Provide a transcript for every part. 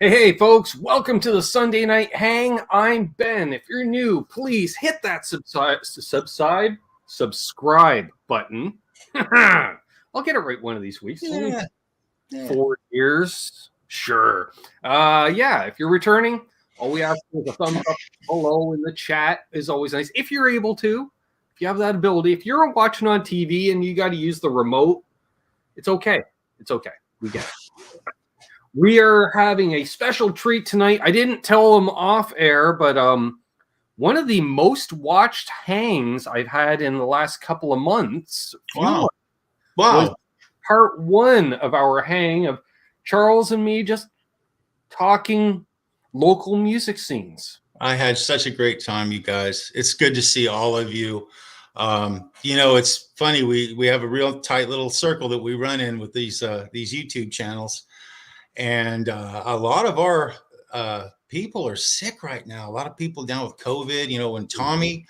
Hey, folks, welcome to the Sunday Night Hang. I'm Ben. If you're new, please hit that subscribe button. I'll get it right one of these weeks. Yeah. 4 years. Sure. If you're returning, all we ask is a thumbs up below in the chat is always nice. If you're able to, if you have that ability, if you're watching on TV and you got to use the remote, it's okay. It's okay. We get it. We are having a special treat tonight. I didn't tell them off air, but one of the most watched hangs I've had in the last couple of months. Wow. Was part one of our hang of Charles and me just talking local music scenes. I had such a great time, you guys. It's good to see all of you. It's funny. We have a real tight little circle that we run in with these YouTube channels. And a lot of our people are sick right now. A lot of people down with COVID, and Tommy,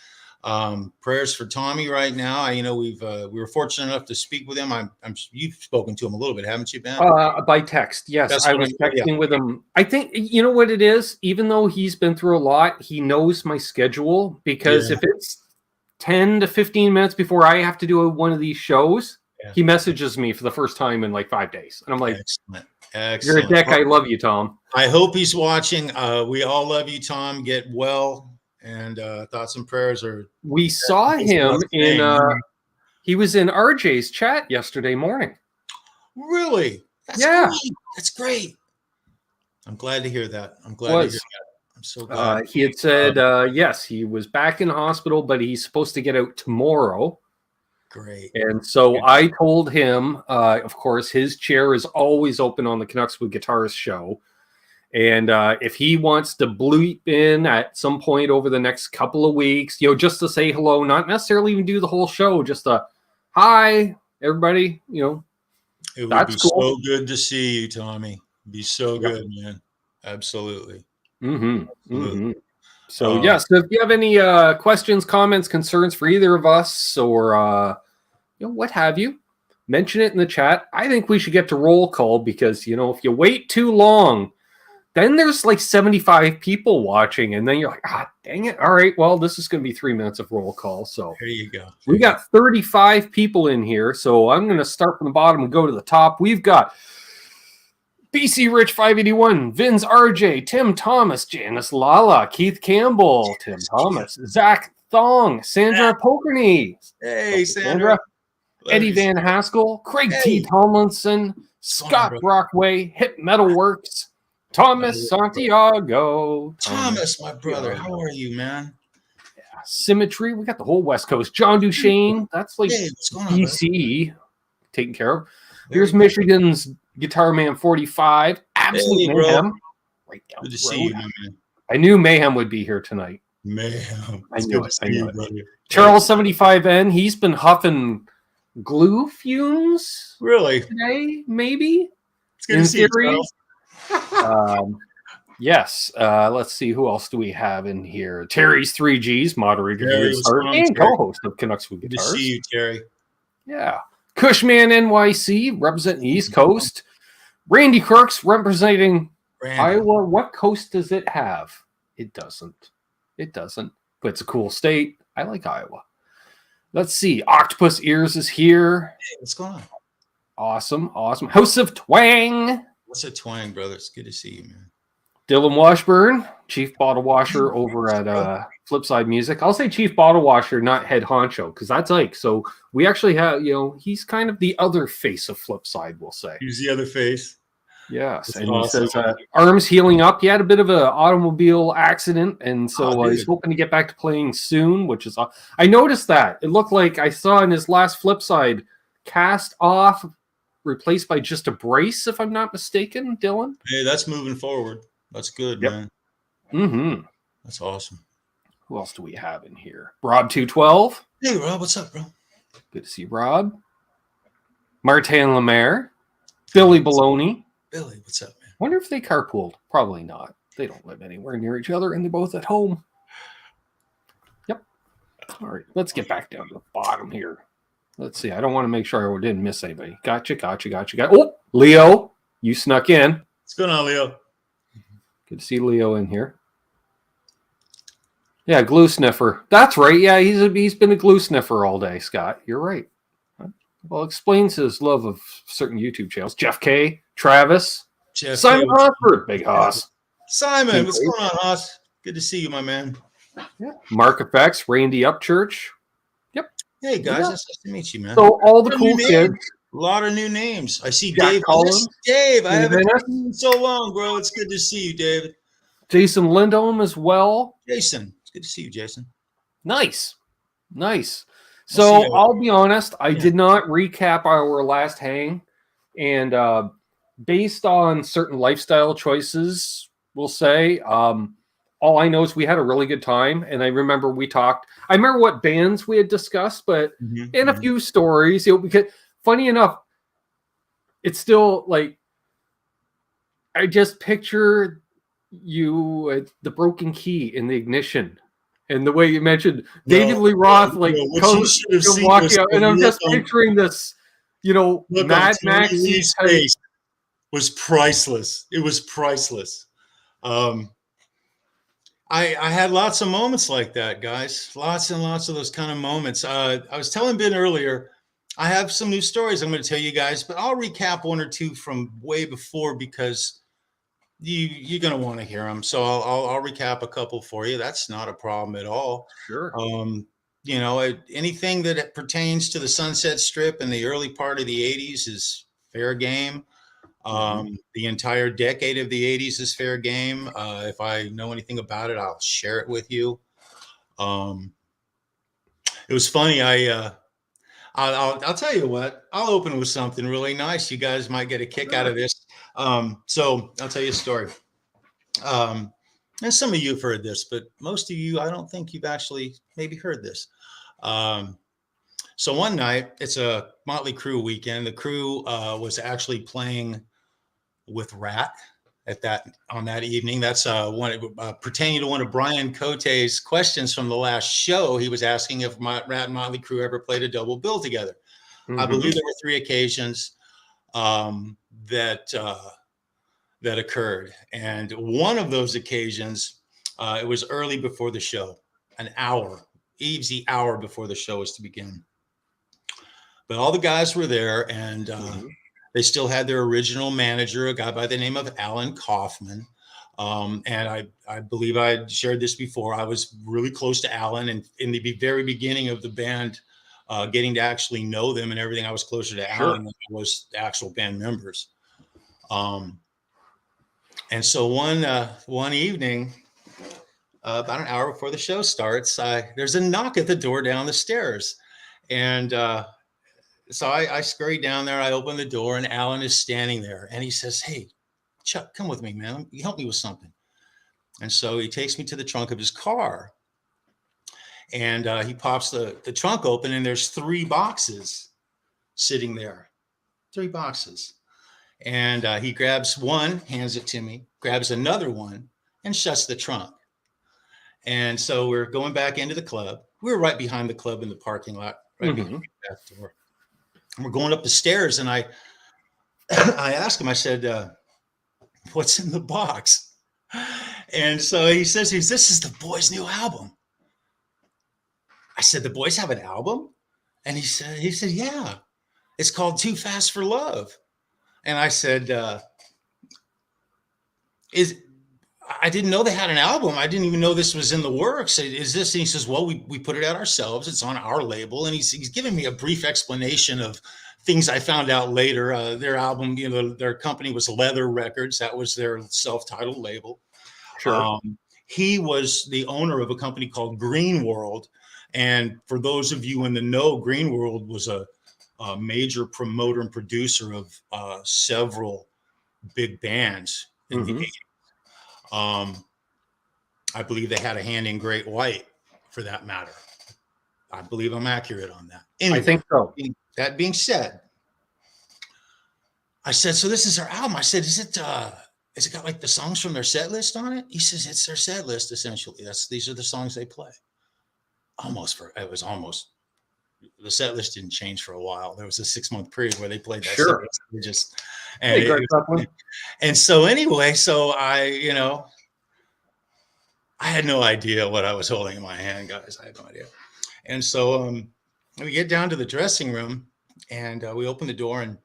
prayers for Tommy right now. We were fortunate enough to speak with him. You've spoken to him a little bit, haven't you, Ben? By text. Yes. I was texting with him. I think, you know what it is? Even though he's been through a lot, he knows my schedule because if it's 10 to 15 minutes before I have to do one of these shows, he messages me for the first time in like 5 days. And I'm like, Excellent. You're a dick. I love you, Tom. I hope he's watching. We all love you, Tom. Get well, and thoughts and prayers are. We saw him in. He was in RJ's chat yesterday morning. Really? That's great. That's great. I'm glad to hear that. I'm so glad. He had said yes, he was back in the hospital, but he's supposed to get out tomorrow. Great. And so I told him, of course, his chair is always open on the Canucks with Guitars show. And if he wants to bleep in at some point over the next couple of weeks, just to say hello, not necessarily even do the whole show, just a hi, everybody, It would be cool. So good to see you, Tommy. It'd be so good, man. Absolutely. So, yes, if you have any questions, comments, concerns for either of us or, what have you, mention it in the chat. I think we should get to roll call because, if you wait too long, then there's like 75 people watching and then you're like, dang it. All right, well, this is going to be 3 minutes of roll call. So there you go. We got 35 people in here. So I'm going to start from the bottom and go to the top. We've got BC Rich 581, Vince RJ, Tim Thomas, Janice Lala, Keith Campbell, Tim Thomas, Zach Thong, Sandra Pokerney. Hey, Sandra. Eddie Van Haskell, Craig T. Tomlinson, Scott Brockway, Hip Metal Works, Thomas Santiago. Thomas, my brother, how are you, man? Symmetry, we got the whole West Coast. John Duchesne, that's like BC taken care of. Here's Michigan's Guitar Man 45, Absolute Mayhem. Right down good to see you, man. I knew Mayhem would be here tonight. Mayhem. I knew it. Charles 75N, he's been huffing glue fumes today, maybe. It's good to see you, yes. Let's see, who else do we have in here? Terry's 3Gs, moderator and co-host of Canucks with Guitars. Good to see you, Terry. Yeah. Cushman NYC representing the East Coast. Randy Crooks representing Iowa. What coast does it have? It doesn't, but it's a cool state. I like Iowa. Let's see. Octopus Ears is here. Hey, what's going on? Awesome. House of Twang. What's a twang, brother? It's good to see you, man. Dylan Washburn, Chief Bottle Washer over at Flipside Music. I'll say Chief Bottle Washer, not head honcho, because that's Ike. So we actually have, he's kind of the other face of Flipside, we'll say. He's the other face. Yes. That's and awesome. He says arms healing up. He had a bit of an automobile accident, and so he's hoping to get back to playing soon, which is I noticed that. It looked like I saw in his last Flipside cast off, replaced by just a brace, if I'm not mistaken, Dylan. Hey, that's moving forward. That's good, man. That's awesome. Who else do we have in here? Rob 212. Hey, Rob, what's up, bro? Good to see Rob. Martin Lemaire. Billy Baloney. Billy, what's up, man? Wonder if they carpooled. Probably not. They don't live anywhere near each other, and they're both at home. Yep. All right, let's get back down to the bottom here. Let's see. I don't want to make sure I didn't miss anybody. Gotcha. Oh, Leo, you snuck in. What's going on, Leo? Good to see Leo in here. Yeah, glue sniffer. That's right. Yeah, he's been a glue sniffer all day, Scott. You're right. Well, explains his love of certain YouTube channels. Jeff K, Travis, Jeff Simon K. Harford, Big Hoss. Simon, what's going on, Hoss? Good to see you, my man. Yeah. Mark Effects, Randy Upchurch. Yep. Hey guys, it's nice to meet you, man. So all the cool kids. A lot of new names. I see Jack Dave. Collins. Dave, I haven't seen you so long, bro. It's good to see you, David. Jason Lindholm as well. Jason, it's good to see you, Jason. Nice. So I'll be honest, I did not recap our last hang, and based on certain lifestyle choices, we'll say, all I know is we had a really good time, and I remember we talked. I remember what bands we had discussed, but in a few stories, because funny enough, it's still like I just picture you at the broken key in the ignition. And the way you mentioned David Lee Roth, comes walking out, and I'm just picturing this, Mad Max face was priceless. It was priceless. I had lots of moments like that, guys. Lots and lots of those kind of moments. I was telling Ben earlier, I have some new stories I'm going to tell you guys, but I'll recap one or two from way before because you're going to want to hear them. So I'll recap a couple for you. That's not a problem at all. Sure. Anything that pertains to the Sunset Strip in the early part of the 80s is fair game. The entire decade of the 80s is fair game. If I know anything about it, I'll share it with you. It was funny. I'll tell you what, I'll open with something really nice. You guys might get a kick out of this. So I'll tell you a story. And some of you have heard this, but most of you, I don't think you've actually maybe heard this. So one night, it's a Motley Crue weekend. The crew was actually playing with Rat on that evening. That's pertaining to one of Brian Cote's questions from the last show. He was asking if Rat and Motley Crue ever played a double bill together. I believe there were 3 occasions that occurred, and one of those occasions, it was early before the show, an hour, easy hour before the show was to begin. But all the guys were there, and they still had their original manager, a guy by the name of Alan Kaufman. And I believe I had shared this before. I was really close to Alan, and in the very beginning of the band, getting to actually know them and everything, I was closer to Alan than I was the actual band members. And so one evening, about an hour before the show starts, there's a knock at the door down the stairs. And so I scurry down there, I open the door, and Alan is standing there. And he says, "Hey, Chuck, come with me, man. You help me with something." And so he takes me to the trunk of his car. And he pops the trunk open, and there's 3 boxes sitting there. 3 boxes. And he grabs one, hands it to me, grabs another one, and shuts the trunk. And so we're going back into the club. We were right behind the club in the parking lot, right behind the back door. And we're going up the stairs, and I asked him, I said, "What's in the box?" And so he says, "This is the Boys' new album." I said, "The Boys have an album?" And he said, "Yeah, it's called Too Fast for Love." And I said, I didn't know they had an album. I didn't even know this was in the works. Is this? And he says, "Well, we put it out ourselves. It's on our label." And he's giving me a brief explanation of things I found out later. Their album, their company was Leather Records. That was their self-titled label. Sure. He was the owner of a company called Greene World. And for those of you in the know, Greene World was a major promoter and producer of several big bands in the 80s. I believe they had a hand in Great White, for that matter. I believe I'm accurate on that. Anyway, I think so. That being said, I said, "So this is their album." I said, "Is it got like the songs from their set list on it?" He says, "It's their set list, essentially. These are the songs they play." The set list didn't change for a while. There was a 6-month period where they played that. Sure. And so anyway, so I had no idea what I was holding in my hand, guys. I had no idea. And so we get down to the dressing room, and we open the door, and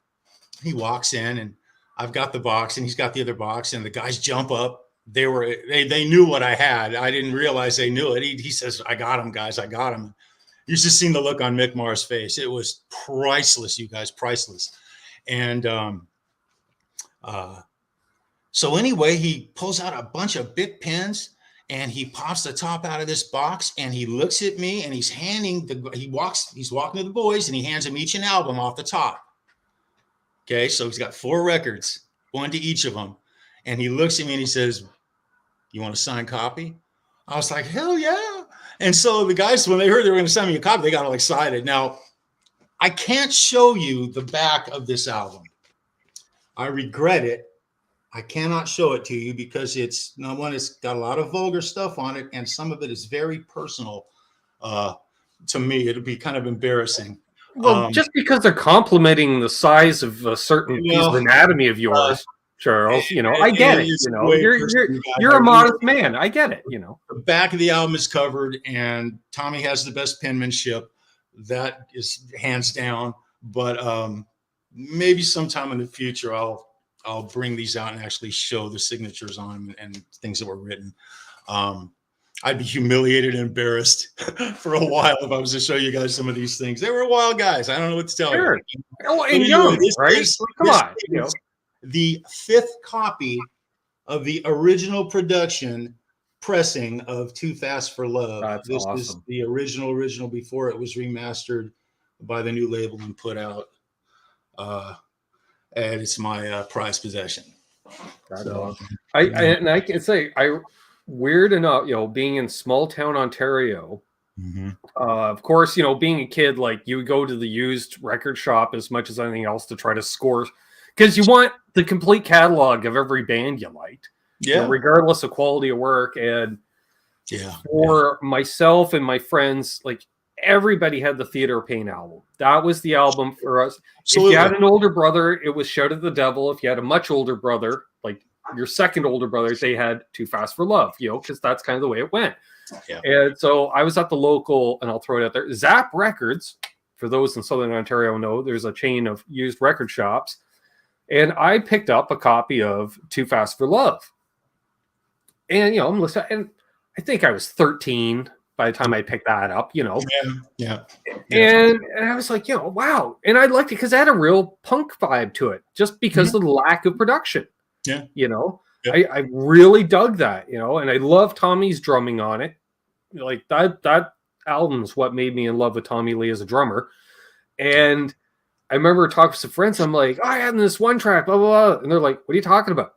he walks in, and I've got the box, and he's got the other box, and the guys jump up. They knew what I had. I didn't realize they knew it. He says, "I got him, guys. I got him." You should have seen the look on Mick Marr's face. It was priceless, you guys, priceless. And so anyway, he pulls out a bunch of Bic pens, and he pops the top out of this box, and he looks at me, and he's walking to the boys, and he hands them each an album off the top. Okay, so he's got 4 records, one to each of them. And he looks at me and he says, "You want a signed copy?" I was like, "Hell yeah." And so the guys, when they heard they were going to send me a copy, they got all excited. Now, I can't show you the back of this album. I regret it. I cannot show it to you because it's got a lot of vulgar stuff on it, and some of it is very personal to me. It'll be kind of embarrassing. Well, just because they're complimenting the size of a certain piece of anatomy of yours, Charles, I get it. You're a modest man. I get it. The back of the album is covered, and Tommy has the best penmanship. That is hands down. But maybe sometime in the future, I'll bring these out and actually show the signatures on them and things that were written. I'd be humiliated and embarrassed for a while if I was to show you guys some of these things. They were wild guys. I don't know what to tell you. Oh, and young, right? Come on. The 5th copy of the original production pressing of Too Fast for Love. This awesome. is the original before it was remastered by the new label and put out. And it's my prized possession. So, I can say, weird enough, being in small town Ontario, of course, being a kid, like you would go to the used record shop as much as anything else to try to score, because you want the complete catalog of every band you liked, regardless of quality of work. And for myself and my friends, like everybody had the Theater of Pain album. That was the album for us. Absolutely. If you had an older brother, it was Shout at the Devil. If you had a much older brother, like your second older brother, they had Too Fast for Love, because that's kind of the way it went. Yeah. And so I was at the local, and I'll throw it out there, Zap Records. For those in Southern Ontario know, there's a chain of used record shops. And I picked up a copy of Too Fast for Love. And, I'm listening, and I think I was 13 by the time I picked that up, Yeah. And I was like, wow. And I liked it because it had a real punk vibe to it, just because of the lack of production. Yeah. I really dug that, and I love Tommy's drumming on it. Like that album's what made me in love with Tommy Lee as a drummer. And I remember talking to some friends. I'm like, I had this one track, blah, blah, blah. And they're like, what are you talking about?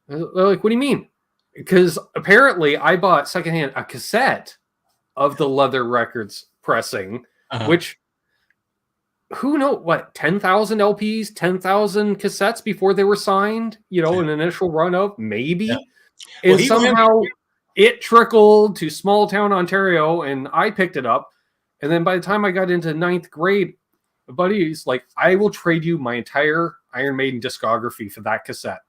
They're like, what do you mean? Because apparently I bought secondhand a cassette of the Leather Records pressing, which who knows what, 10,000 LPs, 10,000 cassettes before they were signed, an initial run of maybe. Yeah. And somehow it trickled to small town Ontario, and I picked it up. And then by the time I got into 9th grade, a buddy's like, I will trade you my entire Iron Maiden discography for that cassette.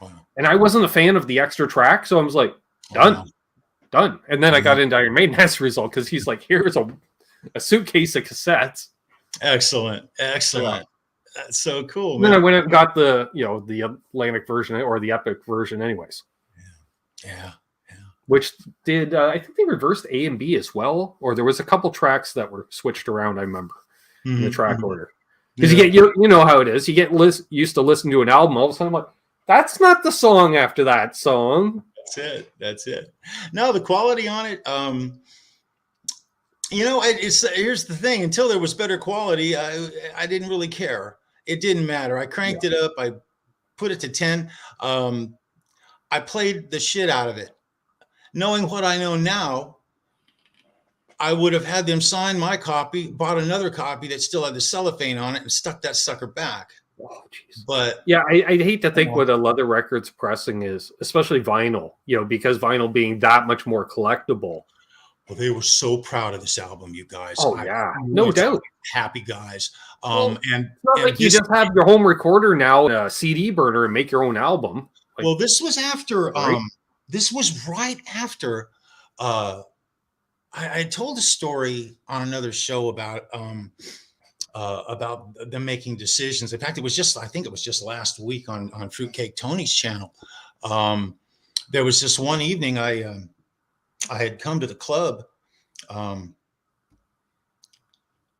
Wow. And I wasn't a fan of the extra track, so I was like, done. And then I got into Iron Maiden as a result, because he's like, here's a suitcase of cassettes. Excellent. Yeah. That's so cool. And then I went and got the Atlantic version or the Epic version anyways. Yeah. Which did, I think they reversed A and B as well, or there was a couple tracks that were switched around, I remember, in the track order. Because you know how it is. You get used to listening to an album, all of a sudden I'm like, that's not the song after that song. That's it. No, the quality on it, here's the thing. Until there was better quality, I didn't really care. It didn't matter. I cranked it up. I put it to 10. I played the shit out of it. Knowing what I know now, I would have had them sign my copy, bought another copy that still had the cellophane on it, and stuck that sucker back. Oh, geez. But yeah, I hate to think what a Leather Records pressing is, especially vinyl, because vinyl being that much more collectible. Well, they were so proud of this album, you guys. Oh, yeah, no doubt. Happy guys. And it's not like you just have your home recorder now, a CD burner, and make your own album. Well, this was after this was right after I told a story on another show about them making decisions. In fact, I think it was just last week on Fruitcake Tony's channel. There was this one evening I had come to the club,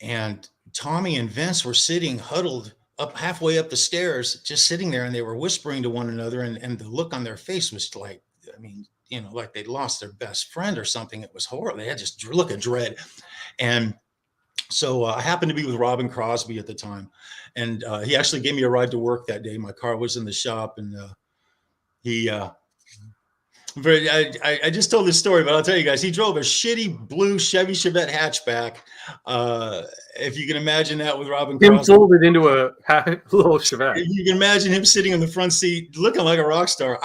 and Tommy and Vince were sitting huddled up halfway up the stairs, just sitting there, and they were whispering to one another, and the look on their face was like, I mean, like they'd lost their best friend or something. It was horrible. They had just look of dread. And so I happened to be with Robin Crosby at the time, and he actually gave me a ride to work that day. My car was in the shop, and he but I just told this story, but I'll tell you guys, he drove a shitty blue Chevy Chevette hatchback. If you can imagine that with Robin Him Crosby. folded into a little Chevette. If you can imagine him sitting in the front seat looking like a rock star.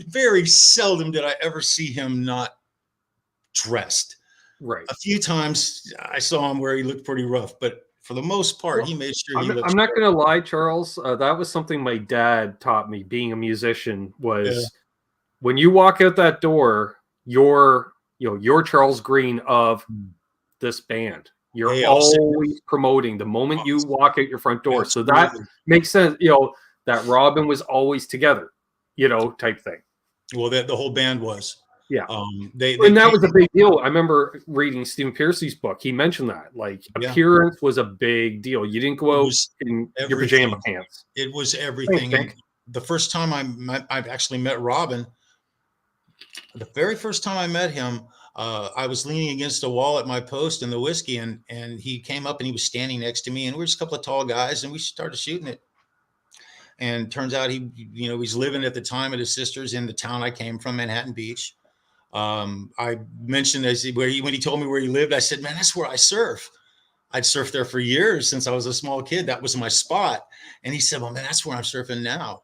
Very seldom did I ever see him not dressed. Right. A few times I saw him where he looked pretty rough, but for the most part, he made sure he looked. I'm not going to lie, Charles. That was something my dad taught me. Being a musician was when you walk out that door, you're Charles Greene of this band. You're always promoting the moment you walk out your front door. Absolutely. So that makes sense. That Robin was always together, type thing. Well, the whole band was. Yeah. And that was a big deal. I remember reading Stephen Pearcy's book. He mentioned that. Like, appearance was a big deal. You didn't go out in your pajama pants. It was everything. The first time I've actually met Robin, the very first time I met him, I was leaning against a wall at my post in the whiskey, and he came up and he was standing next to me, and we were just a couple of tall guys, and we started shooting it. And turns out he's living at the time at his sister's in the town I came from, Manhattan Beach. I mentioned when he told me where he lived, I said, man, that's where I surf. I'd surfed there for years since I was a small kid. That was my spot. And he said, well, man, that's where I'm surfing now.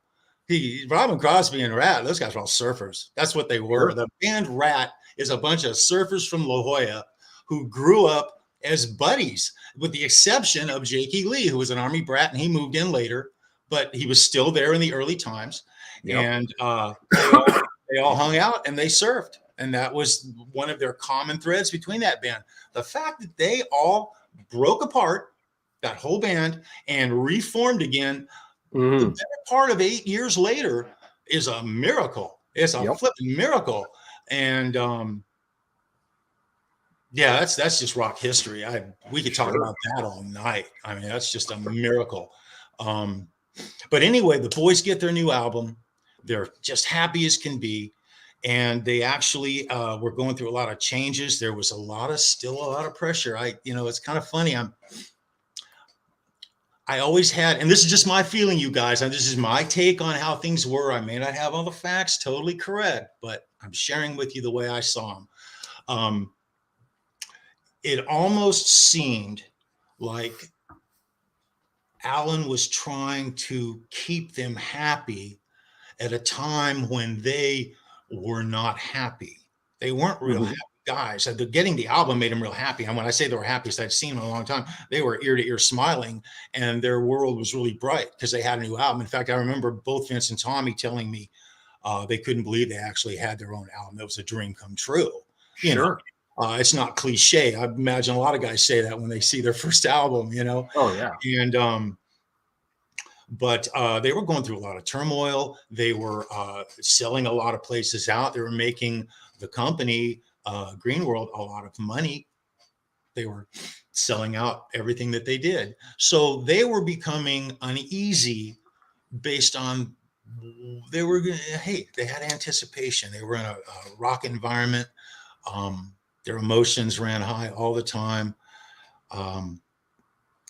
Robin Crosby and Rat, those guys were all surfers. That's what they were. Sure. The band Rat is a bunch of surfers from La Jolla who grew up as buddies, with the exception of Jakey Lee, who was an Army brat, and he moved in later, but he was still there in the early times. Yep. And they all hung out and they surfed. And that was one of their common threads between that band. The fact that they all broke apart, that whole band, and reformed again, the better part of 8 years later, is a miracle. It's a flipping miracle. And that's just rock history. We could talk about that all night. I mean, that's just a miracle. But anyway, the boys get their new album. They're just happy as can be. And they actually were going through a lot of changes. There was still a lot of pressure. It's kind of funny. I always had, and this is just my feeling, you guys, and this is my take on how things were. I may not have all the facts totally correct, but I'm sharing with you the way I saw them. It almost seemed like Alan was trying to keep them happy at a time when they were not happy. They weren't real happy guys. Getting the album made them real happy. And when I say they were happy, I'd seen them in a long time. They were ear to ear smiling, and their world was really bright because they had a new album. In fact, I remember both Vince and Tommy telling me they couldn't believe they actually had their own album. It was a dream come true. You know? It's not cliche. I imagine a lot of guys say that when they see their first album, Oh, yeah. And but they were going through a lot of turmoil. They were selling a lot of places out. They were making the company, Green World, a lot of money. They were selling out everything that they did. So they were becoming uneasy based on, they had anticipation. They were in a rock environment. Their emotions ran high all the time.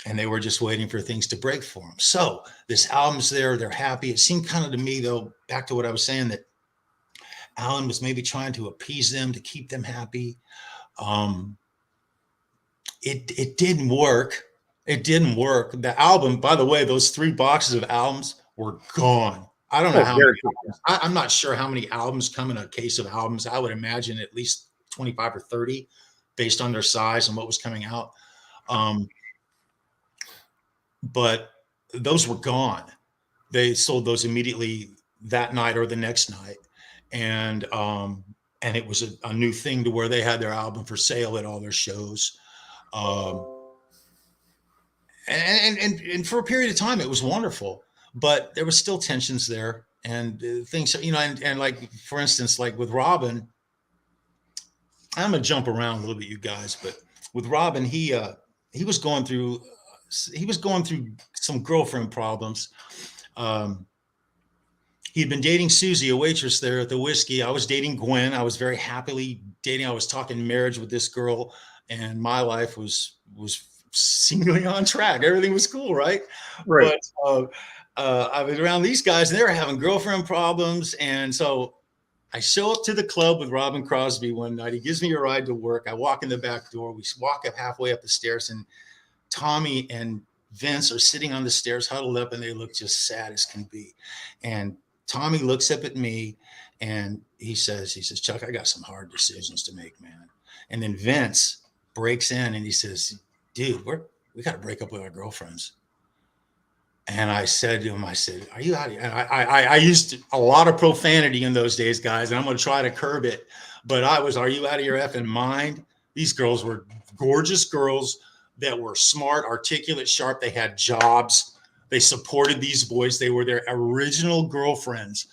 And they were just waiting for things to break for them. So this album's there. They're happy. It seemed kind of to me, though, back to what I was saying, that Alan was maybe trying to appease them, to keep them happy. It didn't work. It didn't work. The album, by the way, those 3 boxes of albums were gone. I don't know how many. I'm not sure how many albums come in a case of albums. I would imagine at least 25 or 30 based on their size and what was coming out. But those were gone. They sold those immediately that night or the next night. and it was a new thing to where they had their album for sale at all their shows. And for a period of time, it was wonderful, but there was still tensions there and things, and like, for instance, like with Robin, I'm going to jump around a little bit, you guys, but with Robin, he was going through some girlfriend problems. He'd been dating Susie, a waitress there at the Whiskey. I was dating Gwen. I was very happily dating. I was talking marriage with this girl, and my life was seemingly on track. Everything was cool, right? Right. But I was around these guys, and they were having girlfriend problems, and so I show up to the club with Robin Crosby one night. He gives me a ride to work. I walk in the back door. We walk up halfway up the stairs, and Tommy and Vince are sitting on the stairs, huddled up, and they look just sad as can be. And Tommy looks up at me and he says, Chuck, I got some hard decisions to make, man. And then Vince breaks in and he says, dude, we got to break up with our girlfriends. And I said to him, are you out of here? And I used a lot of profanity in those days, guys, and I'm going to try to curb it. But are you out of your effing mind? These girls were gorgeous girls that were smart, articulate, sharp. They had jobs. They supported these boys. They were their original girlfriends.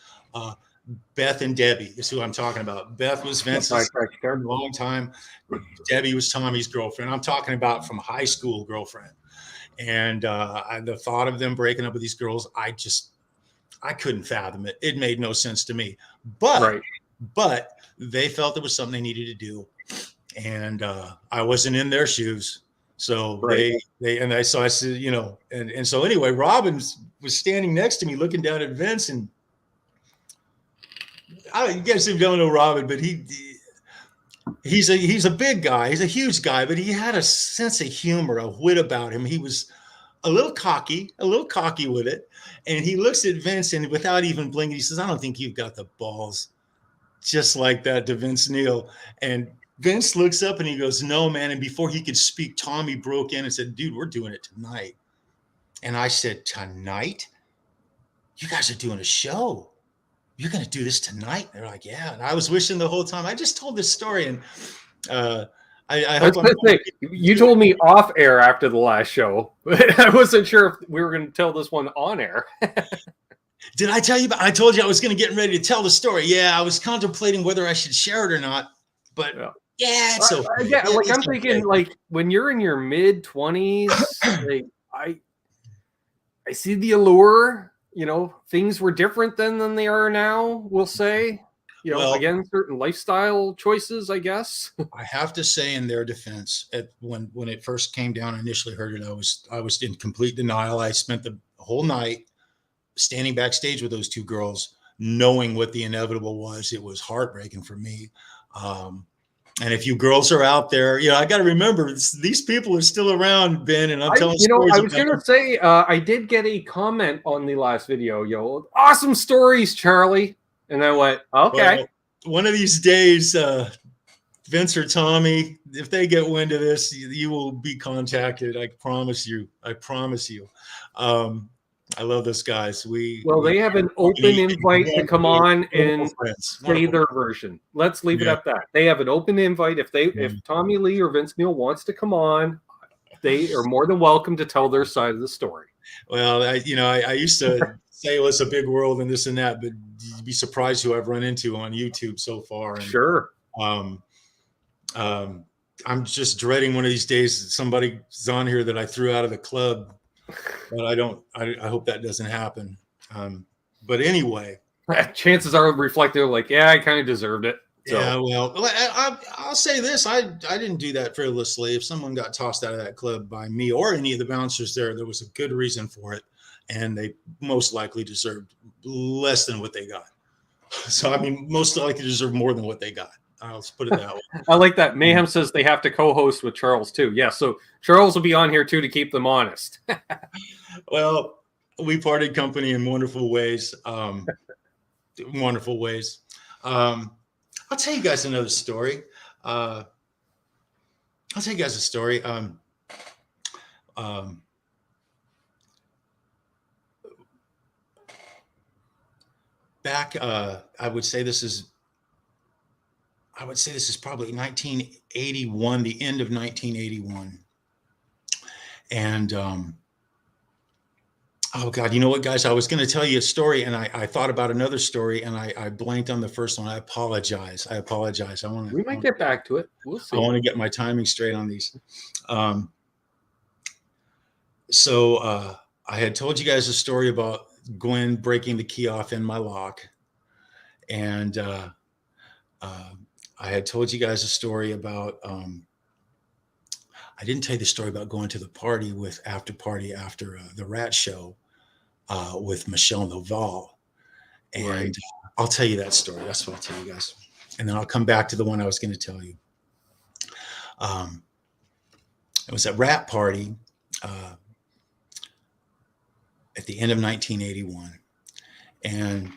Beth and Debbie is who I'm talking about. Beth was Vince's for a long time. Debbie was Tommy's girlfriend. I'm talking about from high school girlfriend. And the thought of them breaking up with these girls, I couldn't fathom it. It made no sense to me. But they felt it was something they needed to do. And I wasn't in their shoes. So I said, and so anyway, Robin was standing next to me looking down at Vince, and you guys don't know Robin, but he's a big guy. He's a huge guy, but he had a sense of humor, a wit about him. He was a little cocky with it. And he looks at Vince, and without even blinking, he says, I don't think you've got the balls, just like that, to Vince Neil. And Vince looks up and he goes, no, man. And before he could speak, Tommy broke in and said, dude, we're doing it tonight. And I said, tonight? You guys are doing a show. You're going to do this tonight? They're like, yeah. And I was wishing the whole time. I just told this story. And I hope you told me off air after the last show. I wasn't sure if we were going to tell this one on air. Did I tell you about? I told you I was going to get ready to tell the story. Yeah, I was contemplating whether I should share it or not. But yeah, it's so I'm thinking, like, when you're in your mid-20s, like I see the allure. Things were different then than they are now. We'll say, again, certain lifestyle choices, I guess. I have to say, in their defense, when it first came down, I initially heard it. I was in complete denial. I spent the whole night standing backstage with those two girls, knowing what the inevitable was. It was heartbreaking for me. And if you girls are out there, I got to remember these people are still around, Ben, and I'm telling stories. I was going to say, I did get a comment on the last video, awesome stories, Charlie. And I went, okay. Well, one of these days, Vince or Tommy, if they get wind of this, you will be contacted. I promise you. I love those guys. They have an open invite to come on and say their version. Let's leave it at that. They have an open invite. If Tommy Lee or Vince Neil wants to come on, they are more than welcome to tell their side of the story. Well, I used to say, well, it's a big world and this and that, but you'd be surprised who I've run into on YouTube so far. And, sure. I'm just dreading one of these days that somebody's on here that I threw out of the club. But I hope that doesn't happen. But anyway, chances are reflective, like, yeah, I kind of deserved it. So. Yeah, well, I'll say this. I didn't do that frivolously. If someone got tossed out of that club by me or any of the bouncers there was a good reason for it. And they most likely deserved less than what they got. So, I mean, most likely deserve more than what they got. I'll put it that way. I like that. Mayhem says they have to co-host with Charles too. Yeah, so Charles will be on here too to keep them honest. Well, we parted company in wonderful ways. Wonderful ways. I'll tell you guys another story. I'll tell you guys a story. back, I would say this is probably 1981, the end of 1981. And oh God, you know what, guys? I was going to tell you a story, and I thought about another story, and I blanked on the first one. I apologize. We might get back to it. We'll see. I want to get my timing straight on these. So I had told you guys a story about Gwen breaking the key off in my lock, and I had told you guys a story about. I didn't tell you the story about going to the party after the Rat Show with Michelle Noval, and Right. I'll tell you that story. That's what I'll tell you guys, and then I'll come back to the one I was going to tell you. It was a Rat party at the end of 1981, and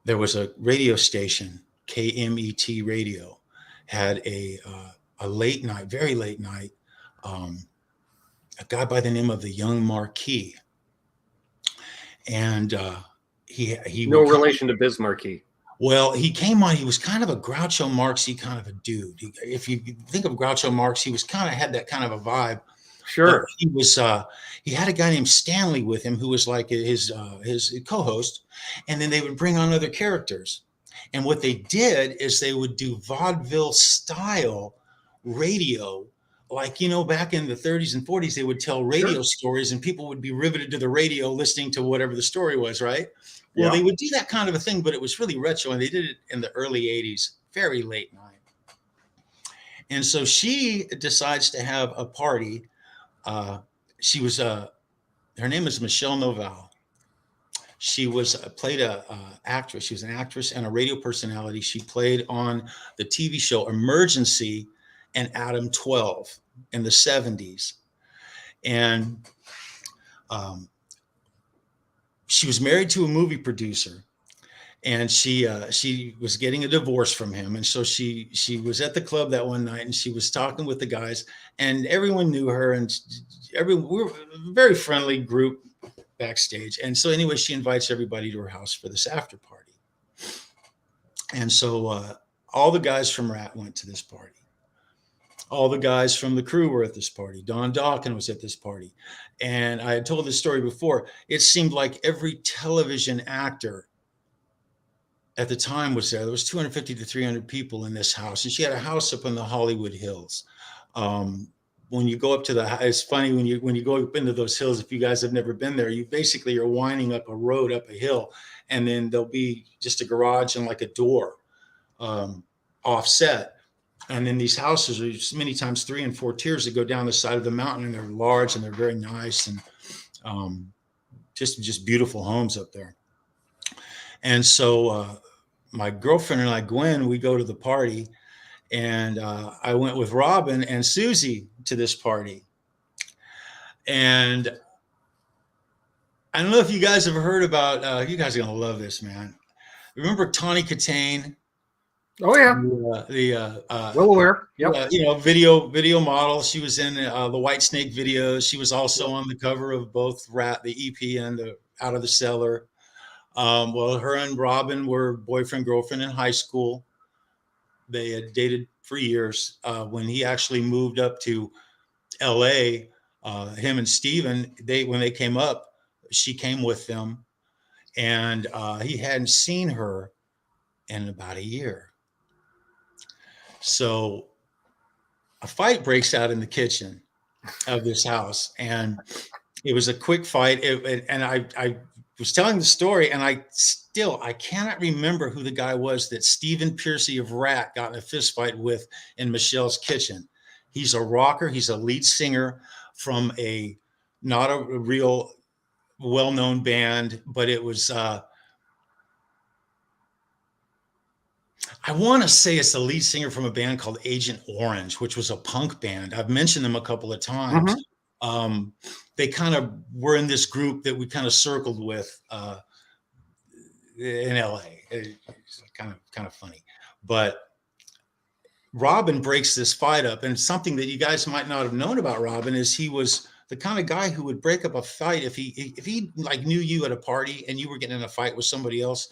there was a radio station, KMET Radio, had a late night, very late night. A guy by the name of the Young Marquis, and he No relation to Biz Markie. Well, he came on. He was kind of a Groucho Marxy kind of a dude. If you think of Groucho Marx, he was had that kind of a vibe. Sure. But he was. He had a guy named Stanley with him who was like his co-host, and then they would bring on other characters. And what they did is they would do vaudeville style radio. Like, back in the 30s and 40s, they would tell radio stories and people would be riveted to the radio listening to whatever the story was, right? Well, they would do that kind of a thing, but it was really retro, and they did it in the early 80s, very late night. And so she decides to have a party. She was, her name is Michelle Noval. She was played a actress. She was an actress and a radio personality. She played on the TV show Emergency and Adam 12 in the 70s. And she was married to a movie producer, and she was getting a divorce from him. And so she was at the club that one night, and she was talking with the guys, and everyone knew her, and we were a very friendly group backstage. And so anyway, she invites everybody to her house for this after party. And so all the guys from Rat went to this party. All the guys from the crew were at this party. Don Dawkins was at this party. And I had told this story before. It seemed like every television actor at the time was there. There was 250 to 300 people in this house. And she had a house up in the Hollywood Hills. When you go up to it's funny when you go up into those hills, if you guys have never been there, you basically are winding up a road up a hill. And then there'll be just a garage and like a door offset. And then these houses are many times 3 and 4 tiers that go down the side of the mountain, and they're large and they're very nice, and just beautiful homes up there. And so my girlfriend and I, Gwen, we go to the party, and I went with Robin and Susie to this party. And I don't know if you guys have heard about, you guys are going to love this, man. Remember Tawny Katane? Oh yeah, well aware. Yep. Video model. She was in the White Snake videos. She was also on the cover of both Rat, the EP, and the Out of the Cellar. Well, her and Robin were boyfriend girlfriend in high school. They had dated for years. When he actually moved up to L.A., him and Steven, when they came up, she came with them, and he hadn't seen her in about a year. So a fight breaks out in the kitchen of this house, and it was a quick fight. And I was telling the story, and I cannot remember who the guy was that Stephen Piercy of Rat got in a fist fight with in Michelle's kitchen. He's a rocker. He's a lead singer from not a real well-known band, but it was, I want to say it's the lead singer from a band called Agent Orange, which was a punk band. I've mentioned them a couple of times. Mm-hmm. They kind of were in this group that we kind of circled with in LA. It's kind of funny. But Robin breaks this fight up, and something that you guys might not have known about Robin is he was the kind of guy who would break up a fight if he like knew you at a party and you were getting in a fight with somebody else.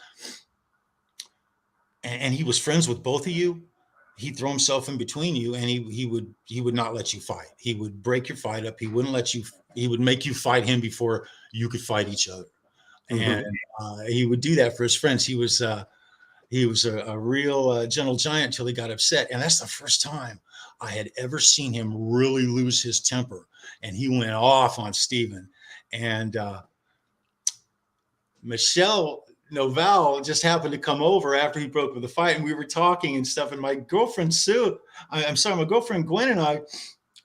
and he was friends with both of you, he'd throw himself in between you, and he would not let you fight. He would break your fight up. He wouldn't let you. He would make you fight him before you could fight each other. And he would do that for his friends. He was a real gentle giant till he got upset. And that's the first time I had ever seen him really lose his temper. And he went off on Steven. And Michelle Novell just happened to come over after he broke with the fight. And we were talking and stuff. And my girlfriend my girlfriend Gwen and I,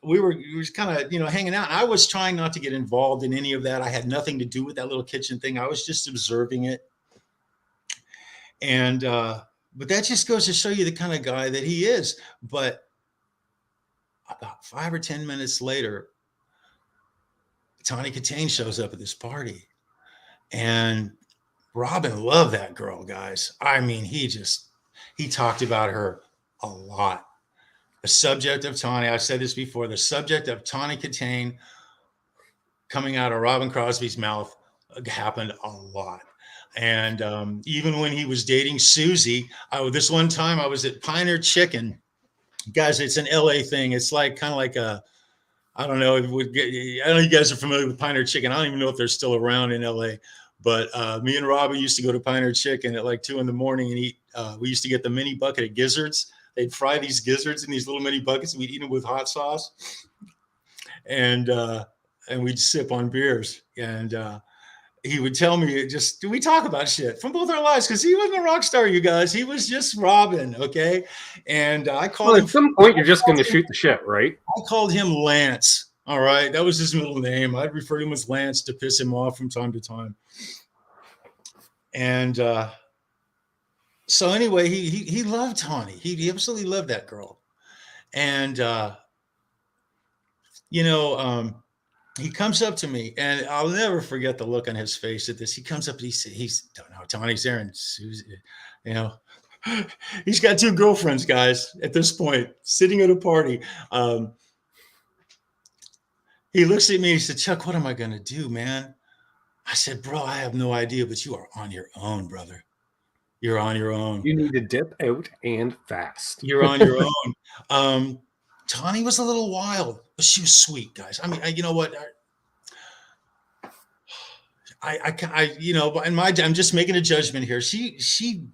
we were kind of, hanging out. And I was trying not to get involved in any of that. I had nothing to do with that little kitchen thing. I was just observing it. And, but that just goes to show you the kind of guy that he is. But about 5 or 10 minutes later, Tawny Katane shows up at this party, and Robin loved that girl, guys. I mean, he talked about her a lot. The subject of Tawny, I've said this before, the subject of Tawny Katane coming out of Robin Crosby's mouth happened a lot. And even when he was dating Susie, this one time I was at Pioneer Chicken. Guys, it's an LA thing. It's like kind of like I don't know if you guys are familiar with Pioneer Chicken. I don't even know if they're still around in LA. But me and Robin used to go to Pioneer Chicken at like 2 a.m. and eat. We used to get the mini bucket of gizzards. They'd fry these gizzards in these little mini buckets, and we'd eat them with hot sauce. And we'd sip on beers. And he would tell me, we talk about shit from both our lives, because he wasn't a rock star, you guys. He was just Robin, okay? And I called him. At some point, you're just going to shoot the shit, right? I called him Lance. All right, that was his middle name. I'd refer to him as Lance to piss him off from time to time. And so anyway, he loved Tawny. He absolutely loved that girl. And he comes up to me, and I'll never forget the look on his face at this. He comes up and he's Tawny's there, and Susie, he's got 2 girlfriends, guys, at this point, sitting at a party. He looks at me, he said, "Chuck, what am I going to do, man?" I said, "Bro, I have no idea, but you are on your own, brother. You're on your own. You need to dip out and fast. You're on your own." Tawny was a little wild, but she was sweet, guys. I mean, you know what? I'm just making a judgment here. She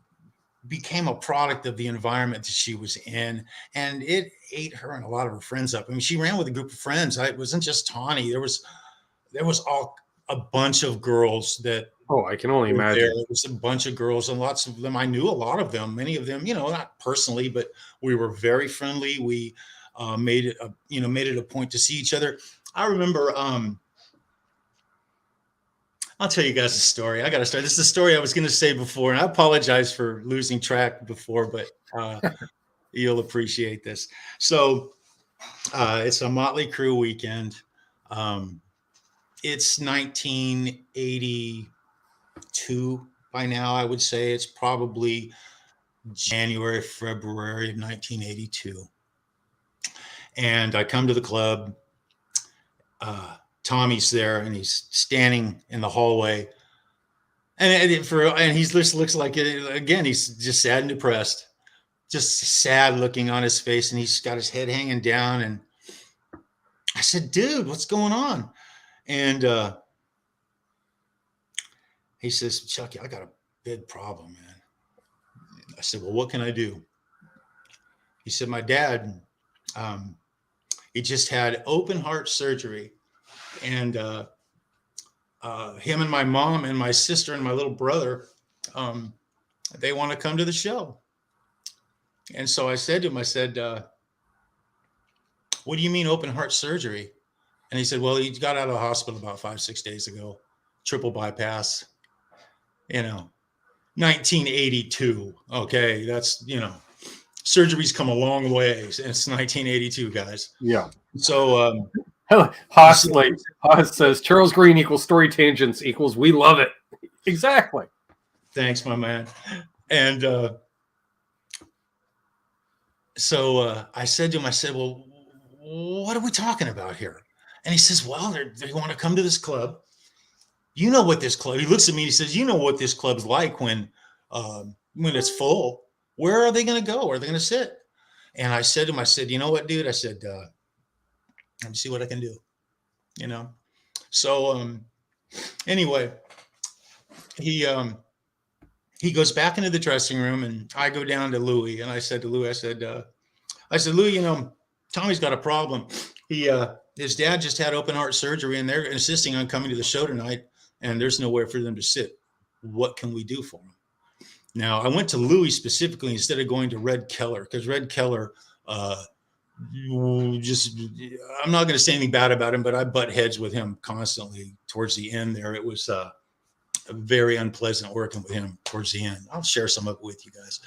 became a product of the environment that she was in, and it ate her and a lot of her friends up. I mean, she ran with a group of friends. It wasn't just Tawny. There was a bunch of girls that. Oh, I can only imagine. There was a bunch of girls, and lots of them. I knew a lot of them. Many of them, not personally, but we were very friendly. We made it a point to see each other. I remember. I'll tell you guys a story. I got to start. This is a story I was going to say before, and I apologize for losing track before, but you'll appreciate this. So it's a Motley Crue weekend. It's 1982 by now, I would say. It's probably January, February of 1982. And I come to the club. Tommy's there, and he's standing in the hallway, and he just looks like it again. He's just sad and depressed, just sad looking on his face, and he's got his head hanging down. And I said, "Dude, what's going on?" And he says, "Chucky, I got a big problem, man." I said, "Well, what can I do?" He said, "My dad, he just had open heart surgery. And him and my mom and my sister and my little brother, they want to come to the show." And so I said to him, "What do you mean open heart surgery?" And he said, "Well, he got out of the hospital about 5-6 days ago, triple bypass, 1982. Okay. That's, surgery's come a long way. It's 1982, guys." Yeah. So, Haas says Charles Greene equals story tangents equals we love it. Exactly. Thanks, my man. And so I said to him, "Well, what are we talking about here?" And he says, "Well, they want to come to this club. You know what this club," he looks at me and he says, "You know what this club's like when it's full. Where are they going to go? Where are they going to sit? And I said to him, I said, you know what, dude? I said, let me see what I can do. You know? So anyway, he goes back into the dressing room, and I go down to Louie, and I said to Louie, I said, Louie, you know, Tommy's got a problem. His dad just had open heart surgery, and they're insisting on coming to the show tonight, and there's nowhere for them to sit. What can we do for them? Now, I went to Louie specifically instead of going to Red Keller, because Red Keller, I'm not going to say anything bad about him, but I butt heads with him constantly towards the end there. It was very unpleasant working with him towards the end. I'll share some of it with you guys.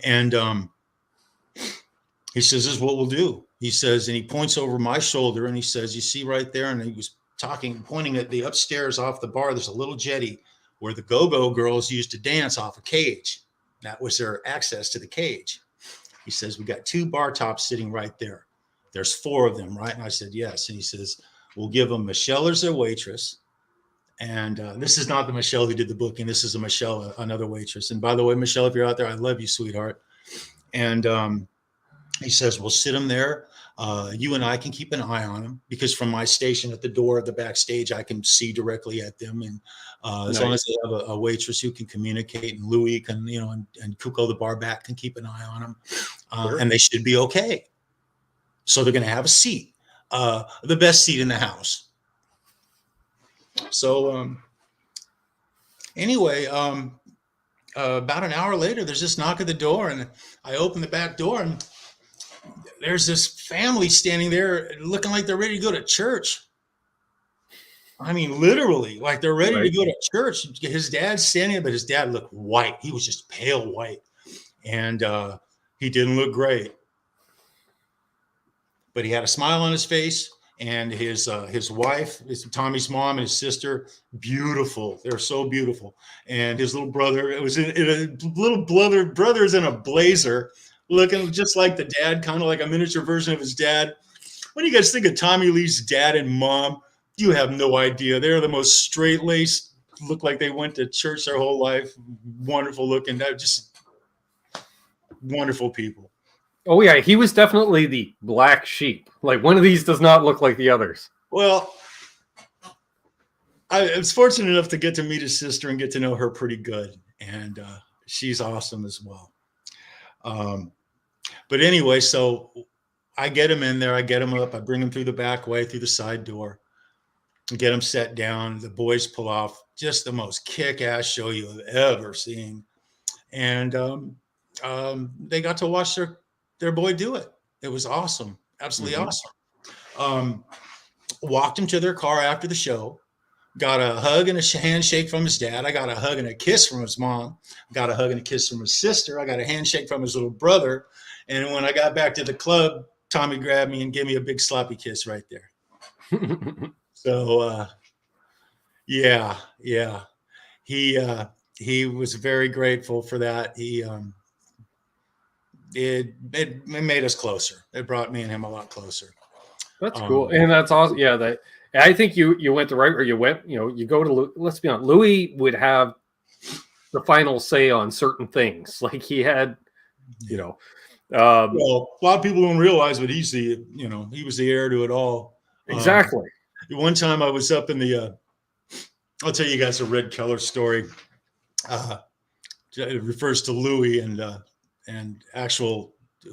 And he says, this is what we'll do. He says, and he points over my shoulder, and he says, you see right there? And he was pointing at the upstairs off the bar. There's a little jetty where the go-go girls used to dance off a cage. That was their access to the cage. He says, we got 2 bar tops sitting right there. There's 4 of them, right? And I said, yes. And he says, we'll give them Michelle as their waitress. And this is not the Michelle who did the booking. This is a Michelle, another waitress. And by the way, Michelle, if you're out there, I love you, sweetheart. And he says, we'll sit them there. You and I can keep an eye on them, because from my station at the door of the backstage, I can see directly at them. And as long as they have a waitress who can communicate, and Louie can, you know, and Kuko, the bar back, can keep an eye on them, sure. And they should be okay. So they're going to have a seat, the best seat in the house. So anyway, about an hour later, there's this knock at the door, and I open the back door, and there's this family standing there looking like they're ready to go to church. I mean, literally, like they're ready to go to church. His dad's standing there, but his dad looked white. He was just pale white, and he didn't look great. But he had a smile on his face, and his wife, Tommy's mom, and his sister, beautiful. They're so beautiful. And his little brother, it was in a little brother's in a blazer, looking just like the dad, kind of like a miniature version of his dad. When you guys think of Tommy Lee's dad and mom, you have no idea. They're the most straight-laced, look like they went to church their whole life. Wonderful looking, just wonderful people. Oh, yeah. He was definitely the black sheep. Like, one of these does not look like the others. Well, I was fortunate enough to get to meet his sister and get to know her pretty good. And she's awesome as well. But anyway, so I get him in there. I get him up. I bring him through the back way, through the side door, and get him set down. The boys pull off just the most kick-ass show you have ever seen. And they got to watch their boy do it. It was awesome. Absolutely awesome. Walked him to their car after the show. Got a hug and a handshake from his dad. I got a hug and a kiss from his mom. Got a hug and a kiss from his sister. I got a handshake from his little brother. And when I got back to the club, Tommy grabbed me and gave me a big sloppy kiss right there. So, yeah. He was very grateful for that. It made us closer. It brought me and him a lot closer. That's cool. And that's awesome. Yeah. I think you went the right where you went. You know, you go to, let's be honest, Louie would have the final say on certain things. Like he had, you know. Well, a lot of people don't realize, but he was the heir to it all. Exactly. One time I was up in the, I'll tell you guys a Red Keller story. It refers to Louie and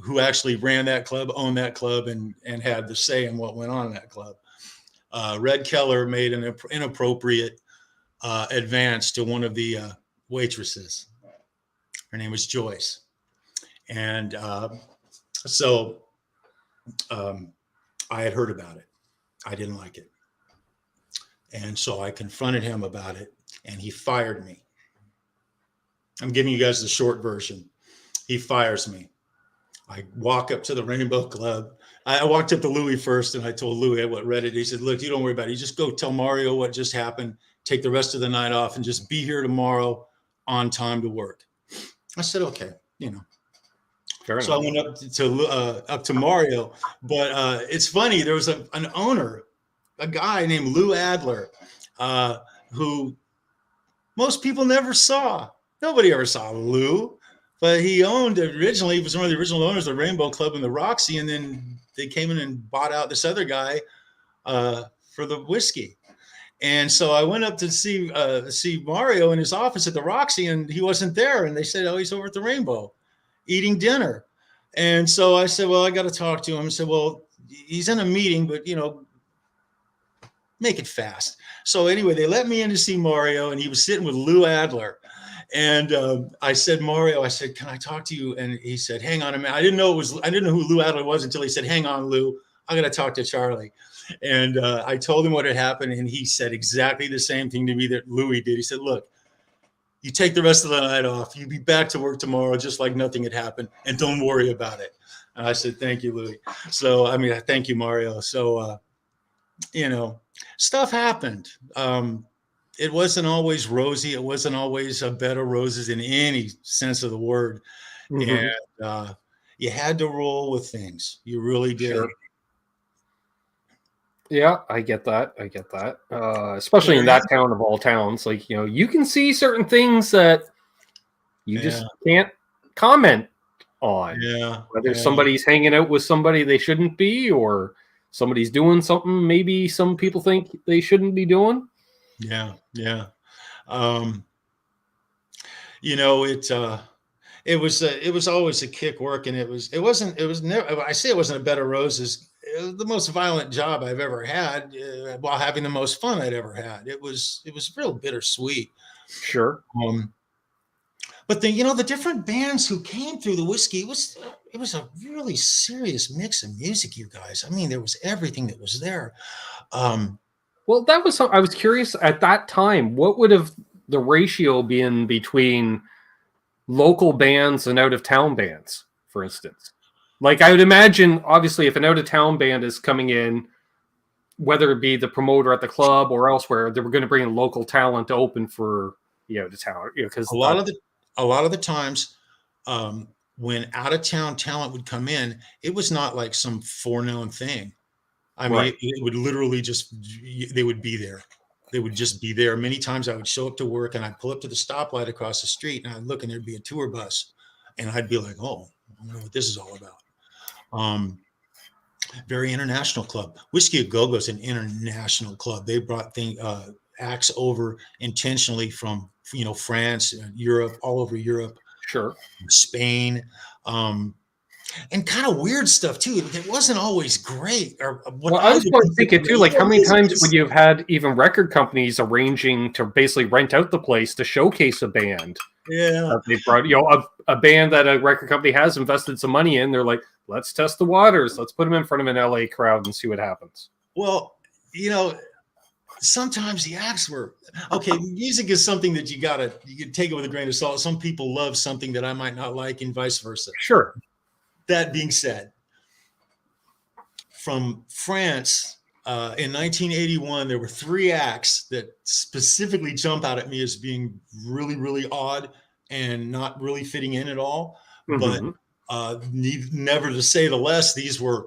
who actually ran that club, owned that club, and had the say in what went on in that club. Red Keller made an inappropriate advance to one of the waitresses. Her name was Joyce. And so I had heard about it. I didn't like it. And so I confronted him about it, and he fired me. I'm giving you guys the short version. He fires me. I walk up to the Rainbow Club. I walked up to Louie first, and I told Louie what read it. He said, look, you don't worry about it. You just go tell Mario what just happened. Take the rest of the night off and just be here tomorrow on time to work. I said, okay, you know. Fair enough. So I went up to Mario. But it's funny. There was an owner, a guy named Lou Adler, who most people never saw. Nobody ever saw Lou. But he owned originally, he was one of the original owners of the Rainbow Club and the Roxy, and then they came in and bought out this other guy for the whiskey. And so I went up to see Mario in his office at the Roxy, and he wasn't there. And they said, "Oh, he's over at the Rainbow eating dinner." And so I said, "Well, I got to talk to him." I said, "Well, he's in a meeting, but make it fast." So anyway, they let me in to see Mario, and he was sitting with Lou Adler. And I said, "Mario," I said, "can I talk to you?" And he said, "Hang on a minute." I didn't know who Lou Adler was until he said, "Hang on, Lou, I got to talk to Charlie." And I told him what had happened, and he said exactly the same thing to me that Louis did. He said, "Look, you take the rest of the night off. You be back to work tomorrow just like nothing had happened, and don't worry about it." And I said, "Thank you, Louis." So, I mean, thank you, Mario. So, stuff happened. It wasn't always rosy. It wasn't always a bed of roses in any sense of the word. Mm-hmm. And you had to roll with things. You really did. Sure. Yeah, I get that. Especially in that town of all towns. Like, you can see certain things that you just can't comment on. Yeah. Whether somebody's hanging out with somebody they shouldn't be, or somebody's doing something maybe some people think they shouldn't be doing. Yeah. Yeah. It was always a kick work, and it was never, I say it wasn't a bed of roses. It was the most violent job I've ever had, while having the most fun I'd ever had. It was real bittersweet. Sure. But the different bands who came through the whiskey, it was a really serious mix of music, you guys. I mean, there was everything that was there. Well, that was I was curious at that time, what would have the ratio been between local bands and out of town bands, for instance? Like, I would imagine, obviously, if an out of town band is coming in, whether it be the promoter at the club or elsewhere, they were going to bring in local talent to open for the town. Because a lot of the times, when out of town talent would come in, it was not like some foreknown thing. I mean, it would literally they would be there. They would just be there. Many times I would show up to work, and I'd pull up to the stoplight across the street, and I'd look, and there'd be a tour bus, and I'd be like, "Oh, I don't know what this is all about." Very international club. Whiskey A Go Go is an international club. They brought acts over intentionally from France, Europe, all over Europe. Sure. Spain. And kind of weird stuff too. It wasn't always great. I was thinking too, like, how many times would you have had even record companies arranging to basically rent out the place to showcase a band? Yeah, they brought a band that a record company has invested some money in. They're like, let's test the waters. Let's put them in front of an LA crowd and see what happens. Well, sometimes the acts were okay. Music is something that you can take it with a grain of salt. Some people love something that I might not like, and vice versa. Sure. That being said, from France, in 1981, there were 3 acts that specifically jump out at me as being really, really odd and not really fitting in at all. Mm-hmm. But never to say the less, these were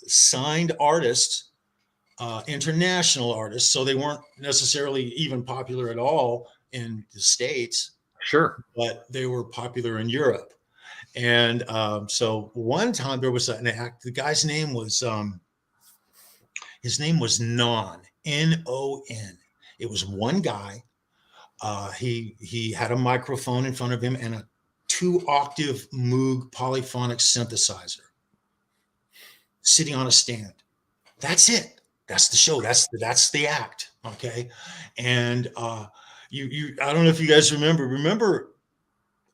signed artists, international artists, so they weren't necessarily even popular at all in the States. Sure. But they were popular in Europe. And so one time there was an act. The guy's name was Non, N-O-N. It was one guy. He had a microphone in front of him and a 2-octave Moog polyphonic synthesizer sitting on a stand. That's it. That's the show. That's the act. Okay. And you I don't know if you guys remember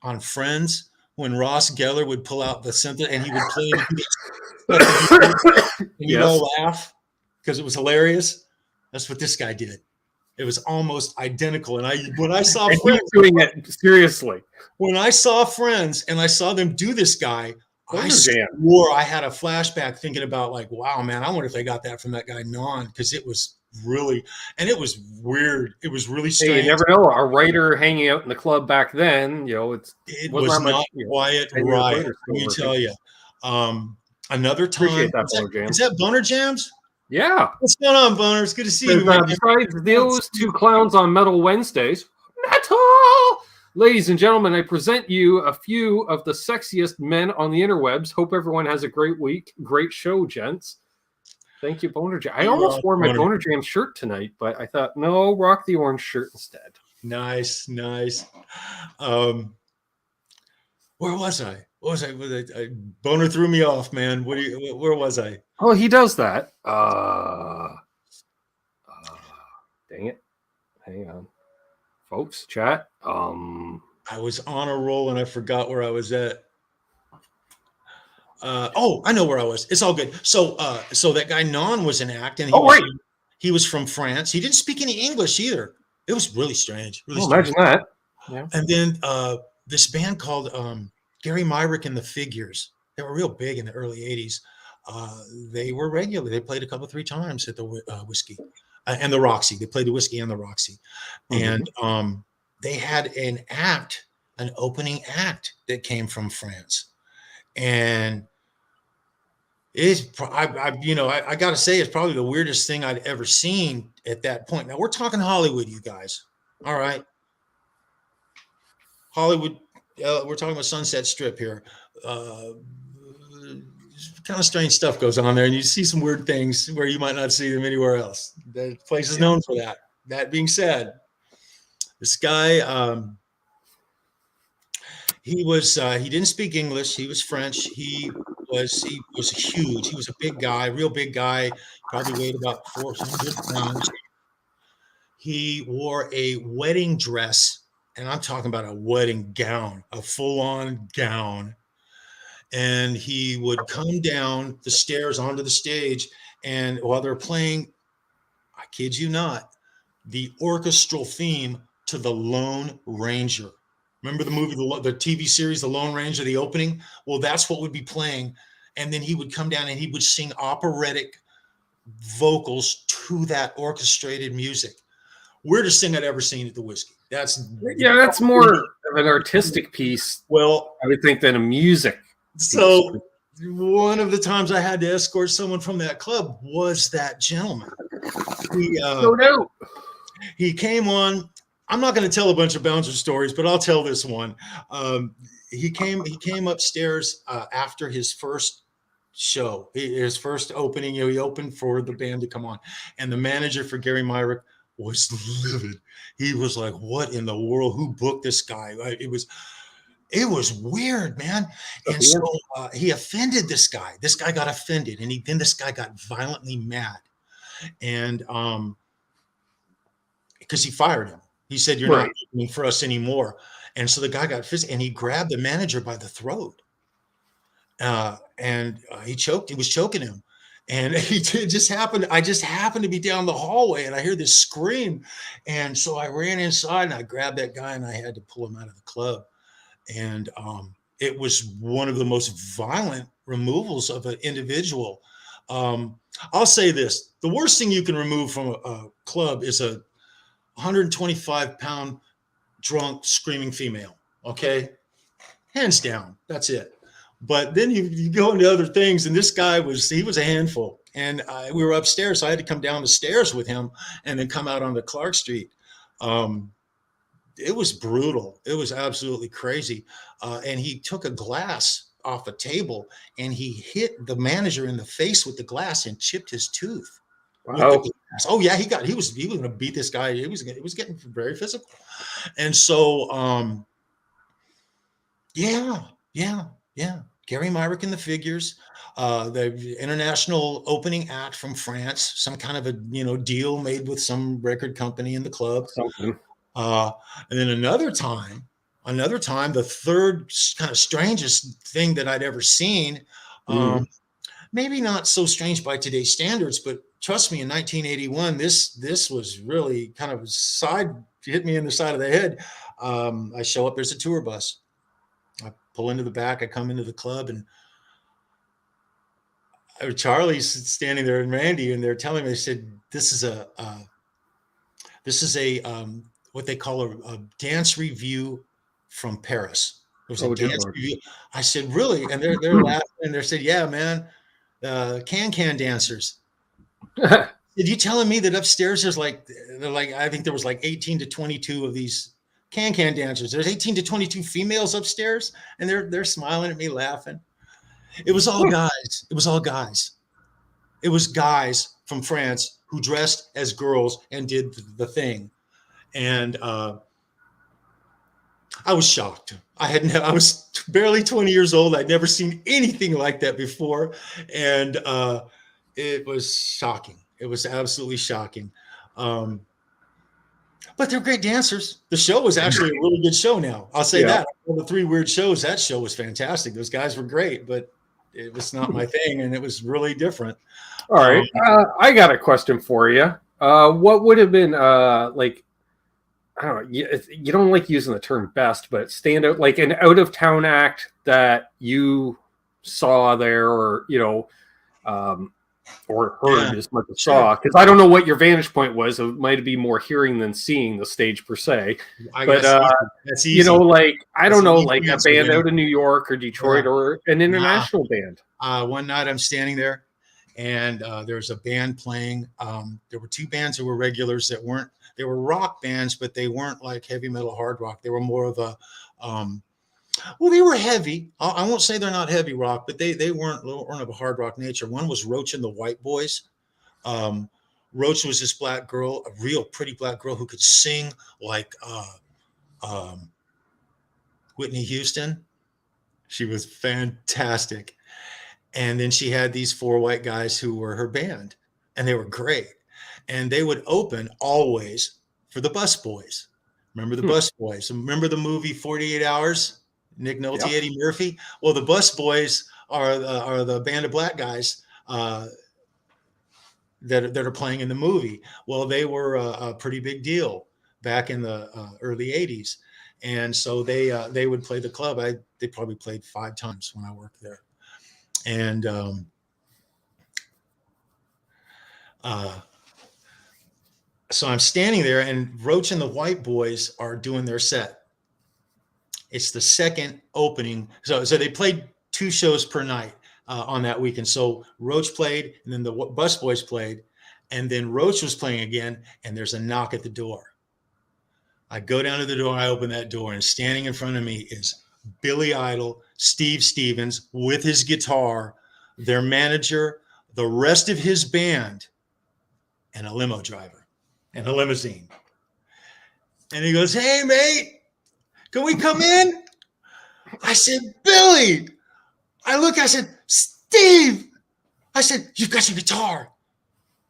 on Friends, when Ross Geller would pull out the synth and he would play and you'd all laugh because it was hilarious. That's what this guy did. It was almost identical. And when I saw Friends doing it seriously, when I saw Friends and I saw them do this guy, I swore I had a flashback thinking about, like, wow, man, I wonder if they got that from that guy Non, because it was really, and it was weird. It was really strange. Hey, you never know. A writer hanging out in the club back then, it was not quiet riot. Let me tell you. Another time. Is that Boner Jams? Yeah. What's going on, Boner? It's good to see you. Besides those 2 clowns on Metal Wednesdays, metal. Ladies and gentlemen, I present you a few of the sexiest men on the interwebs. Hope everyone has a great week. Great show, gents. Thank you, Boner Jam. I almost wore my Boner Jam shirt tonight, but I thought, no, rock the orange shirt instead. Nice. Where was I? Boner threw me off, man. Where was I? Oh, he does that. Dang it. Hang on. Folks, chat. I was on a roll and I forgot where I was at. I know where I was. It's all good. So that guy Non was an act, and he was from France. He didn't speak any English either. It was really strange. Imagine that. Yeah. And then this band called Gary Myrick and the Figures. They were real big in the early '80s. They were regular. They played a couple, 3 times at the Whiskey and the Roxy. They played the Whiskey and the Roxy, and they had an opening act that came from France, and I got to say, it's probably the weirdest thing I'd ever seen at that point. Now we're talking Hollywood, you guys. All right. Hollywood. We're talking about Sunset Strip here. Kind of strange stuff goes on there, and you see some weird things where you might not see them anywhere else. The place is known for that. That being said, this guy, he didn't speak English. He was French. He was huge. He was a big guy, real big guy, probably weighed about 400 pounds. He wore a wedding dress, and I'm talking about a wedding gown, a full-on gown. And he would come down the stairs onto the stage, and while they're playing, I kid you not, the orchestral theme to The Lone Ranger. Remember the movie, the TV series, The Lone Ranger, the opening? Well, that's what would be playing. And then he would come down and he would sing operatic vocals to that orchestrated music. Weirdest thing I'd ever seen at the Whiskey. That's more of an artistic piece. Well, I would think than a music. So one of the times I had to escort someone from that club was that gentleman. He came on. I'm not going to tell a bunch of bouncer stories, but I'll tell this one. He came upstairs after his first show, his first opening. He opened for the band to come on, and the manager for Gary Myrick was livid. He was like, "What in the world? Who booked this guy?" It was weird, man. And so he offended this guy. This guy got offended, and then this guy got violently mad, and because he fired him. He said, "You're not working for us anymore." And so the guy got physical, and he grabbed the manager by the throat, and he was choking him. And it just happened. I just happened to be down the hallway, and I hear this scream, and so I ran inside and I grabbed that guy, and I had to pull him out of the club. And it was one of the most violent removals of an individual. I'll say this: the worst thing you can remove from a club is a 125-pound drunk screaming female. Okay, hands down, that's it. But then you go into other things, and this guy was a handful. And we were upstairs, so I had to come down the stairs with him and then come out onto Clark Street. It was brutal. It was absolutely crazy. And he took a glass off a table and he hit the manager in the face with the glass and chipped his tooth. Wow. Oh yeah, he was going to beat this guy. It was getting very physical. And so yeah. Gary Myrick and the Figures, the international opening act from France, some kind of a deal made with some record company in the club. Something. And then another time, the third kind of strangest thing that I'd ever seen, maybe not so strange by today's standards, but trust me, in 1981, this was really kind of hit me in the side of the head. I show up, there's a tour bus. I pull into the back, I come into the club, and Charlie's standing there and Randy, and they're telling me, they said, this is a what they call a dance review from Paris. It was a dance review. I said, really? And they're laughing, and they said, yeah, man, can dancers. Did you telling me that upstairs there's like I think there was like 18 to 22 of these can dancers. There's 18 to 22 females upstairs, and they're smiling at me, laughing. It was all guys. It was all guys. It was guys from France who dressed as girls and did the thing. And I was shocked. I was barely 20 years old. I'd never seen anything like that before. And it was shocking. It was absolutely shocking. But they're great dancers. The show was actually a really good show now. I'll say that. All the 3 weird shows, that show was fantastic. Those guys were great, but it was not my thing, and it was really different. All right. I got a question for you. What would have been like, I don't know, you don't like using the term best, but stand out, like an out of town act that you saw there, or, you know, or heard as much as saw, because I don't know what your vantage point was. It might be more hearing than seeing the stage per se. But that's easy. You know, like, I don't know, like a band out of New York or Detroit or an international band. One night I'm standing there, and there's a band playing. There were 2 bands that were regulars that weren't. They were rock bands, but they weren't like heavy metal, hard rock. They were more of a, well, they were heavy. I won't say they're not heavy rock, but they weren't of a hard rock nature. One was Roach and the White Boys. Roach was this black girl, a real pretty black girl who could sing like Whitney Houston. She was fantastic. And then she had these 4 white guys who were her band, and they were great. And they would open always for the Bus Boys. Remember the Bus Boys? Remember the movie 48 Hours? Nick Nolte, Eddie Murphy. Well, the Bus Boys are the band of black guys that are playing in the movie. Well, they were a pretty big deal back in the early 80s. And so they would play the club. They probably played 5 times when I worked there. And so I'm standing there, and Roach and the White Boys are doing their set. It's the second opening. So they played 2 shows per night on that weekend. So Roach played, and then the Bus Boys played, and then Roach was playing again, and there's a knock at the door. I go down to the door, I open that door, and standing in front of me is Billy Idol, Steve Stevens with his guitar, their manager, the rest of his band, and a limo driver. And a limousine. And he goes, "Hey, mate, can we come in?" I said, "Billy." I said, "Steve." I said, "You've got your guitar.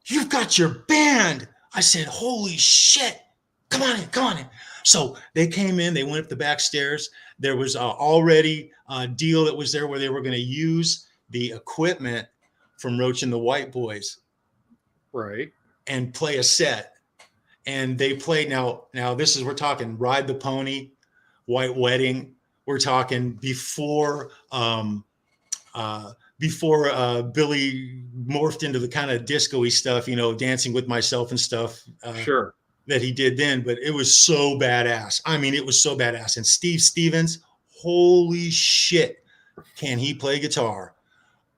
You've got your band." I said, "Holy shit. Come on in. So they came in, they went up the back stairs. There was already a deal that was there where they were going to use the equipment from Roach and the White Boys. Right. And play a set. And they played now we're talking Ride the Pony, White Wedding. We're talking before Billy morphed into the kind of disco-y stuff, you know, Dancing with Myself and stuff. Sure. That he did then, but it was so badass. I mean, it was so badass. And Steve Stevens, holy shit, can he play guitar?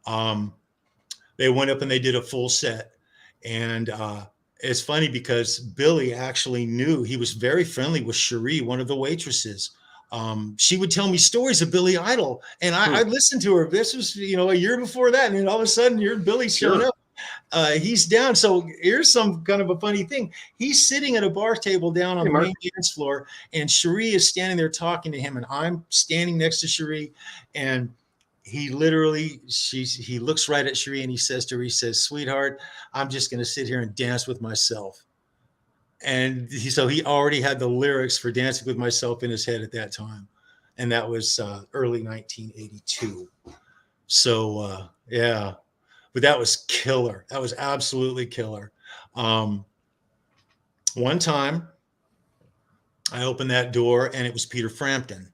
They went up and they did a full set. And it's funny because Billy actually knew, he was very friendly with Cherie, one of the waitresses. She would tell me stories of Billy Idol, and I listened to her. This was, you know, a year before that, and then all of a sudden, you're Billy showing up. He's down. So here's some kind of a funny thing. He's sitting at a bar table down on the main dance floor, and Cherie is standing there talking to him, and I'm standing next to Cherie, and he literally, he looks right at Cherie and he says to her, he says, "Sweetheart, I'm just going to sit here and dance with myself." And so he already had the lyrics for Dancing with Myself in his head at that time. And that was early 1982. So, yeah, but that was killer. That was absolutely killer. One time I opened that door and it was Peter Frampton.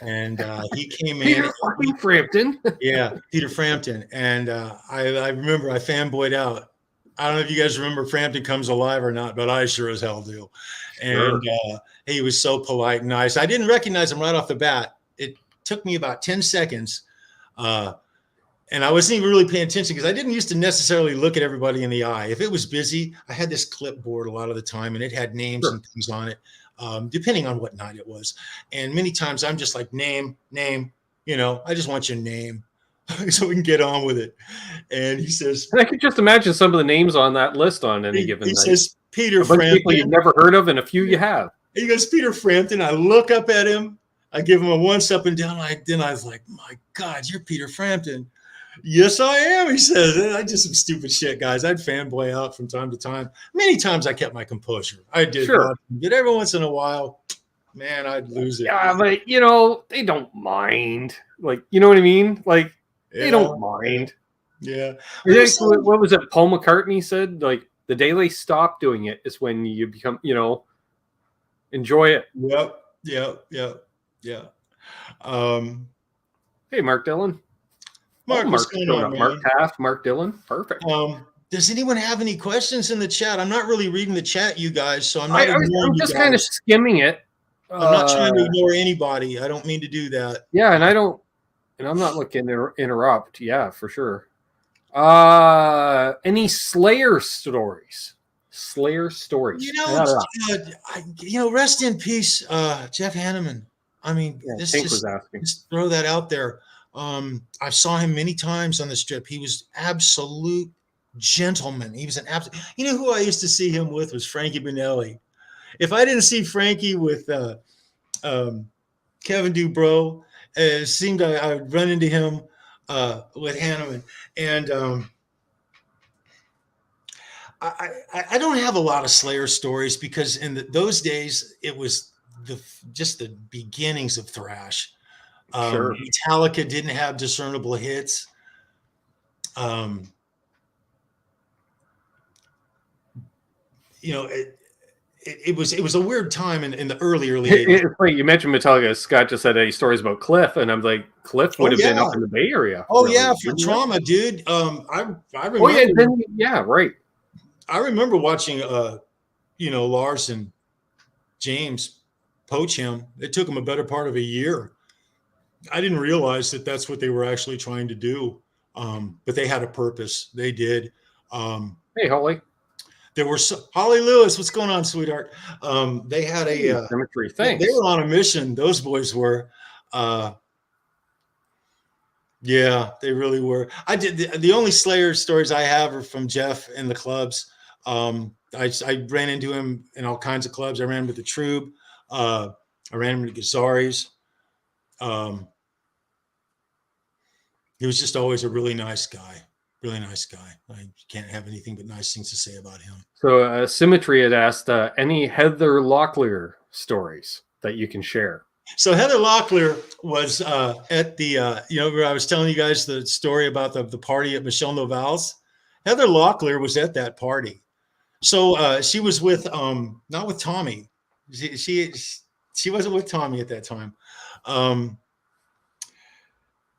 And he came in. Peter Frampton. Yeah, Peter Frampton. And I remember I fanboyed out. I don't know if you guys remember Frampton Comes Alive or not, but I sure as hell do. And he was so polite and nice. I didn't recognize him right off the bat. It took me about 10 seconds. And I wasn't even really paying attention because I didn't used to necessarily look at everybody in the eye. If it was busy, I had this clipboard a lot of the time and it had names and things on it. depending on what night it was. And many times I'm just like, name, I just want your name so we can get on with it. And he says, And I could just imagine some of the names on that list on any given he night. says, Peter A bunch of people you've Frampton. never heard of, and a few you have. He goes, Peter Frampton. I look up at him. I give him a once up and down. Then I was like, my God, you're Peter Frampton. Yes, I am, he says. I did some stupid shit, guys. I'd fanboy out from time to time. Many times I kept my composure. I did. Sure. But every once in a while, man, I'd lose it. Yeah, but they don't mind. Like, you know what I mean? Like, they don't mind. Yeah. What was it? Paul McCartney said, like, the day they stop doing it is when you become, enjoy it. Yep. Hey, Mark Dillon. Mark's going on, Mark Taft, Mark Dillon. Perfect. Does anyone have any questions in the chat? I'm not really reading the chat, you guys, so I'm not I'm just kind of skimming it. I'm not trying to ignore anybody. I don't mean to do that. Yeah, and I'm not looking to interrupt. Yeah, for sure. Any Slayer stories? Rest in peace, Jeff Hanneman. I mean, just throw that out there. I saw him many times on the strip. He was absolute gentleman. He was an absolute. You know who I used to see him with was Frankie Bonelli. If I didn't see Frankie with Kevin Dubrow, it seemed I would run into him with Hanneman. And I don't have a lot of Slayer stories because in those days it was just the beginnings of thrash. Sure. Metallica didn't have discernible hits. It was a weird time in the early 80s. It's funny, you mentioned Metallica. Scott just said any stories about Cliff, and I'm like, Cliff would have been up in the Bay Area. Oh really. Yeah, for Trauma, dude. I remember. Oh yeah, right. I remember watching Lars and James poach him. It took him a better part of a year. I didn't realize that that's what they were actually trying to do. But they had a purpose. They did. Hey, Holly. There were Holly Lewis. What's going on, sweetheart? They had a symmetry. Thanks. They were on a mission. Those boys were. Yeah, they really were. I did the only Slayer stories I have are from Jeff in the clubs. I ran into him in all kinds of clubs. I ran with the Troob. I ran him to Gazzari's. He was just always a really nice guy. Really nice guy. I can't have anything but nice things to say about him. So Symmetry had asked any Heather Locklear stories that you can share. So Heather Locklear was at the, where I was telling you guys the story about the party at Michelle Noval's. Heather Locklear was at that party. So she was with, not with Tommy. She wasn't with Tommy at that time.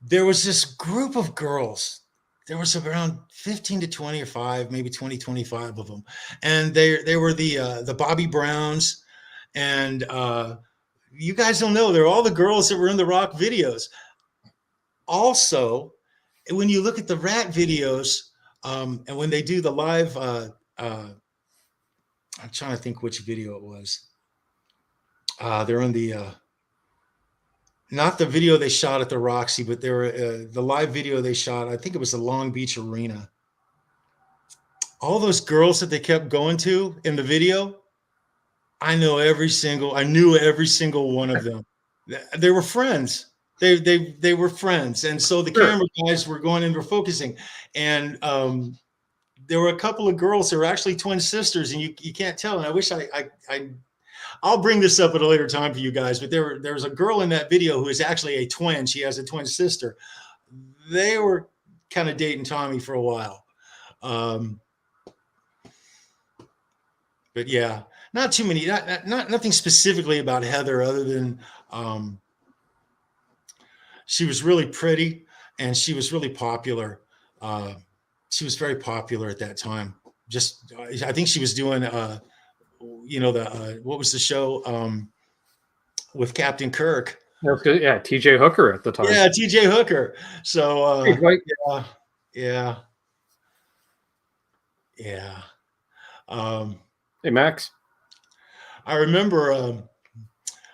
There was this group of girls. There was around 15 to 25, maybe 20, 25 of them. And they were the Bobby Browns. And you guys don't know, they're all the girls that were in the Rock videos. Also, when you look at the Rat videos, and when they do the live, I'm trying to think which video it was. They're in the, not the video they shot at the Roxy, but they were the live video they shot. I think it was the Long Beach Arena. All those girls that they kept going to in the video, I knew every single one of them. They were friends. They were friends. And so the camera guys were going in, were focusing. And there were a couple of girls that were actually twin sisters, and you can't tell. And I wish I'll bring this up at a later time for you guys, but there was a girl in that video who is actually a twin. She has a twin sister. They were kind of dating Tommy for a while. But yeah, not too many, nothing specifically about Heather other than she was really pretty and she was really popular. She was very popular at that time. I think she was doing what was the show with Captain Kirk? That's good. Yeah, TJ Hooker at the time. Yeah, TJ Hooker. So yeah. Hey Max. I remember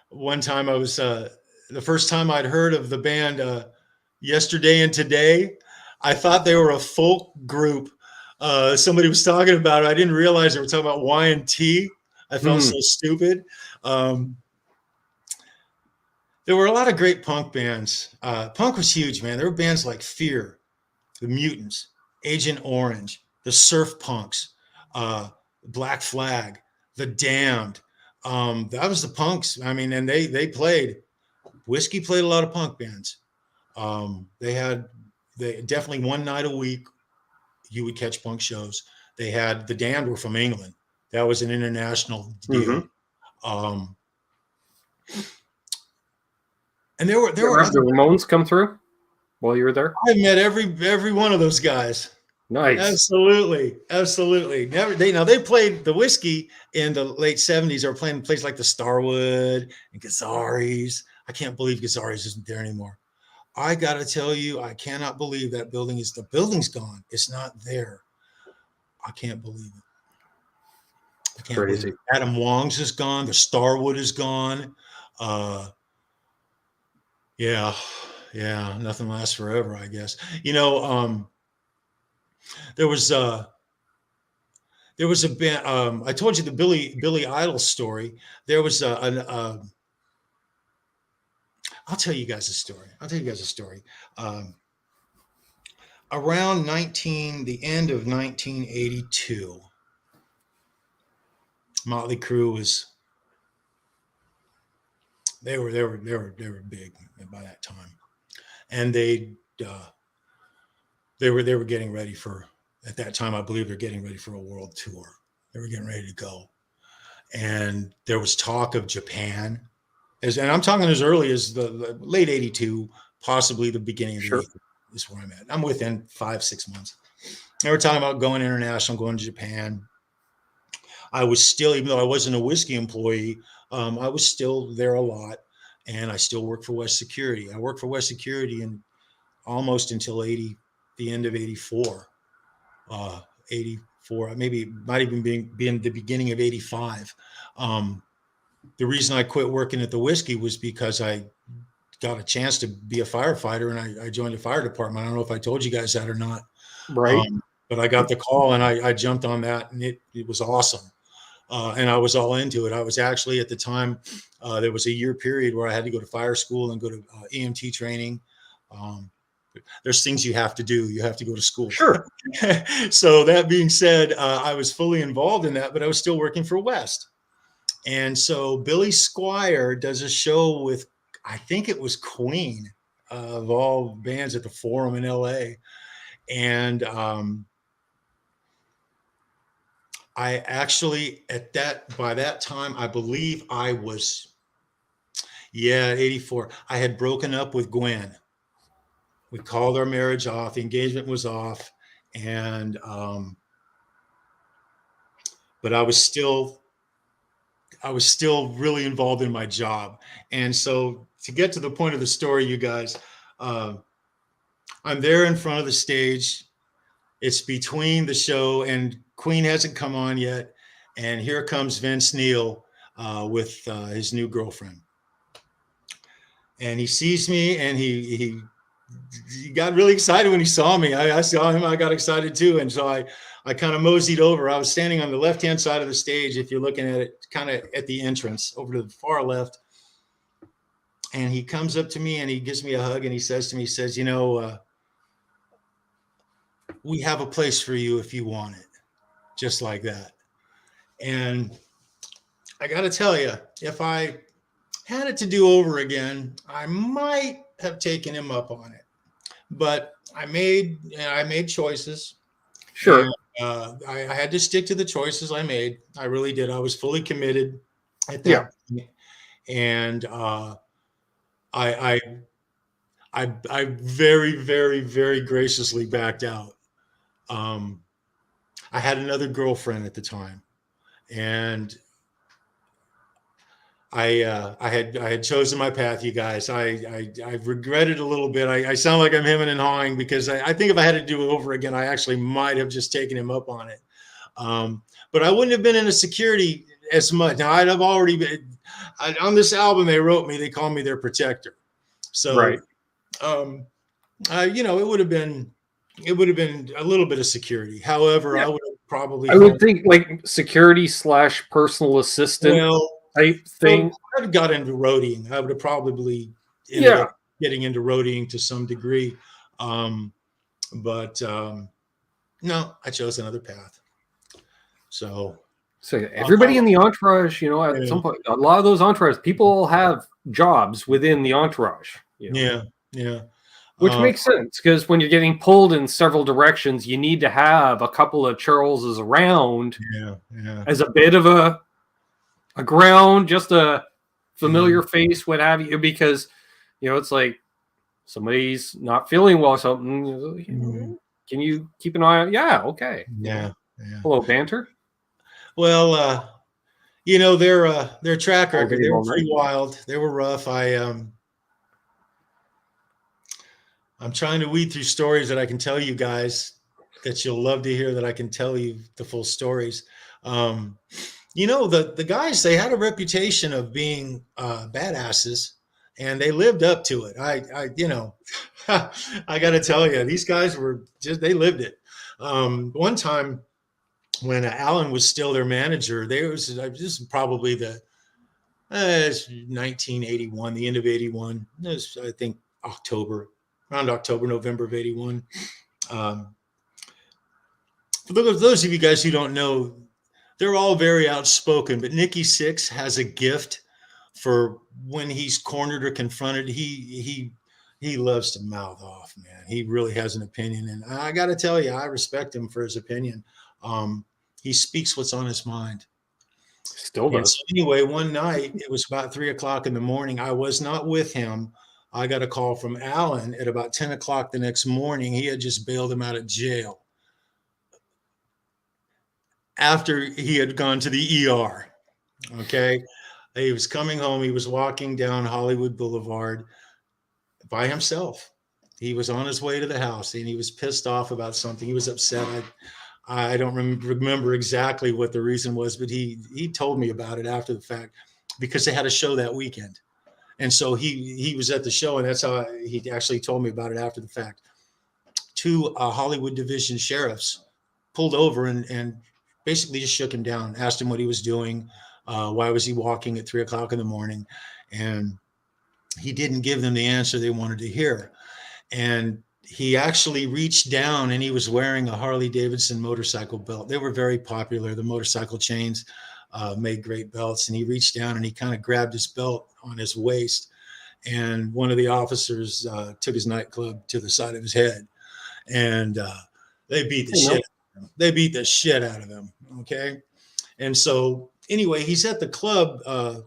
one time I was the first time I'd heard of the band Yesterday and Today. I thought they were a folk group. Somebody was talking about it. I didn't realize they were talking about Y&T. I felt so stupid. There were a lot of great punk bands. Punk was huge, man. There were bands like Fear, the Mutants, Agent Orange, the Surf Punks, Black Flag, the Damned. That was the punks. I mean, and they played. Whiskey played a lot of punk bands. They definitely one night a week you would catch punk shows. They had the Damned were from England. That was an international deal. And there were the Ramones come through while you were there. I met every one of those guys. Nice. Absolutely. They played the Whiskey in the late 70s. They were playing places like the Starwood and Gazzari's. I can't believe Gazzari's isn't there anymore. I gotta tell you, I cannot believe the building's gone. It's not there. I can't believe it. I can't Crazy. believe it. Adam Wong's is gone. The Starwood is gone. Yeah, nothing lasts forever, I guess. There was a band. I told you the Billy Idol story. There was I'll tell you guys a story. Around the end of 1982, Motley Crue they were big by that time, and they were getting ready for, at that time I believe they're getting ready for a world tour. They were getting ready to go, and there was talk of Japan, and I'm talking as early as the late 82, possibly the beginning of the 80s is where I'm at. I'm within 5-6 months. They were talking about going international, going to Japan. I was still, even though I wasn't a Whiskey employee, I was still there a lot, and I still worked for West Security. I worked for West Security almost until the end of 84, 84, maybe it might even be the beginning of 85. The reason I quit working at the Whiskey was because I got a chance to be a firefighter, and I joined the fire department. I don't know if I told you guys that or not. Right. But I got the call, and I jumped on that, and it was awesome. And I was all into it. I was actually, at the time, there was a year period where I had to go to fire school and go to EMT training. There's things you have to do. You have to go to school. Sure. So that being said, I was fully involved in that, but I was still working for West. And so Billy Squier does a show with, I think it was Queen, of all bands, at the Forum in LA. And I actually, by that time, I believe I was, 84. I had broken up with Gwen. We called our marriage off. The engagement was off. And, but I was still really involved in my job. And so, to get to the point of the story, you guys, I'm there in front of the stage. It's between the show, and Queen hasn't come on yet. And here comes Vince Neil with his new girlfriend. And he sees me, and he got really excited when he saw me. I saw him. I got excited too. And so I kind of moseyed over. I was standing on the left-hand side of the stage, if you're looking at it, kind of at the entrance over to the far left. And he comes up to me, and he gives me a hug, and he says to me, we have a place for you if you want it. Just like that. And I got to tell you, if I had it to do over again, I might have taken him up on it. But I made choices. Sure. And, I had to stick to the choices I made. I really did. I was fully committed at that point. And I very, very, very graciously backed out. I had another girlfriend at the time, and I had chosen my path, you guys. I regret it a little bit. I sound like I'm hemming and hawing, because I think if I had to do it over again, I actually might have just taken him up on it. But I wouldn't have been into security as much. Now I'd have already been on this album. They wrote me, they called me their protector. So, Right. you know, it would have been a little bit of security. However, Yeah. I would have probably, I would think like security / personal assistant well, type well, thing. I'd have got into roadieing. I would have probably ended Yeah. up getting into roadieing to some degree. But no, I chose another path. So Everybody in the entourage, you know, at yeah, some point, a lot of those entourage people have jobs within the entourage, you know, yeah, yeah. which makes sense because when you're getting pulled in several directions, you need to have a couple of Charleses around Yeah, yeah. as a bit of a ground, just a familiar Yeah. face, what have you, because, you know, it's like somebody's not feeling well, something, you know, can you keep an eye on? Yeah. Okay. Yeah, yeah. Hello, banter. Well, you know, their track All record, day, they were all night. pretty wild. They were rough. I'm trying to weed through stories that I can tell you guys that you'll love to hear, that I can tell you the full stories. You know, the guys, they had a reputation of being badasses, and they lived up to it. You know, I got to tell you, these guys were just, they lived it. One time when Alan was still their manager, this is probably it's 1981, the end of 81. It was, I think, around October, November of 81. For those of you guys who don't know, they're all very outspoken, but Nikki Sixx has a gift for when he's cornered or confronted. He loves to mouth off, man. He really has an opinion, and I got to tell you, I respect him for his opinion. He speaks what's on his mind. Still And does. so anyway, one night, it was about 3:00 in the morning. I was not with him. I got a call from Alan at about 10:00 the next morning. He had just bailed him out of jail after he had gone to the ER. Okay. He was coming home. He was walking down Hollywood Boulevard by himself. He was on his way to the house, and he was pissed off about something. He was upset. I don't remember exactly what the reason was, but he told me about it after the fact, because they had a show that weekend. And so he was at the show, and that's how he actually told me about it after the fact. Two Hollywood division sheriffs pulled over and basically just shook him down, asked him what he was doing, why was he walking at 3:00 in the morning, and he didn't give them the answer they wanted to hear. And he actually reached down, and he was wearing a Harley Davidson motorcycle belt. They were very popular. The motorcycle chains made great belts. And he reached down and he kind of grabbed his belt on his waist. And one of the officers took his nightclub to the side of his head, and they beat the shit out of him. They beat the shit out of him. Okay. And so anyway, he's at the club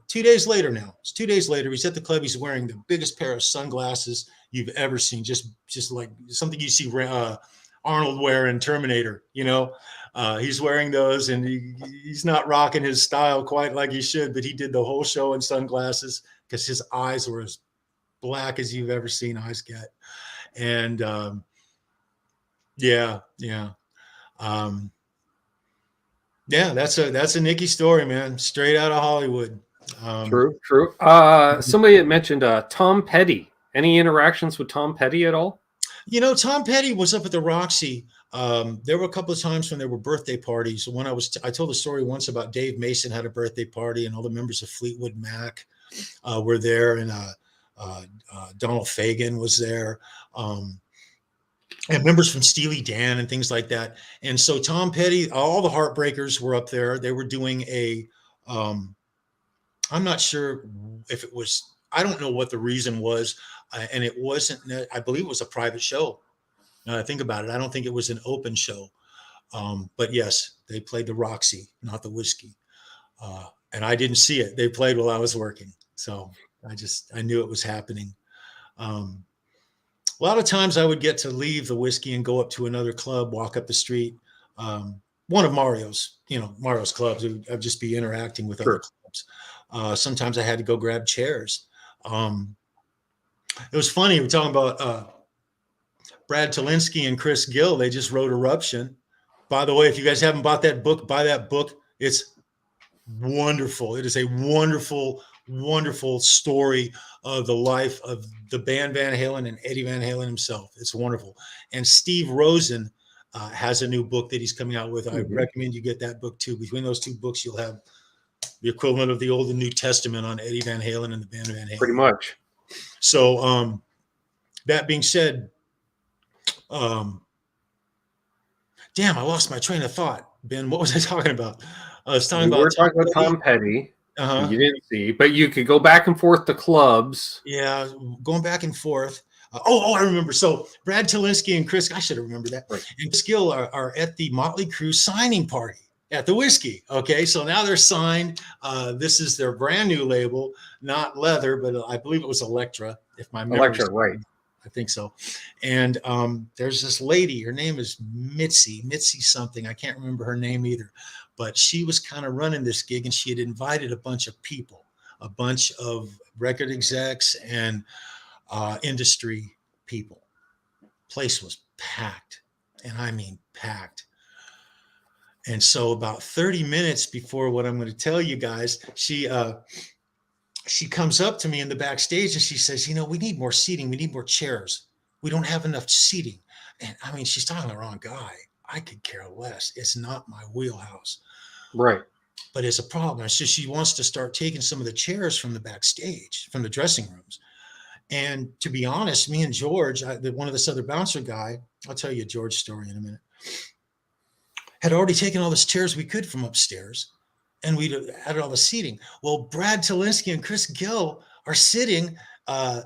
2 days later now. It's 2 days later. He's at the club. He's wearing the biggest pair of sunglasses you've ever seen. Just like something you see Arnold wear in Terminator, you know. He's wearing those, and he's not rocking his style quite like he should, but he did the whole show in sunglasses because his eyes were as black as you've ever seen eyes get. And yeah. Yeah, that's a Nikki story, man. Straight out of Hollywood. True. Somebody had mentioned Tom Petty. Any interactions with Tom Petty at all? You know, Tom Petty was up at the Roxy. There were a couple of times when there were birthday parties. When I told a story once about Dave Mason had a birthday party, and all the members of Fleetwood Mac were there, and Donald Fagen was there. And members from Steely Dan and things like that. And so Tom Petty, all the Heartbreakers were up there. They were doing I'm not sure if it was, I don't know what the reason was. And it wasn't, I believe it was a private show. Now I think about it, I don't think it was an open show. But yes, they played the Roxy, not the Whiskey. And I didn't see it. They played while I was working. So I knew it was happening. A lot of times I would get to leave the Whiskey and go up to another club, walk up the street. One of Mario's clubs. I'd just be interacting with other clubs. Sometimes I had to go grab chairs. It was funny. We're talking about Brad Tolinski and Chris Gill. They just wrote Eruption. By the way, if you guys haven't bought that book, buy that book. It's wonderful. It is a wonderful, wonderful story of the life of the band Van Halen and Eddie Van Halen himself. It's wonderful. And Steve Rosen has a new book that he's coming out with. I recommend you get that book too. Between those two books, you'll have the equivalent of the Old and New Testament on Eddie Van Halen and the band Van Halen. Pretty much. So that being said, damn, I lost my train of thought. Ben, what was I talking about? I was talking about Tom Petty. You didn't see, but you could go back and forth to clubs. Yeah, going back and forth. I remember. So Brad Talinsky and Chris, I should have remembered that. Right. And Skill are at the Motley Crue signing party at the Whiskey. Okay, so now they're signed. This is their brand new label, not Leather, but I believe it was Elektra. If my memory Elektra, right? I think so. And there's this lady. Her name is Mitzi something. I can't remember her name either. But she was kind of running this gig, and she had invited a bunch of people, a bunch of record execs and industry people. Place was packed, and I mean packed. And so about 30 minutes before what I'm going to tell you guys, she comes up to me in the backstage and she says, we need more seating. We need more chairs. We don't have enough seating. And I mean, she's talking to the wrong guy. I could care less. It's not my wheelhouse. Right. But it's a problem. So she wants to start taking some of the chairs from the backstage, from the dressing rooms. And to be honest, me and George, one of this other bouncer guy, I'll tell you a George story in a minute, had already taken all the chairs we could from upstairs, and we added all the seating. Well, Brad Talinsky and Chris Gill are sitting.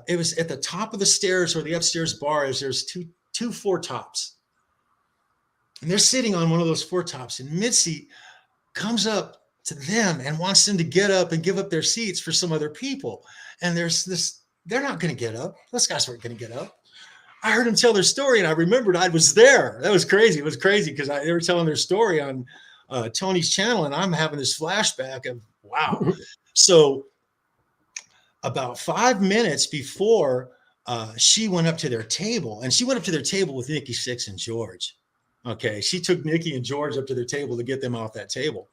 It was at the top of the stairs where the upstairs bar is. There's two four tops. And they're sitting on one of those four tops. And Mitzi comes up to them and wants them to get up and give up their seats for some other people. And there's this, they're not going to get up. Those guys weren't going to get up. I heard them tell their story, and I remembered I was there. That was crazy. It was crazy because they were telling their story on Tony's channel, and I'm having this flashback of, wow. So about 5 minutes before she went up to their table, and she went up to their table with Nikki Sixx and George. Okay, she took Nikki and George up to their table to get them off that table.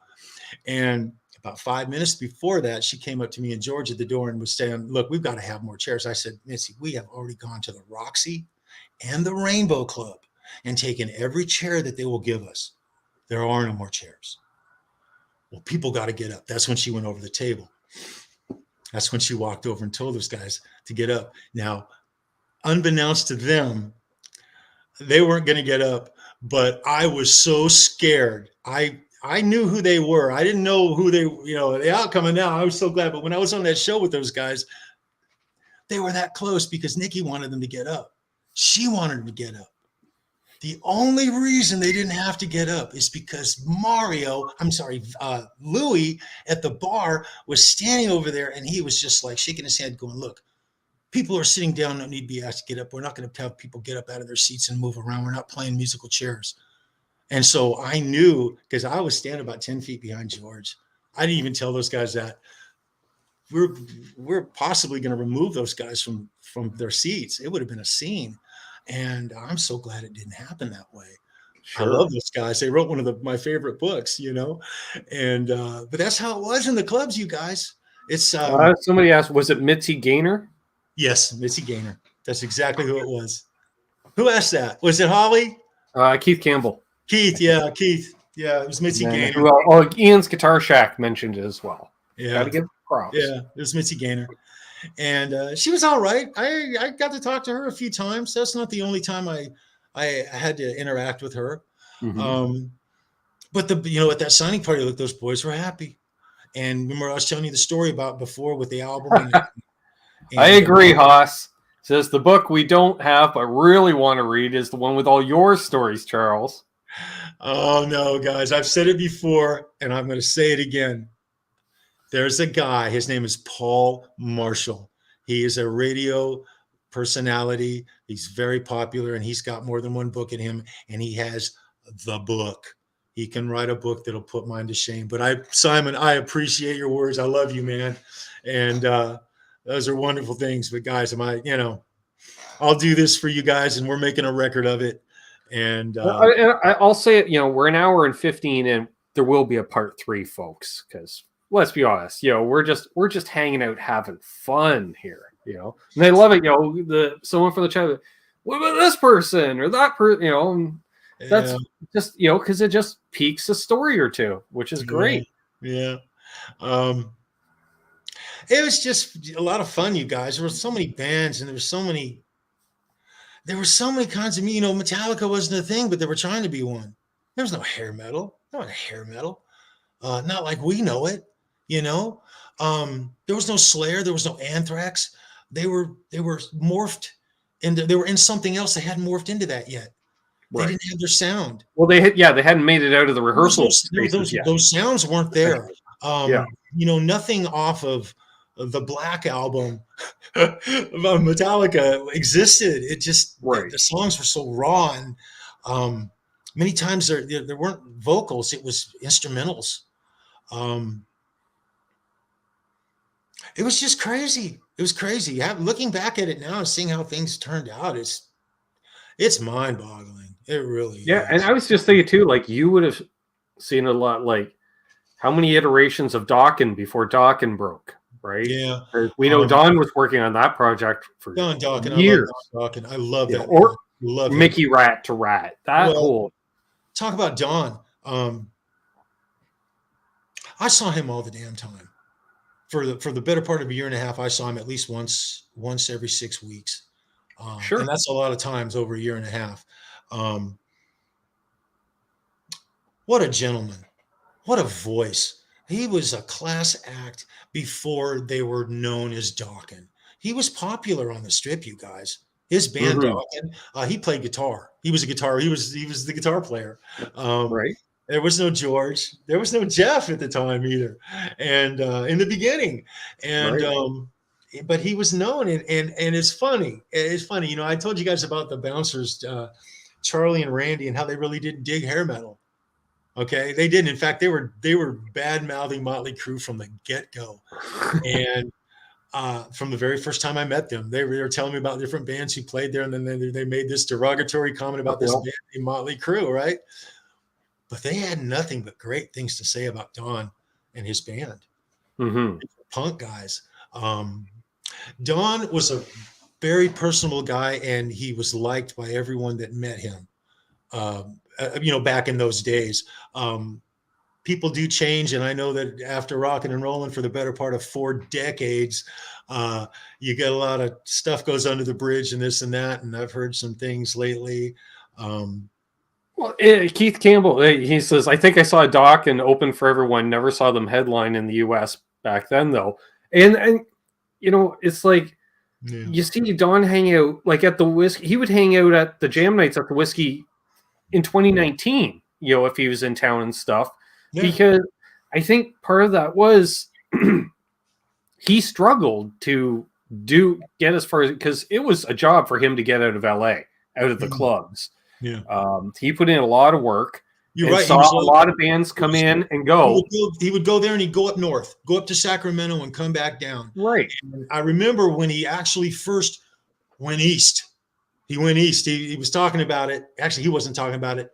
And about 5 minutes before that, she came up to me and George at the door and was saying, look, we've got to have more chairs. I said, Mitzi, we have already gone to the Roxy and the Rainbow Club and taken every chair that they will give us. There are no more chairs. Well, people got to get up. That's when she went over the table. That's when she walked over and told those guys to get up. Now, unbeknownst to them, they weren't going to get up, but I was so scared. I knew who they were. I didn't know who they, the outcome. And now I was so glad. But when I was on that show with those guys, they were that close because Nikki wanted them to get up. She wanted them to get up. The only reason they didn't have to get up is because Louis at the bar was standing over there, and he was just like shaking his head going, look, people are sitting down, don't need to be asked to get up. We're not going to have people get up out of their seats and move around. We're not playing musical chairs. And so I knew, because I was standing about 10 feet behind George. I didn't even tell those guys that we're possibly going to remove those guys from their seats. It would have been a scene. And I'm so glad it didn't happen that way. Sure. I love those guys. They wrote one of my favorite books, and but that's how it was in the clubs, you guys. It's somebody asked, was it Mitzi Gaynor? Yes, Mitzi Gaynor. That's exactly who it was. Who asked that? Was it Holly? Keith Campbell. Keith. Yeah, it was Mitzi Gaynor. Well, Ian's Guitar Shack mentioned it as well. Yeah, gotta give props. Yeah, it was Mitzi Gaynor. And she was all right. I got to talk to her a few times. That's not the only time I had to interact with her. Mm-hmm. But at that signing party, look, those boys were happy. And remember, I was telling you the story about before with the album. And I agree, Haas. Says the book we don't have but really want to read is the one with all your stories, Charles. Oh no, guys! I've said it before, and I'm going to say it again. There's a guy, his name is Paul Marshall. He is a radio personality. He's very popular, and he's got more than one book in him, and he has the book. He can write a book that'll put mine to shame. But Simon, I appreciate your words. I love you, man. And those are wonderful things. But guys, I'll do this for you guys, and we're making a record of it. And I'll say it. We're an hour and 15, and there will be a part 3, folks. Because let's be honest, we're just hanging out, having fun here. And they love it. Someone from the chat, what about this person or that person? And that's just because it just piques a story or two, which is great. Yeah. It was just a lot of fun, you guys. There were so many bands, and there were so many kinds of Metallica wasn't a thing, but they were trying to be one. There was no hair metal. Not hair metal. Not like we know it. There was no Slayer. There was no Anthrax. They were morphed into. They were in something else. They hadn't morphed into that yet. Right. They didn't have their sound. Well, they hadn't made it out of the rehearsal spaces yet. Those sounds weren't there. Nothing off of the Black album about Metallica existed. It just the songs were so raw, and many times there weren't vocals. It was instrumentals. It was just crazy. It was crazy. Looking back at it now and seeing how things turned out, it's mind-boggling. It really is. And I was just thinking too, like you would have seen a lot, like how many iterations of Dokken before Dokken broke, right? Yeah. We know Don was working on that project for years. I love that. Or love Mickey him. Rat to Rat. Cool. Talk about Don. I saw him all the damn time. For the better part of a year and a half, I saw him at least once every 6 weeks. Sure. And that's a lot of times over a year and a half. What a gentleman. What a voice. He was a class act before they were known as Dokken. He was popular on the Strip, you guys. His band, Dokken, he played guitar. He was the guitar player. Right. There was no George. There was no Jeff at the time either. And in the beginning. And but he was known, and it's funny. It's funny. I told you guys about the bouncers, Charlie and Randy, and how they really didn't dig hair metal. Okay, they didn't. In fact, they were bad mouthing Motley Crue from the get-go. And from the very first time I met them, they were telling me about different bands who played there, and then they made this derogatory comment about this band named Motley Crue, right? But they had nothing but great things to say about Don and his band. Punk guys. Don was a very personable guy, and he was liked by everyone that met him. Back in those days, people do change. And I know that after rocking and rolling for the better part of 4 decades, you get a lot of stuff goes under the bridge and this and that. And I've heard some things lately. Keith Campbell, he says, I think I saw Dokken open for everyone. Never saw them headline in the U.S. back then, though. And it's like you see Don hang out like at the Whiskey. He would hang out at the jam nights at the Whiskey in 2019, if he was in town and stuff. Yeah. Because I think part of that was he struggled to get as far as, because it was a job for him to get out of LA, out of the clubs. Yeah. He put in a lot of work. You're right. Saw a lot of bands come in and go. He would go there and he'd go up north, go up to Sacramento and come back down. Right. And I remember when he actually first went east. He went east. He was talking about it. Actually, he wasn't talking about it.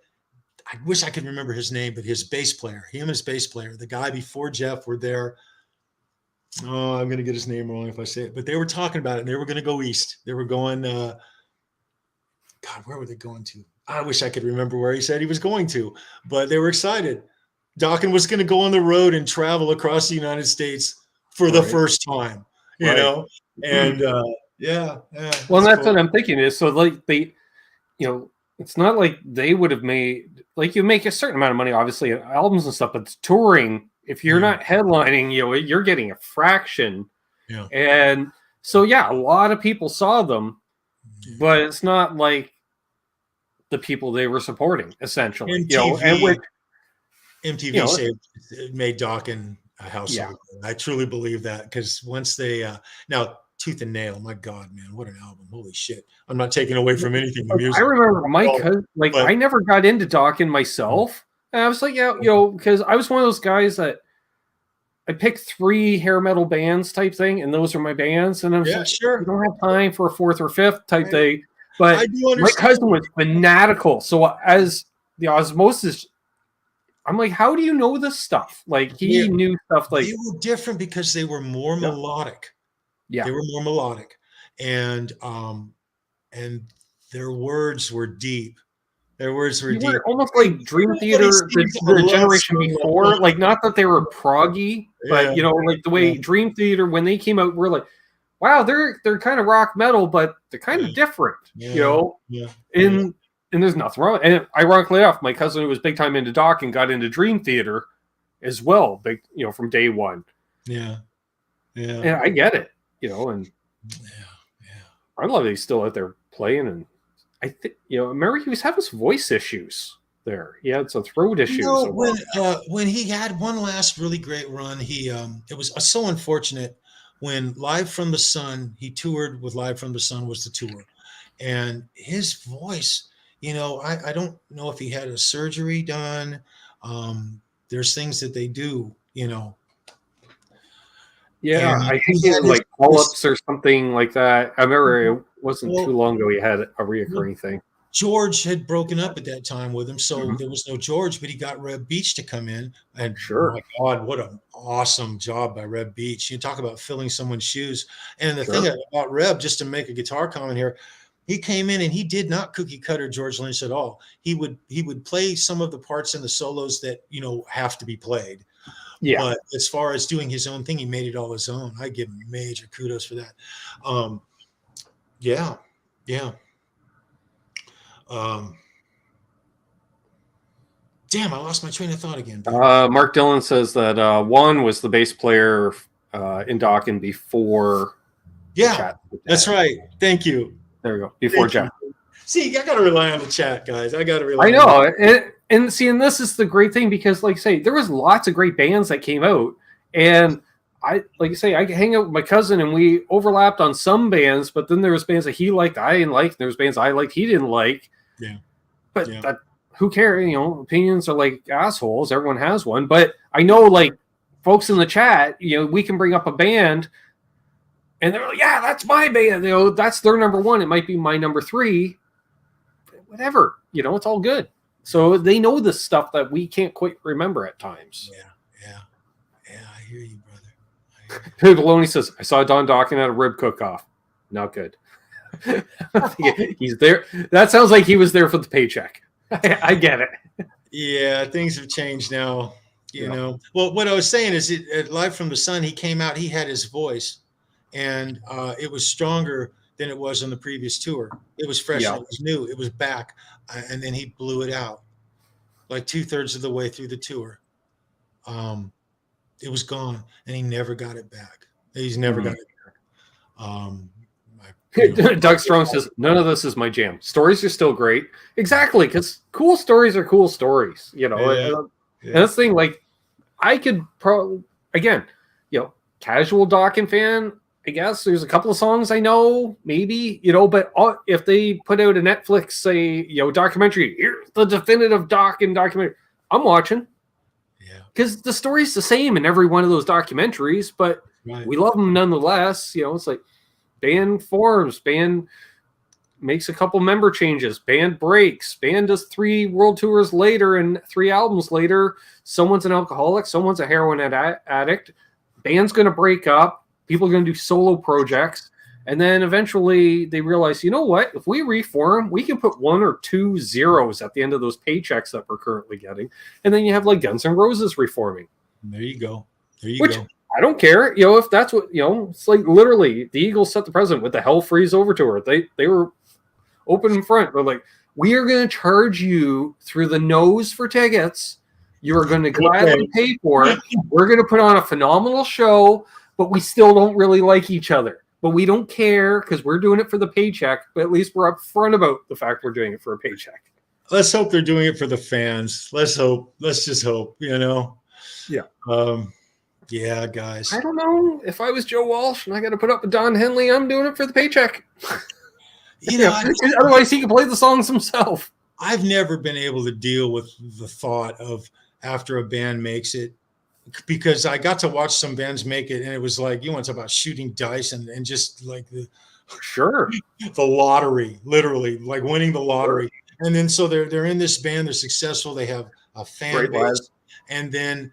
I wish I could remember his name, but his bass player, him and his bass player, the guy before Jeff were there. Oh, I'm going to get his name wrong if I say it, but they were talking about it and they were going to go east. They were going, God, where were they going to? I wish I could remember where he said he was going to, but they were excited. Dokken was going to go on the road and travel across the United States for the first time, you know? And yeah. Well, that's cool. What I'm thinking is, so like they, it's not like they would have made, like you make a certain amount of money, obviously, on albums and stuff, but touring, if you're not headlining, you're getting a fraction. Yeah. And so, a lot of people saw them, but it's not like the people they were supporting, essentially. MTV, made Dokken a household. I truly believe that, because once they now Tooth and Nail, my God, man, what an album! Holy shit! I'm not taking away from anything. The music. I remember I never got into Dokken myself, and I was like, because I was one of those guys that I picked 3 hair metal bands type thing, and those are my bands, and I was like, sure, you don't have time for a 4th or 5th type thing. But I do my understand. cousin was fanatical. So as the osmosis, I'm like, how do you know this stuff? Like he They, knew stuff like, they were different because they were more yeah, melodic. yeah. They were more melodic, and and their words were deep. Their words were You were deep. almost See, like Dream everybody Theater, seems to the love generation some before. Like, not that they were proggy, yeah, but you know, like the yeah, way Dream Theater when they came out, we're like, wow, they're kind of rock metal, but they're kind yeah, of different, you yeah, know. yeah, yeah, And there's nothing wrong. And ironically enough, my cousin who was big time into Doc and got into Dream Theater as well, big, you know, from day one. yeah, yeah, And I get it, you know, and yeah. I love that he's still out there playing. And I think, you know, remember he was having some voice issues there. He had some throat issues. When he had one last really great run, it was so unfortunate when Live from the Sun, he toured with Live from the Sun was the tour, and his voice, I don't know if he had a surgery done. There's things that they do, Yeah, and I think he it had was like polyps or something like that. I remember it wasn't too well, long ago he had a reoccurring thing. George had broken up at that time with him, so Mm-hmm. there was no George, but he got Reb Beach to come in. And Sure. my God, what an awesome job by Reb Beach. You talk about filling someone's shoes. And the Sure. thing about Reb, just to make a guitar comment here, he came in and he did not cookie cutter George Lynch at all. He would play some of the parts in the solos that, have to be played. Yeah. But as far as doing his own thing, he made it all his own. I give him major kudos for that. Yeah. Damn, I lost my train of thought again. Mark Dillon says that Juan was the bass player in Dawkins before. Yeah, that's right. Thank you. There we go. Before Jeff. See, I got to rely on the chat, guys. I got to rely. I know, and see, and this is the great thing because, like I say, there was lots of great bands that came out, and I hang out with my cousin, and we overlapped on some bands, but then there was bands that he liked, I didn't like, and there was bands I liked, he didn't like. Yeah, but that, who cares? Opinions are like assholes. Everyone has one, but I know, like, folks in the chat, we can bring up a band, and they're like, "Yeah, that's my band. That's their number one. It might be my number three." Whatever, it's all good. So they know the stuff that we can't quite remember at times. Yeah. I hear you, brother. Baloney says, "I saw Don Dawkins at a rib cook-off. Not good." He's there. That sounds like he was there for the paycheck. I get it. Yeah, things have changed now. You know. Well, what I was saying is, at Live from the Sun, he came out. He had his voice, and it was stronger than it was on the previous tour. It was fresh. It was new. It was back, and then he blew it out, like 2/3 of the way through the tour. It was gone, and he never got it back. He's never got it back. Doug Strong says, "None of this is my jam. Stories are still great." Exactly, because cool stories are cool stories. And that's the thing. Like, I could probably, again, casual Dawkins fan. I guess there's a couple of songs I know, maybe, but if they put out a Netflix, say, documentary, here's the definitive Dawkins documentary, I'm watching. Yeah. Because the story's the same in every one of those documentaries, but we love them nonetheless. It's like band forms, band makes a couple member changes, band breaks, band does 3 world tours later and 3 albums later. Someone's an alcoholic, someone's a heroin addict. Band's going to break up. People are going to do solo projects. And then eventually they realize, you know what? If we reform, we can put 1 or 2 zeros at the end of those paychecks that we're currently getting. And then you have like Guns N' Roses reforming. There you go. Which I don't care. If that's what, it's like literally the Eagles set the precedent with the Hell Freeze Over Tour. They were open in front. They're like, we are going to charge you through the nose for tickets. You are going to gladly pay for it. We're going to put on a phenomenal show, but we still don't really like each other. But we don't care because we're doing it for the paycheck. But at least we're upfront about the fact we're doing it for a paycheck. Let's hope they're doing it for the fans. Let's hope. Let's just hope, Yeah. Yeah, guys. I don't know. If I was Joe Walsh and I got to put up with Don Henley, I'm doing it for the paycheck. Otherwise he can play the songs himself. I've never been able to deal with the thought of after a band makes it, because I got to watch some bands make it, and it was like, you want to talk about shooting dice and just like the Sure. The lottery, literally, like winning the lottery. And then so they're in this band, they're successful, they have a fan Great base, lads. and then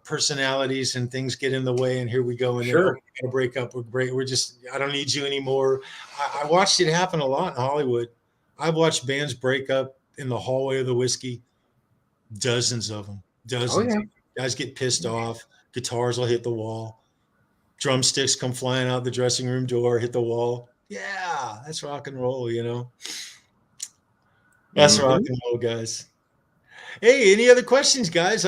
personalities and things get in the way, and here we go, and then Sure. we gotta break up. We're just, I don't need you anymore. I watched it happen a lot in Hollywood. I've watched bands break up in the hallway of the whiskey, dozens of them, dozens. Oh, yeah. Guys get pissed off, guitars will hit the wall, drumsticks come flying out the dressing room door, hit the wall. Yeah, that's rock and roll, you know. That's rock and roll, guys. Hey, any other questions, guys?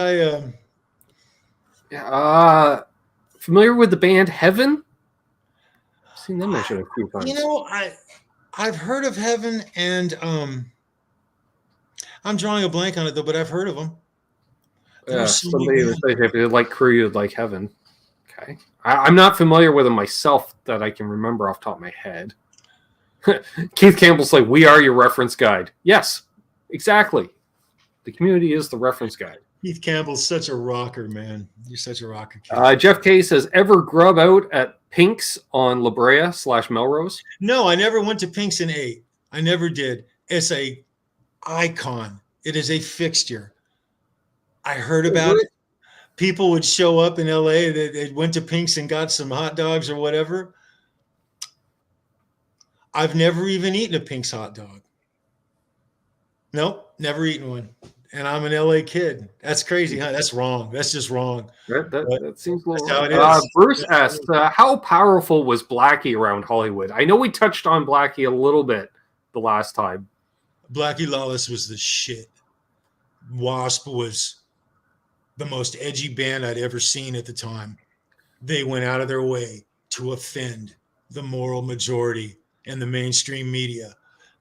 Familiar with the band Heaven? I've seen them mentioned a few times. You know, I've heard of Heaven, and I'm drawing a blank on it though, but I've heard of them. Somebody would say if you like Crew, you'd like Heaven. Okay. I'm not familiar with them myself that I can remember off the top of my head. Keith Campbell's like, we are your reference guide. Yes, exactly. The community is the reference guide. Keith Campbell's such a rocker, man. You're such a rocker, Keith. Jeff K says, ever grub out at Pink's on La Brea / Melrose? No, I never went to Pink's and ate. I never did. It's a icon. It is a fixture. I heard about it. People would show up in LA. They went to Pink's and got some hot dogs or whatever. I've never even eaten a Pink's hot dog. Nope, never eaten one. And I'm an LA kid. That's crazy, huh? That's wrong. That's just wrong. That seems a little wrong. How it is. Bruce asked, how powerful was Blackie around Hollywood? I know we touched on Blackie a little bit the last time. Blackie Lawless was the shit. Wasp was the most edgy band I'd ever seen at the time. They went out of their way to offend the moral majority and the mainstream media.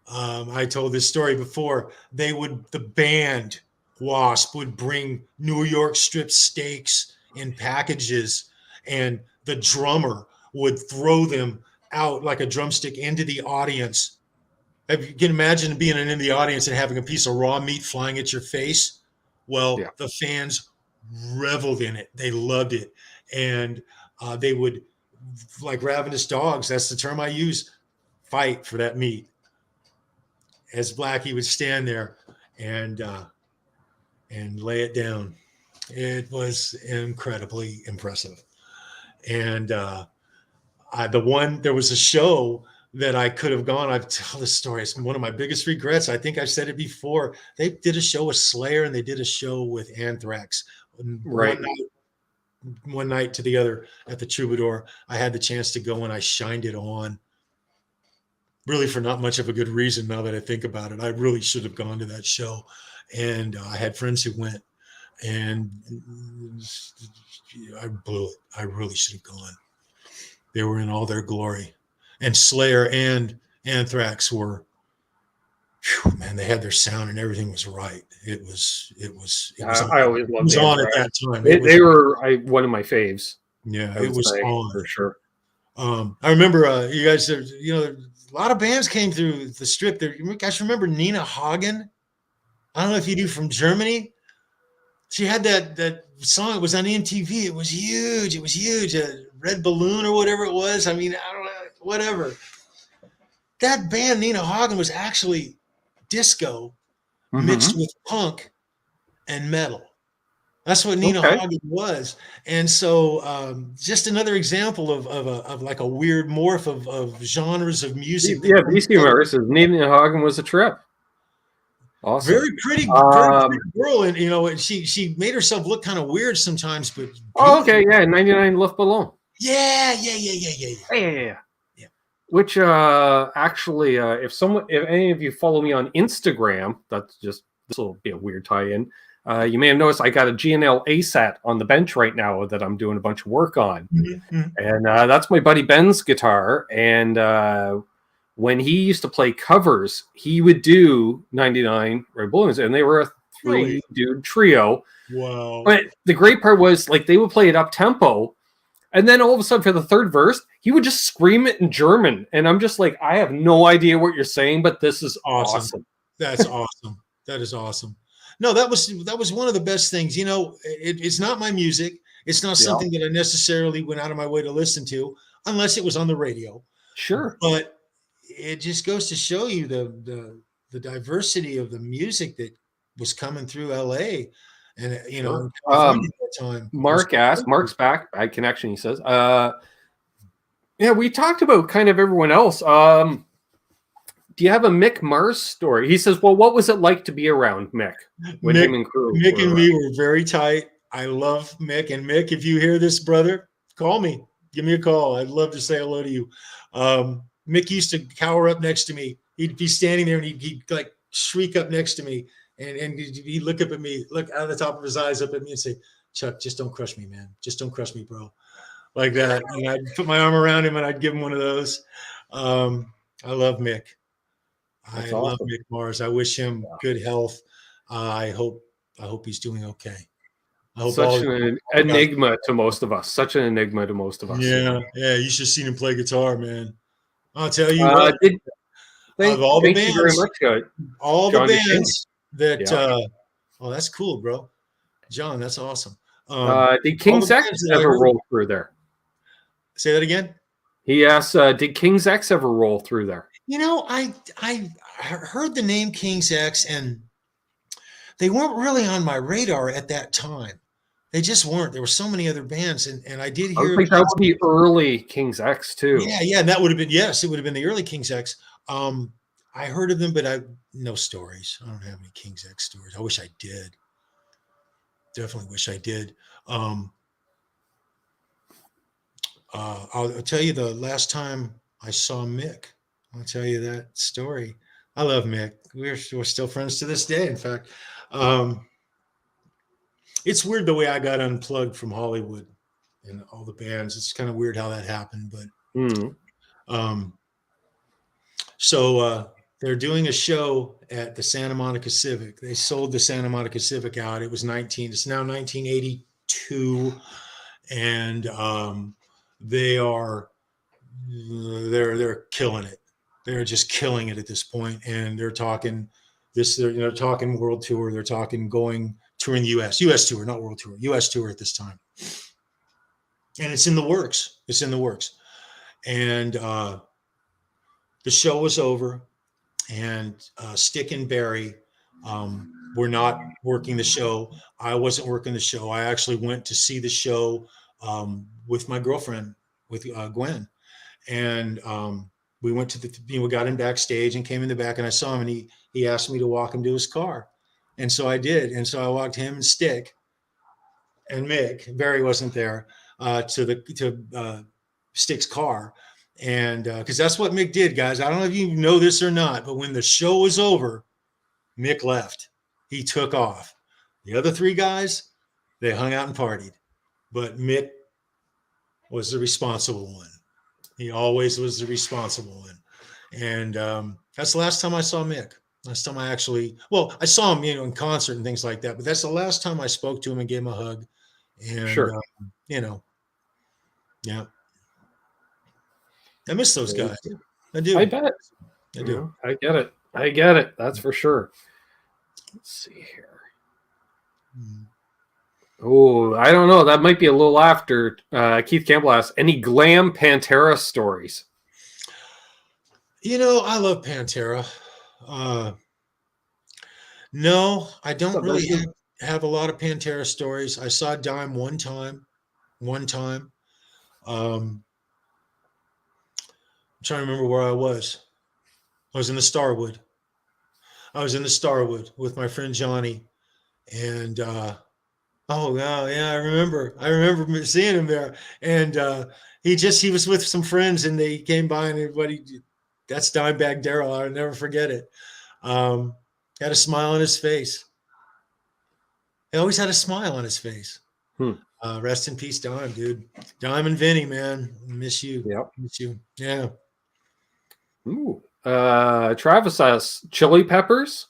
I told this story before. The band Wasp would bring New York strip steaks in packages, and the drummer would throw them out like a drumstick into the audience. If you can imagine being in the audience and having a piece of raw meat flying at your face. Well, yeah. The fans reveled in it. They loved it. And they would, like ravenous dogs, that's the term I use, fight for that meat. As Blackie would stand there and lay it down. It was incredibly impressive. And there was a show that I could have gone. I've told this story. It's one of my biggest regrets. I think I've said it before. They did a show with Slayer and they did a show with Anthrax. Right. One night to the other at the Troubadour. I had the chance to go and I shined it on. Really for not much of a good reason now that I think about it. I really should have gone to that show. And I had friends who went. And I blew it. I really should have gone. They were in all their glory. And Slayer and Anthrax were, man, they had their sound and everything was right. It was I always loved it. It was on at that time. They were one of my faves. Yeah, it was on. For sure. I remember you guys, a lot of bands came through the strip there. You guys remember Nina Hagen? I don't know if you do, from Germany. She had that song. It was on MTV. It was huge. It was huge. Red Balloon or whatever it was. I mean, I don't know, whatever. That band, Nina Hagen, was actually disco mixed with punk and metal. That's what Nina Hagen was. And so just another example of like a weird morph of genres of music. Yeah, Beastie versus Nina Hagen was a trip. Awesome. Very pretty girl, and she made herself look kind of weird sometimes, but okay, yeah, 99 Lift Below. Yeah. Which actually, if any of you follow me on Instagram, this will be a weird tie-in. You may have noticed I got a G&L ASAT on the bench right now that I'm doing a bunch of work on, and that's my buddy Ben's guitar. And when he used to play covers, he would do 99 Red Balloons, and they were a 3-dude trio. Wow! But the great part was, like, they would play it up tempo. And then all of a sudden, for the third verse, he would just scream it in German. And I'm just like, I have no idea what you're saying, but this is awesome. That's awesome. That is awesome. No, that was one of the best things. It's not my music. It's not something that I necessarily went out of my way to listen to, unless it was on the radio. Sure. But it just goes to show you the diversity of the music that was coming through LA and Sure. in California at that time. Mark's back. Bad connection, he says. Yeah, we talked about kind of everyone else. Do you have a Mick Mars story? He says, well, what was it like to be around Mick when him and crew Mick were and around? me were very tight. I love Mick. And Mick, if you hear this, brother, call me. Give me a call. I'd love to say hello to you. Mick used to cower up next to me. He'd be standing there and he'd like shriek up next to me. And he'd look up at me, look out of the top of his eyes up at me and say, Chuck, just don't crush me, man. Just don't crush me, bro. Like that. And I'd put my arm around him and I'd give him one of those. I love Mick. I love Mick Mars. I wish him good health. I hope he's doing okay. I hope such an enigma to most of us. Such an enigma to most of us. Yeah. You should have seen him play guitar, man. I'll tell you what. Thank you very much, all John the bands that oh, that's cool, bro. John, that's awesome. Did King's X ever roll through there? Say that again. He asks, did King's X ever roll through there? I heard the name King's X, and they weren't really on my radar at that time. They just weren't. There were so many other bands, and I did hear. I think that would be early King's X too. Yeah, and that would have been it would have been the early King's X. I heard of them, but no stories. I don't have any King's X stories. I wish I did. Definitely wish I did. I'll tell you the last time I saw Mick. I'll tell you that story. I love Mick. We're still friends to this day. In fact, it's weird the way I got unplugged from Hollywood and all the bands. It's kind of weird how that happened, but so they're doing a show at the Santa Monica Civic. They sold the Santa Monica Civic out. It's now 1982, and they're killing it. They're just killing it at this point, and they're talking they're talking world tour. They're talking touring the U.S. tour, not world tour, U.S. tour at this time, and it's in the works. And the show was over, and Stick and Barry were not working the show. I wasn't working the show. I actually went to see the show with my girlfriend, with Gwen, and we went to we got him backstage and came in the back, and I saw him, and he asked me to walk him to his car, and so I did, and so I walked him and Stick and Mick. Barry wasn't there to Stick's car, and because that's what Mick did, guys. I don't know if you know this or not, but when the show was over, Mick left. He took off. The other three guys, they hung out and partied, but Mick was the responsible one. He always was the responsible one. And that's the last time I saw Mick. Last time I saw him, in concert and things like that, but that's the last time I spoke to him and gave him a hug. And, sure. Yeah. I miss those guys. I do. I bet. I do. I get it. That's for sure. Let's see here. Oh, I don't know. That might be a little after. Keith Campbell asks, any glam Pantera stories? I love Pantera. No, I don't really have a lot of Pantera stories. I saw Dime one time. I'm trying to remember where I was. I was in the Starwood. With my friend Johnny, and I remember seeing him there, and he was with some friends, and they came by, and everybody, that's Dimebag Darrell. I'll never forget it. Had a smile on his face. He always had a smile on his face. Rest in peace, Dime, dude. Dime and Vinny, man. Miss you. Yep. Miss you. Yeah. Ooh. Travis asks, Chili Peppers?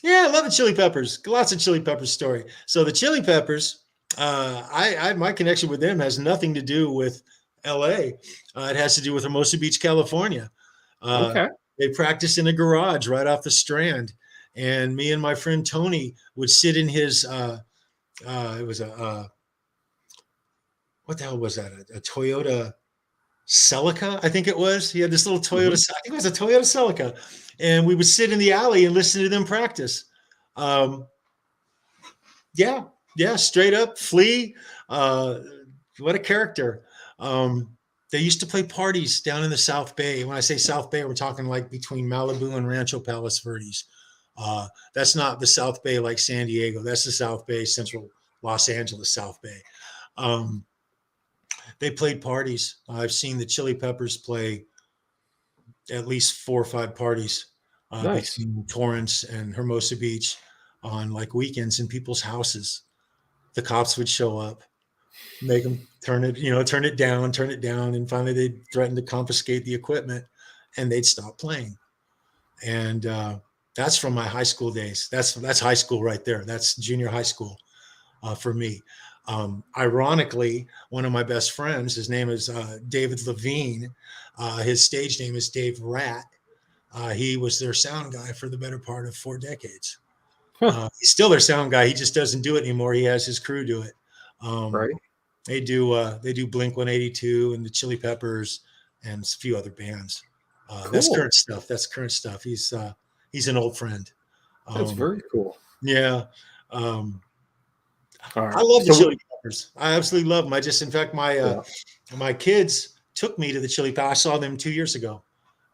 Yeah, I love the Chili Peppers. Lots of Chili Peppers story. So the Chili Peppers, my connection with them has nothing to do with LA. It has to do with Hermosa Beach, California. Okay. They practiced in a garage right off the Strand. And me and my friend Tony would sit in his, it was what the hell was that? A Toyota Celica, I think it was. He had this little Toyota. I think it was a Toyota Celica, and we would sit in the alley and listen to them practice. Yeah, straight up Flea. What a character. They used to play parties down in the South Bay. When I say South Bay, we're talking like between Malibu and Rancho Palos Verdes. That's not the South Bay like San Diego. That's the South Bay, Central Los Angeles, South Bay. They played parties. I've seen the Chili Peppers play at least 4 or 5 parties Nice. between Torrance and Hermosa Beach on like weekends in people's houses. The cops would show up, make them turn it down. And finally they'd threaten to confiscate the equipment and they'd stop playing. And that's from my high school days. That's high school right there. That's junior high school for me. Ironically, one of my best friends, his name is David Levine. His stage name is Dave Rat. He was their sound guy for the better part of 4 decades. He's still their sound guy. He just doesn't do it anymore. He has his crew do it. Right. They do Blink 182 and the Chili Peppers and a few other bands. Cool. That's current stuff. That's current stuff. He's an old friend. That's very cool. Yeah. Right. I love the Chili Peppers. I absolutely love them. In fact, my kids took me to the Chili Peppers. I saw them 2 years ago.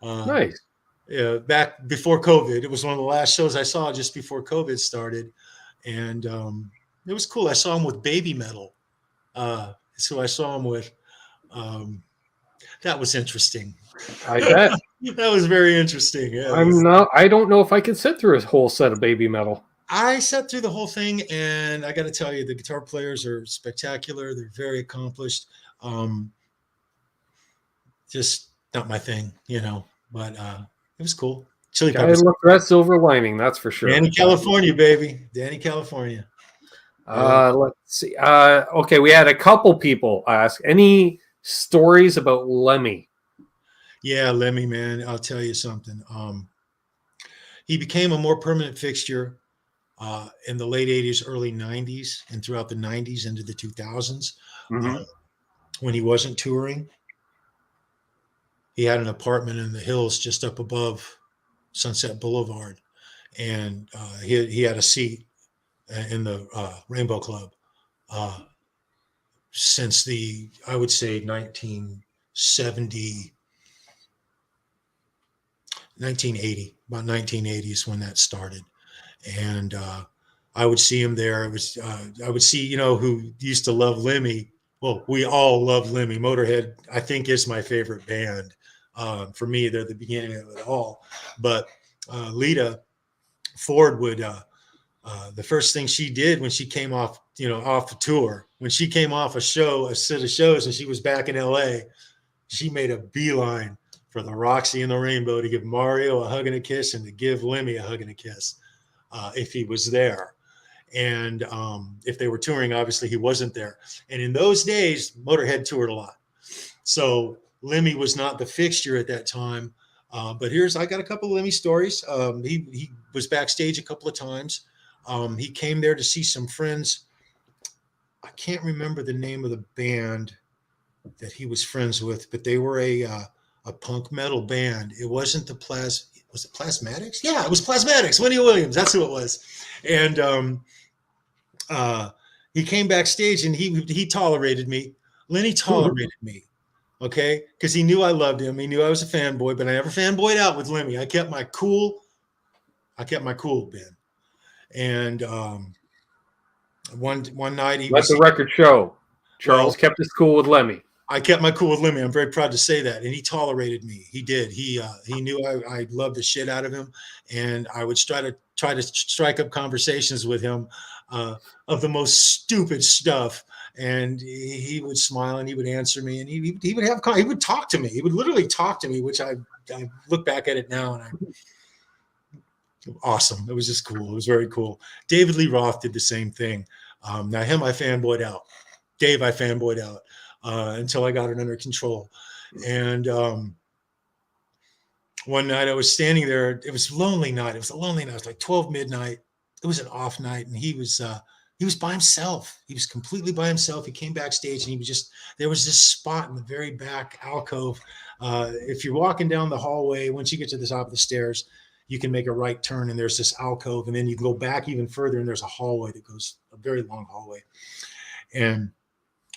Nice. Back before COVID. It was one of the last shows I saw just before COVID started. And it was cool. I saw them with Baby Metal. That's who I saw them with. That was interesting. I bet. That was very interesting. Yeah, I don't know if I could sit through a whole set of Baby Metal. I sat through the whole thing, and I got to tell you, the guitar players are spectacular. They're very accomplished. Just not my thing, but it was cool. Chili Peppers. Look, that silver lining, that's for sure. Danny California, baby. Danny California. Let's see. Okay, we had a couple people ask, any stories about Lemmy? Yeah, Lemmy, man. I'll tell you something. He became a more permanent fixture in the late 80s, early 90s, and throughout the 90s into the 2000s. When he wasn't touring, he had an apartment in the hills just up above Sunset Boulevard, and he had a seat in the Rainbow Club since I would say 1980, about 1980 is when that started. And I would see him there. I would see, who used to love Lemmy. Well, we all love Lemmy. Motorhead, I think, is my favorite band. For me, they're the beginning of it all. But Lita Ford would, the first thing she did when she came off the tour, when she came off a set of shows, and she was back in LA, she made a beeline for the Roxy and the Rainbow to give Mario a hug and a kiss and to give Lemmy a hug and a kiss if he was there. And if they were touring, obviously he wasn't there. And in those days, Motorhead toured a lot. So Lemmy was not the fixture at that time. But I got a couple of Lemmy stories. He was backstage a couple of times. He came there to see some friends. I can't remember the name of the band that he was friends with, but they were a punk metal band. It wasn't was it Plasmatics? Yeah, it was Plasmatics. Winnie Williams, that's who it was. And he came backstage and he tolerated me. Lenny tolerated me, okay? Because he knew I loved him. He knew I was a fanboy, but I never fanboyed out with Lemmy. I kept my cool, Ben. And one night let the record show. Charles kept his cool with Lemmy. I kept my cool with Lemmy. I'm very proud to say that. And he tolerated me. He did. He knew I loved the shit out of him. And I would try to strike up conversations with him of the most stupid stuff. And he would smile and he would answer me, and he would talk to me. He would literally talk to me, which I look back at it now and awesome. It was just cool. It was very cool. David Lee Roth did the same thing. Now him, I fanboyed out. Dave, I fanboyed out until I got it under control. And one night I was standing there. It was a lonely night. It was like 12 midnight. It was an off night, and he was He was by himself. He was completely by himself. He came backstage and he was just, there was this spot in the very back alcove. If you're walking down the hallway, once you get to the top of the stairs, you can make a right turn and there's this alcove, and then you go back even further and there's a hallway that goes, a very long hallway. And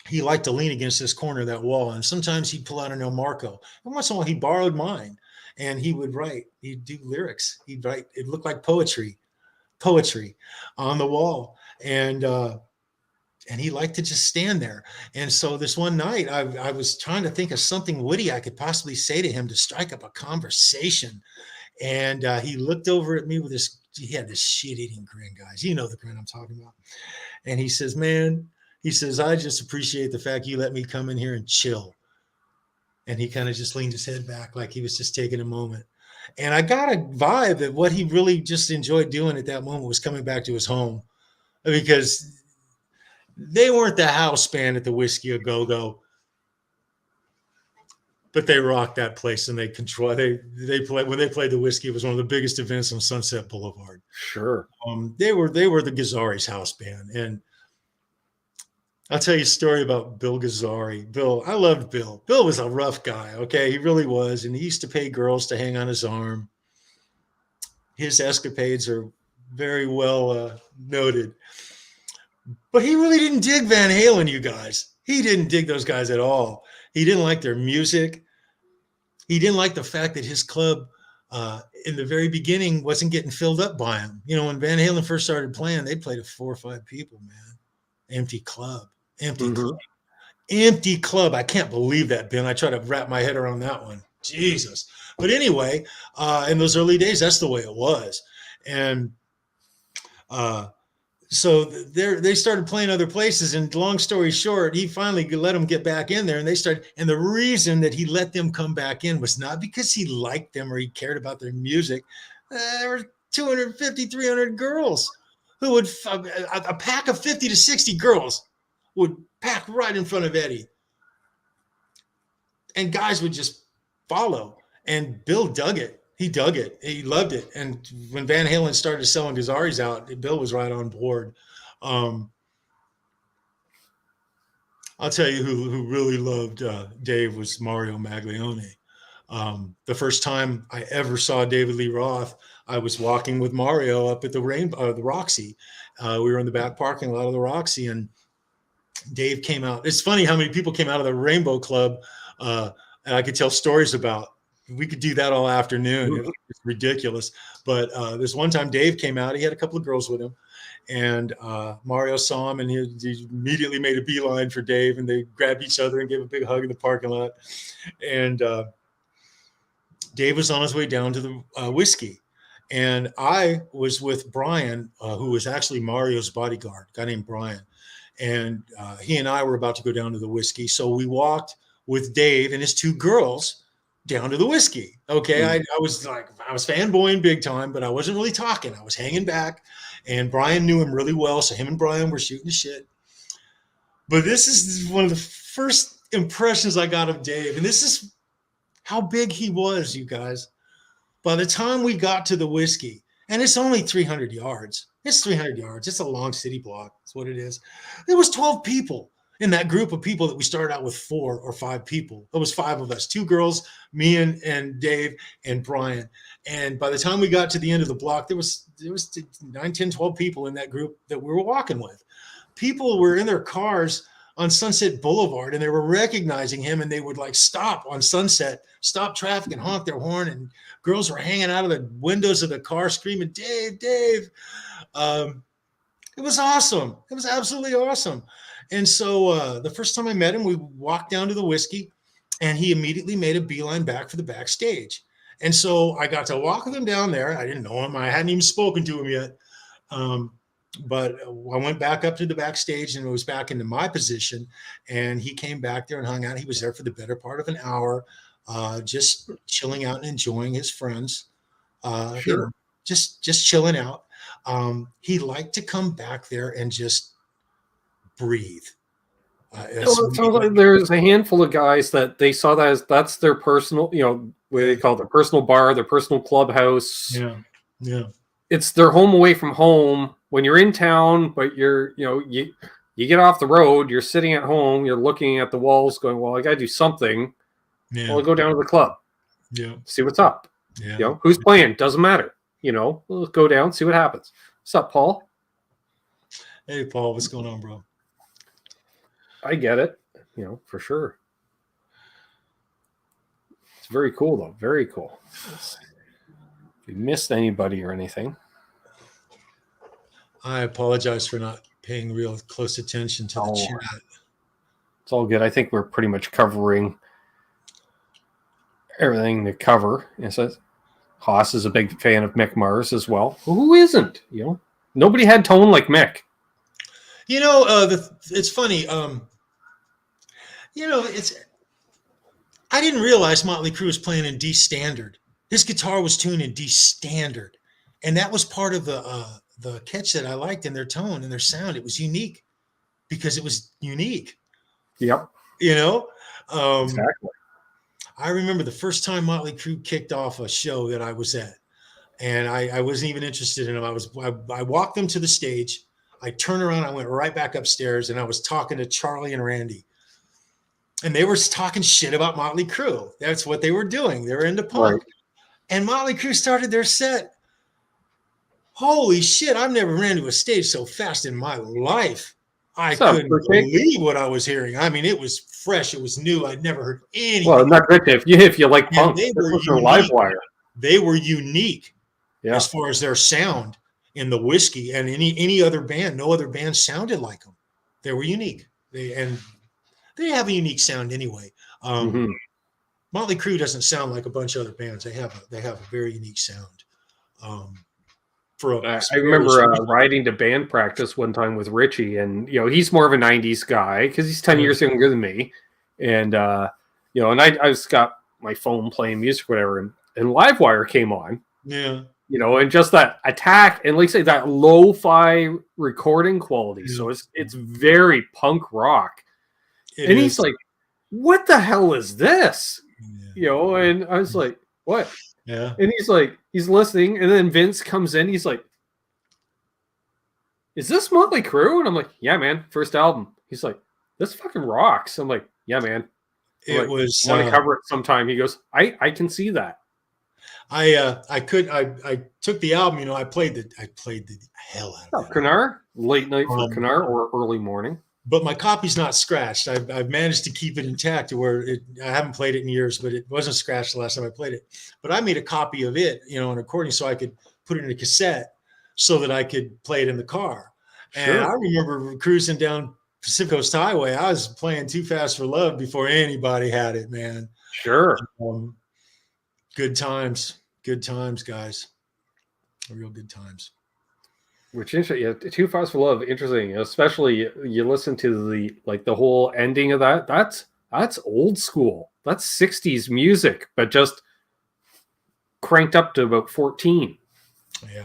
he liked to lean against this corner of that wall. And sometimes he'd pull out an El Marco. And once in a while he borrowed mine and he would write, he'd do lyrics. He'd write, it looked like poetry on the wall. And he liked to just stand there. And so this one night I was trying to think of something witty I could possibly say to him to strike up a conversation. And he looked over at me with this, he had this shit-eating grin, guys. You know the grin I'm talking about. And he says, man, he says, I just appreciate the fact you let me come in here and chill. And he kind of just leaned his head back like he was just taking a moment. And I got a vibe that what he really just enjoyed doing at that moment was coming back to his home, because they weren't the house band at the Whiskey A Go-Go, but they rocked that place and they played, when they played the Whiskey, it was one of the biggest events on Sunset Boulevard. Sure. They were the Gazzari's house band. And I'll tell you a story about Bill Gazzari. Bill, I loved Bill. Bill was a rough guy, okay? He really was. And he used to pay girls to hang on his arm. His escapades are very well noted. But he really didn't dig Van Halen, you guys. He didn't dig those guys at all. He didn't like their music. He didn't like the fact that his club in the very beginning wasn't getting filled up by him. You know, when Van Halen first started playing, they played to 4 or 5 people, man. Empty club. Empty club. I can't believe that, Ben. I try to wrap my head around that one. Jesus. But anyway, in those early days, that's the way it was. And so they started playing other places. And long story short, he finally let them get back in there. And they started. And the reason that he let them come back in was not because he liked them or he cared about their music. There were 250, 300 girls who would, a pack of 50 to 60 girls would pack right in front of Eddie. And guys would just follow. And Bill dug it. He dug it. He loved it. And when Van Halen started selling Gazzaris out, Bill was right on board. I'll tell you who really loved Dave was Mario Maglione. The first time I ever saw David Lee Roth, I was walking with Mario up at the Roxy. We were in the back parking lot of the Roxy, and Dave came out. It's funny how many people came out of the Rainbow Club, and I could tell stories about. We could do that all afternoon. It's ridiculous. But this one time Dave came out. He had a couple of girls with him. And Mario saw him, and he immediately made a beeline for Dave, and they grabbed each other and gave a big hug in the parking lot. And Dave was on his way down to the Whiskey. And I was with Brian, who was actually Mario's bodyguard, a guy named Brian. And he and I were about to go down to the Whiskey. So we walked with Dave and his 2 girls down to the Whiskey. Okay. I was fanboying big time, but I wasn't really talking. I was hanging back, and Brian knew him really well. So him and Brian were shooting the shit. But this is one of the first impressions I got of Dave. And this is how big he was, you guys. By the time we got to the Whiskey, and it's only 300 yards. It's 300 yards. It's a long city block. That's what it is. There was 12 people in that group of people that we started out with 4 or 5 people. It was 5 of us, 2 girls, me and Dave and Brian. And by the time we got to the end of the block, there was 9, 10, 12 people in that group that we were walking with. People were in their cars on Sunset Boulevard, and they were recognizing him, and they would like stop on Sunset, stop traffic and honk their horn. And girls were hanging out of the windows of the car screaming, Dave, Dave. It was awesome. It was absolutely awesome. And so the first time I met him, we walked down to the Whiskey, and he immediately made a beeline back for the backstage. And so I got to walk with him down there. I didn't know him. I hadn't even spoken to him yet. But I went back up to the backstage, and it was back into my position. And he came back there and hung out. He was there for the better part of an hour, just chilling out and enjoying his friends. Sure. You know, just chilling out. He liked to come back there and just breathe. It sounds like there's a handful of guys that they saw that as that's their personal, what they call it, their personal bar, their personal clubhouse. Yeah. It's their home away from home, when you're in town, but you're, you get off the road, you're sitting at home, you're looking at the walls going, well, I got to do something. Yeah. Well, I'll go down to the club. Yeah. See what's up. Yeah. Who's playing? Doesn't matter. We'll go down, see what happens. What's up, Paul? Hey, Paul, what's going on, bro? I get it, for sure. It's very cool, though. Very cool. If you missed anybody or anything, I apologize for not paying real close attention to the chat. It's all good. I think we're pretty much covering everything to cover. It says Haas is a big fan of Mick Mars as well. Who isn't? Nobody had tone like Mick. It's funny. I didn't realize Motley Crue was playing in D standard. His guitar was tuned in D standard, and that was part of the catch that I liked in their tone and their sound. It was unique because it was unique. Yep. Exactly. I remember the first time Motley Crue kicked off a show that I was at, and I wasn't even interested in them. I walked them to the stage. I turned around, I went right back upstairs, and I was talking to Charlie and Randy. And they were talking shit about Motley Crue. That's what they were doing. They were into punk. Right. And Motley Crue started their set. Holy shit, I've never ran to a stage so fast in my life. I couldn't believe what I was hearing. I mean, it was fresh. It was new. I'd never heard anything. Well, not good if you like punk. They were Livewire. They were unique as far as their sound in the whiskey, and any other band. No other band sounded like them. They were unique. They have a unique sound anyway. Motley Crue doesn't sound like a bunch of other bands. They have a very unique sound. I remember riding to band practice one time with Richie, and he's more of a '90s guy because he's 10 years younger than me, and and I just got my phone playing music, whatever, and Livewire came on. Yeah. And just that attack and like say that lo-fi recording quality. Yeah. So it's very punk rock. He's like, what the hell is this? Yeah. And I was like, what? Yeah. And he's like, he's listening, and then Vince comes in, he's like, is this Motley Crue? And I'm like, yeah, man, first album. He's like, this fucking rocks. I'm like, yeah, man. It was want to cover it sometime. He goes, I can see that. I took the album, I played the hell out of it. Canard, late night for Canard or early morning. But my copy's not scratched. I've managed to keep it intact to where I haven't played it in years, but it wasn't scratched the last time I played it. But I made a copy of it, an recording, so I could put it in a cassette so that I could play it in the car. Sure. And I remember cruising down Pacific Coast Highway. I was playing Too Fast for Love before anybody had it, man. Sure. Good times, guys. Real good times. Which interesting, Too Fast for Love, interesting. Especially you listen to the whole ending of that. That's old school. That's 60s music, but just cranked up to about 14.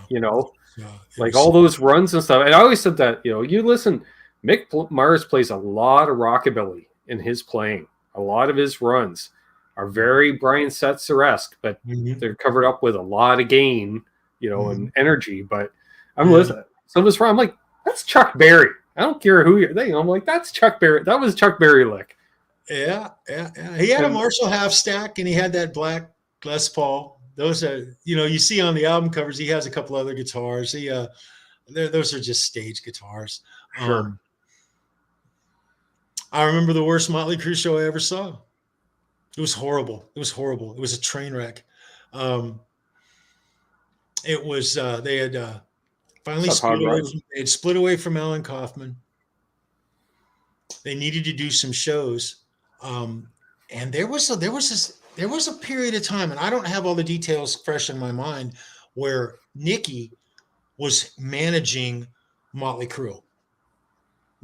Yeah. All those runs and stuff. And I always said that, you listen, Mick Mars plays a lot of rockabilly in his playing. A lot of his runs are very Brian Setzer-esque, but they're covered up with a lot of gain, and energy. But I'm listening. So this I'm like, that's Chuck Berry. I don't care who you're thinking. I'm like, that's Chuck Berry. That was Chuck Berry lick. Yeah. He had a Marshall half stack, and he had that black Les Paul. Those are, you see on the album covers, he has a couple other guitars. Those are just stage guitars. Sure. I remember the worst Motley Crue show I ever saw. It was horrible. It was a train wreck. It was they had finally split away from Alan Kaufman. They needed to do some shows, and there was a period of time, and I don't have all the details fresh in my mind, where Nikki was managing Motley Crue.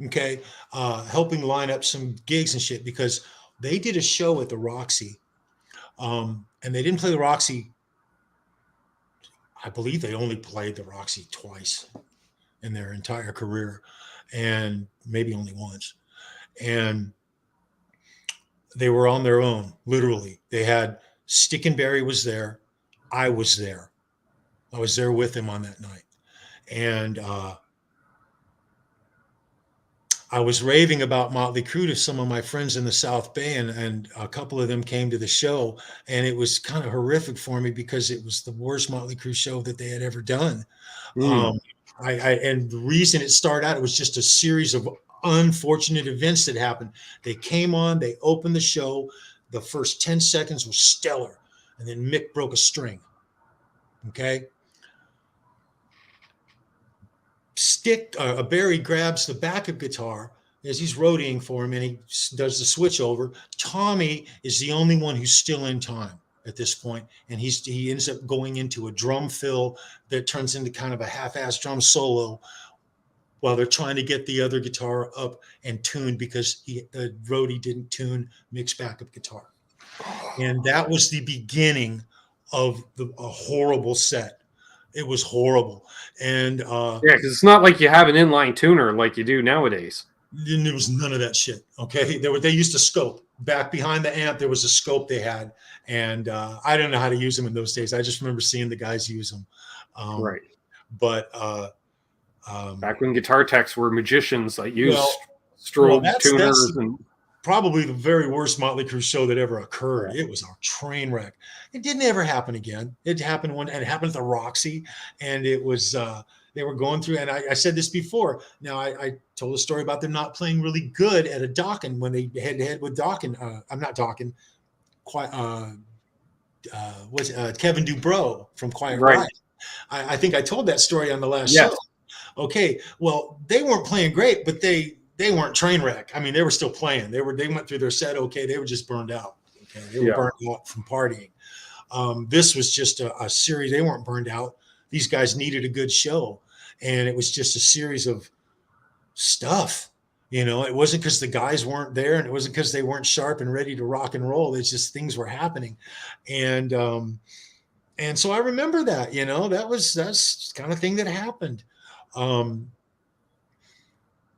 Okay, helping line up some gigs and shit, because they did a show at the Roxy, and they didn't play the Roxy. I believe they only played the Roxy twice in their entire career, and maybe only once. And they were on their own, literally. They had Stickenberry was there. I was there. I was there with him on that night. And I was raving about Motley Crue to some of my friends in the South Bay, and a couple of them came to the show, and it was kind of horrific for me because it was the worst Motley Crue show that they had ever done. And the reason it started out, it was just a series of unfortunate events that happened. They came on, they opened the show. The first 10 seconds was stellar, and then Mick broke a string. Okay. Barry grabs the backup guitar as he's roadieing for him, and he does the switch over. Tommy is the only one who's still in time at this point, and he ends up going into a drum fill that turns into kind of a half-ass drum solo while they're trying to get the other guitar up and tuned because the roadie didn't tune Mick's backup guitar. And that was the beginning of a horrible set. It was horrible. And yeah, because it's not like you have an inline tuner like you do nowadays. There was none of that shit. Okay, they used a scope back behind the amp. There was a scope they had, and I don't know how to use them in those days. I just remember seeing the guys use them. Right. But back when guitar techs were magicians that used strobe tuners and. Probably the very worst Motley Crue show that ever occurred. It was a train wreck. It didn't ever happen again. It happened it happened at the Roxy, and it was they were going through. And I said this before. Now I told a story about them not playing really good at a Dokken when they head to head with Dokken. I'm not Dokken. Kevin Dubrow from Quiet Riot. I think I told that story on the last show. Okay, well they weren't playing great, but they weren't train wreck. I mean, they were still playing. They went through their set. Okay. They were just burned out. Okay. They were burned out from partying. This was just a series. They weren't burned out. These guys needed a good show. And it was just a series of stuff. It wasn't because the guys weren't there, and it wasn't because they weren't sharp and ready to rock and roll. It's just things were happening. And so I remember that, that's the kind of thing that happened.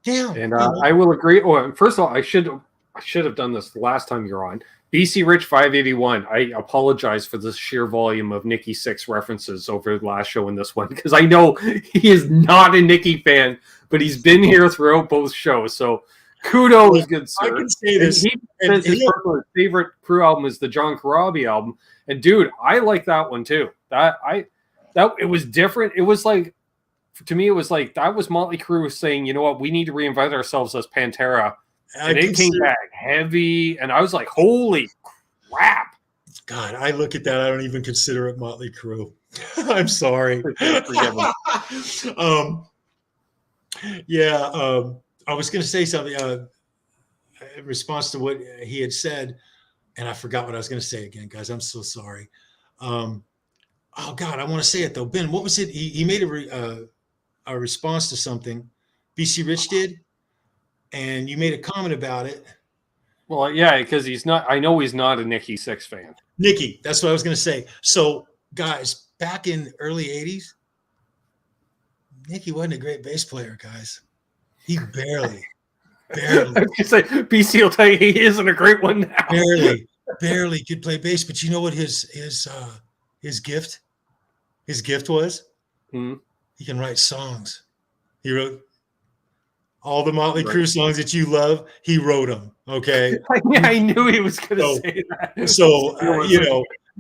Yeah, and I will agree. Oh, first of all, I should have done this the last time you're on. BC Rich 581. I apologize for the sheer volume of Nikki Sixx references over the last show and this one, because I know he is not a Nikki fan, but he's been here throughout both shows. So kudos, good sir. I can say this. He says his personal favorite Crue album is the John Corabi album, and dude, I like that one too. That it was different. It was like. To me, it was like that was Motley Crue saying, you know what, we need to reinvent ourselves as Pantera. And it came back heavy, and I was like, holy crap. God, I look at that. I don't even consider it Motley Crue. I'm sorry. I was going to say something in response to what he had said, and I forgot what I was going to say again, guys. I'm so sorry. Oh, God, I want to say it, though. Ben, what was it? He made a response to something BC Rich did, and you made a comment about it. Well, yeah, because I know he's not a Nikki Sixx fan. Nikki, that's what I was going to say. So, guys, back in early 80s, Nikki wasn't a great bass player, guys. He barely. I was going to say, BC will tell you he isn't a great one now. Barely could play bass, but you know what his gift was? Mm-hmm. He can write songs. He wrote all the Motley Crue songs that you love. He wrote them. Okay. I knew he was going to say that. So,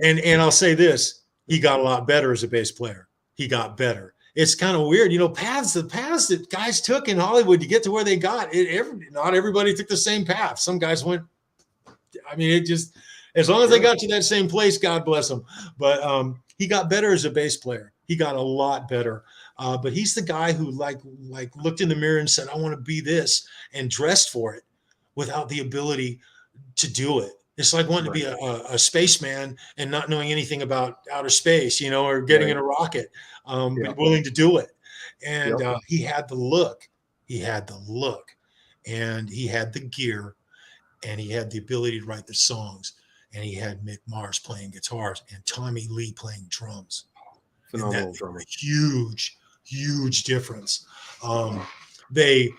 and I'll say this, he got a lot better as a bass player. He got better. It's kind of weird, the paths that guys took in Hollywood to get to where they got. Not everybody took the same path. Some guys went, as long as they got to that same place, God bless them. But he got better as a bass player. He got a lot better. But he's the guy who like looked in the mirror and said, I want to be this, and dressed for it without the ability to do it. It's like wanting to be a spaceman and not knowing anything about outer space, or getting in a rocket, but willing to do it. And he had the look. And he had the gear, and he had the ability to write the songs. And he had Mick Mars playing guitars and Tommy Lee playing drums. Phenomenal drummer. Huge difference. They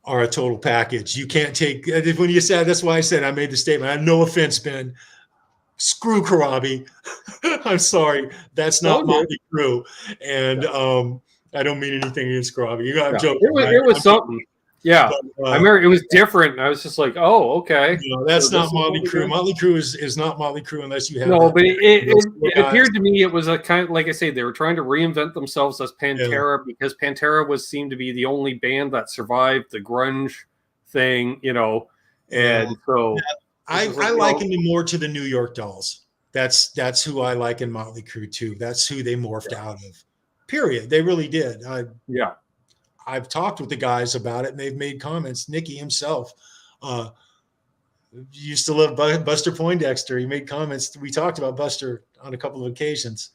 are a total package. You can't take, when you said, that's why I said, I made the statement. I have no offense, Ben. Screw Corabi. I'm sorry. That's not Motley Crue. And I don't mean anything against Corabi. You got to joke. It was something. Yeah. But, I remember it was different. I was just like, oh, okay. That's So not Motley Crue. Motley Crue is not Motley Crue unless you have no, that. but it appeared to me it was a kind of, like I say, they were trying to reinvent themselves as Pantera because Pantera seemed to be the only band that survived the grunge thing, and so I liken them more to the New York Dolls. That's who I like in Motley Crue too. That's who they morphed out of. Period. They really did. I've talked with the guys about it, and they've made comments. Nicky himself used to love Buster Poindexter. He made comments. We talked about Buster on a couple of occasions.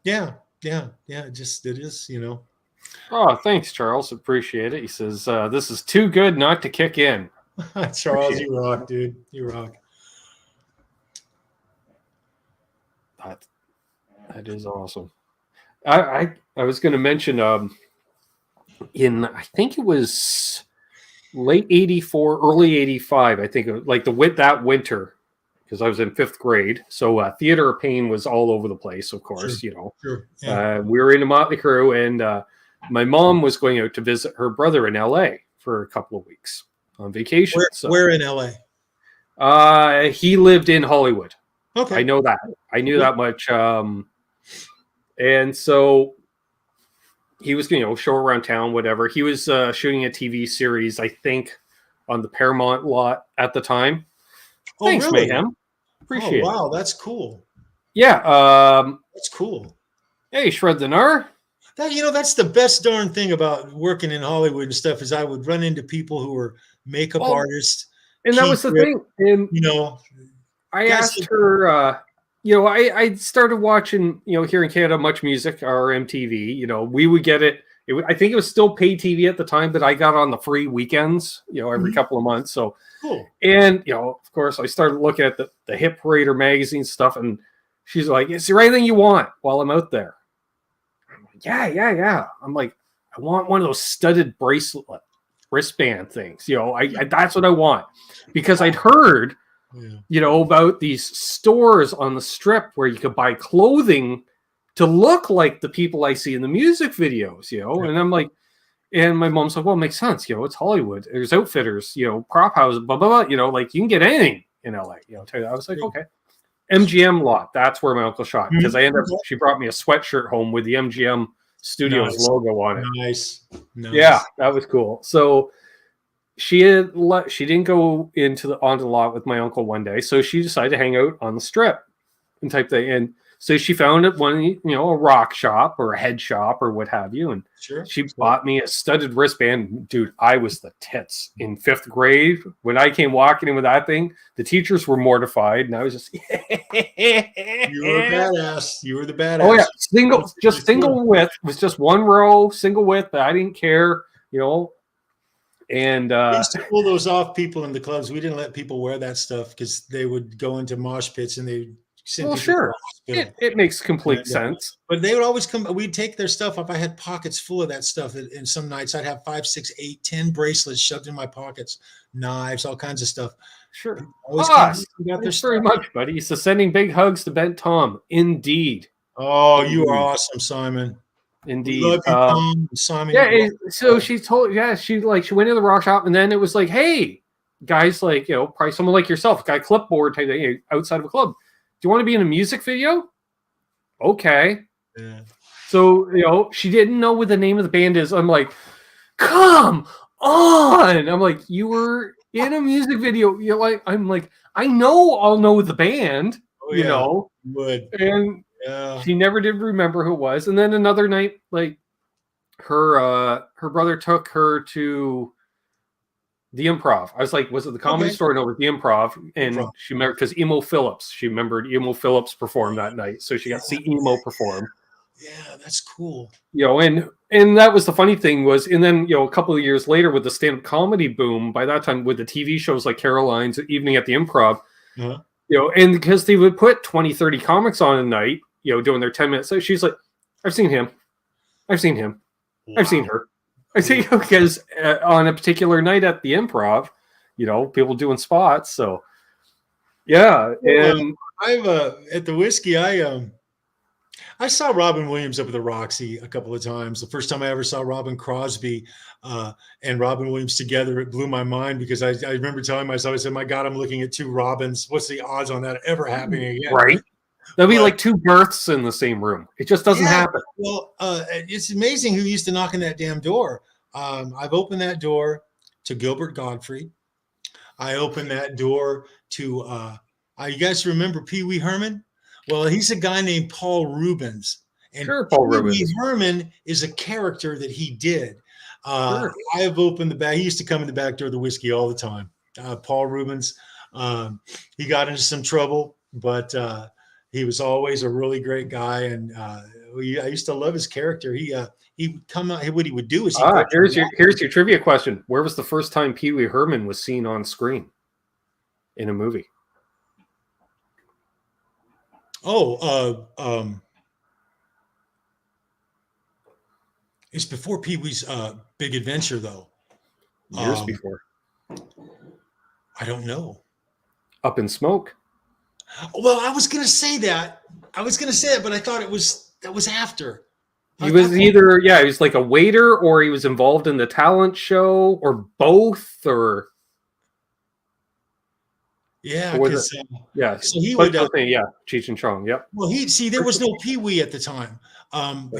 Just it is, Oh, thanks, Charles. Appreciate it. He says, this is too good not to kick in. Charles, you rock, dude. You rock. That is awesome. I was going to mention I think it was late 84, early 85, I think, like that winter, because I was in 5th grade. So Theater of Pain was all over the place, of course, Sure. Yeah. We were in a Motley Crue, and my mom was going out to visit her brother in LA for a couple of weeks on vacation. Where in LA? He lived in Hollywood. Okay. I know that. I knew that much. And so he was, show around town, whatever. He was shooting a TV series, I think, on the Paramount lot at the time. Oh, Thanks, really? Mayhem. Appreciate it. Wow, that's cool. Yeah. That's cool. Hey, Shred the Nar. That's the best darn thing about working in Hollywood and stuff is I would run into people who were makeup artists. And that was the thing. And, I asked her, I started watching, here in Canada, Much Music or MTV. We would get it. I think it was still paid TV at the time, but I got on the free weekends, every couple of months. So, cool. And, of course, I started looking at the Hip Parader magazine stuff, and she's like, "Is there anything you want while I'm out there?" I'm like, yeah. I'm like, I want one of those studded wristband things. That's what I want, because I'd heard. About these stores on the Strip where you could buy clothing to look like the people I see in the music videos, and I'm like, and my mom's like, well, it makes sense, it's Hollywood. There's outfitters, prop houses, blah, blah, blah, like you can get anything in LA, I was like, okay. MGM lot, that's where my uncle shot, because she brought me a sweatshirt home with the MGM Studios logo on it. Nice. Yeah, that was cool. So she didn't go onto the lot with my uncle one day, so she decided to hang out on the Strip and type thing. And so she found a rock shop or a head shop or what have you, and she bought me a studded wristband. Dude, I was the tits in 5th grade when I came walking in with that thing. The teachers were mortified, and I was just you were a badass. You were the badass. Oh yeah, single width. It was just one row, single width, but I didn't care, And we used to pull those off people in the clubs. We didn't let people wear that stuff because they would go into mosh pits and they send people to the hospital. It makes complete sense. But they would always come. We'd take their stuff up. I had pockets full of that stuff. And some nights I'd have 5, 6, 8, 10 bracelets shoved in my pockets, knives, all kinds of stuff. Sure. Thanks very much, buddy. So sending big hugs to Ben Tom. Indeed. Oh, you are awesome, Simon. Indeed. Love you, Tom, Simon. Yeah. So she went to the rock shop, and then it was like, hey, guys, like, probably someone like yourself, guy clipboard type thing, outside of a club. Do you want to be in a music video? Okay. Yeah. So, she didn't know what the name of the band is. I'm like, come on. I'm like, you were in a music video. I'm like, I know I'll know the band, Would. And she never did remember who it was. And then another night, like her brother took her to the Improv. I was like, was it the Comedy Store? No, it was the Improv. And she remembered because she remembered Emo Phillips performed that night. So she got to see Emo perform. Yeah, that's cool. And that was the funny thing was, and then, a couple of years later with the stand-up comedy boom, by that time with the TV shows like Caroline's Evening at the Improv, and because they would put 20, 30 comics on a night, doing their 10 minutes. So she's like, I've seen him. Wow. I've seen her. I see, because on a particular night at the Improv, people doing spots. So, yeah. And I've at the whiskey, I saw Robin Williams up at the Roxy a couple of times. The first time I ever saw Robin Crosby and Robin Williams together, it blew my mind because I remember telling myself, I said, my God, I'm looking at two Robins. What's the odds on that ever happening again? Right. That'd be like two births in the same room. It just doesn't happen. Well, it's amazing who used to knock on that damn door. I've opened that door to Gilbert Gottfried. I opened that door to, you guys remember Pee Wee Herman? Well, he's a guy named Paul Rubens. And sure, Paul Rubens. Pee Wee Herman is a character that he did. Sure. I have opened the back. He used to come in the back door of the whiskey all the time. Paul Rubens. He got into some trouble, but he was always a really great guy. And I used to love his character. He'd come out. What he would do is here's your trivia question. Where was the first time Pee Wee Herman was seen on screen in a movie? It's before Pee Wee's Big Adventure, though. Years before. I don't know. Up in Smoke. Well, I was going to say that. But I thought that was after. He was either, he was like a waiter, or he was involved in the talent show, or both, or. Yeah, so he would, Cheech and Chong, yep. Well, there was no Pee Wee at the time.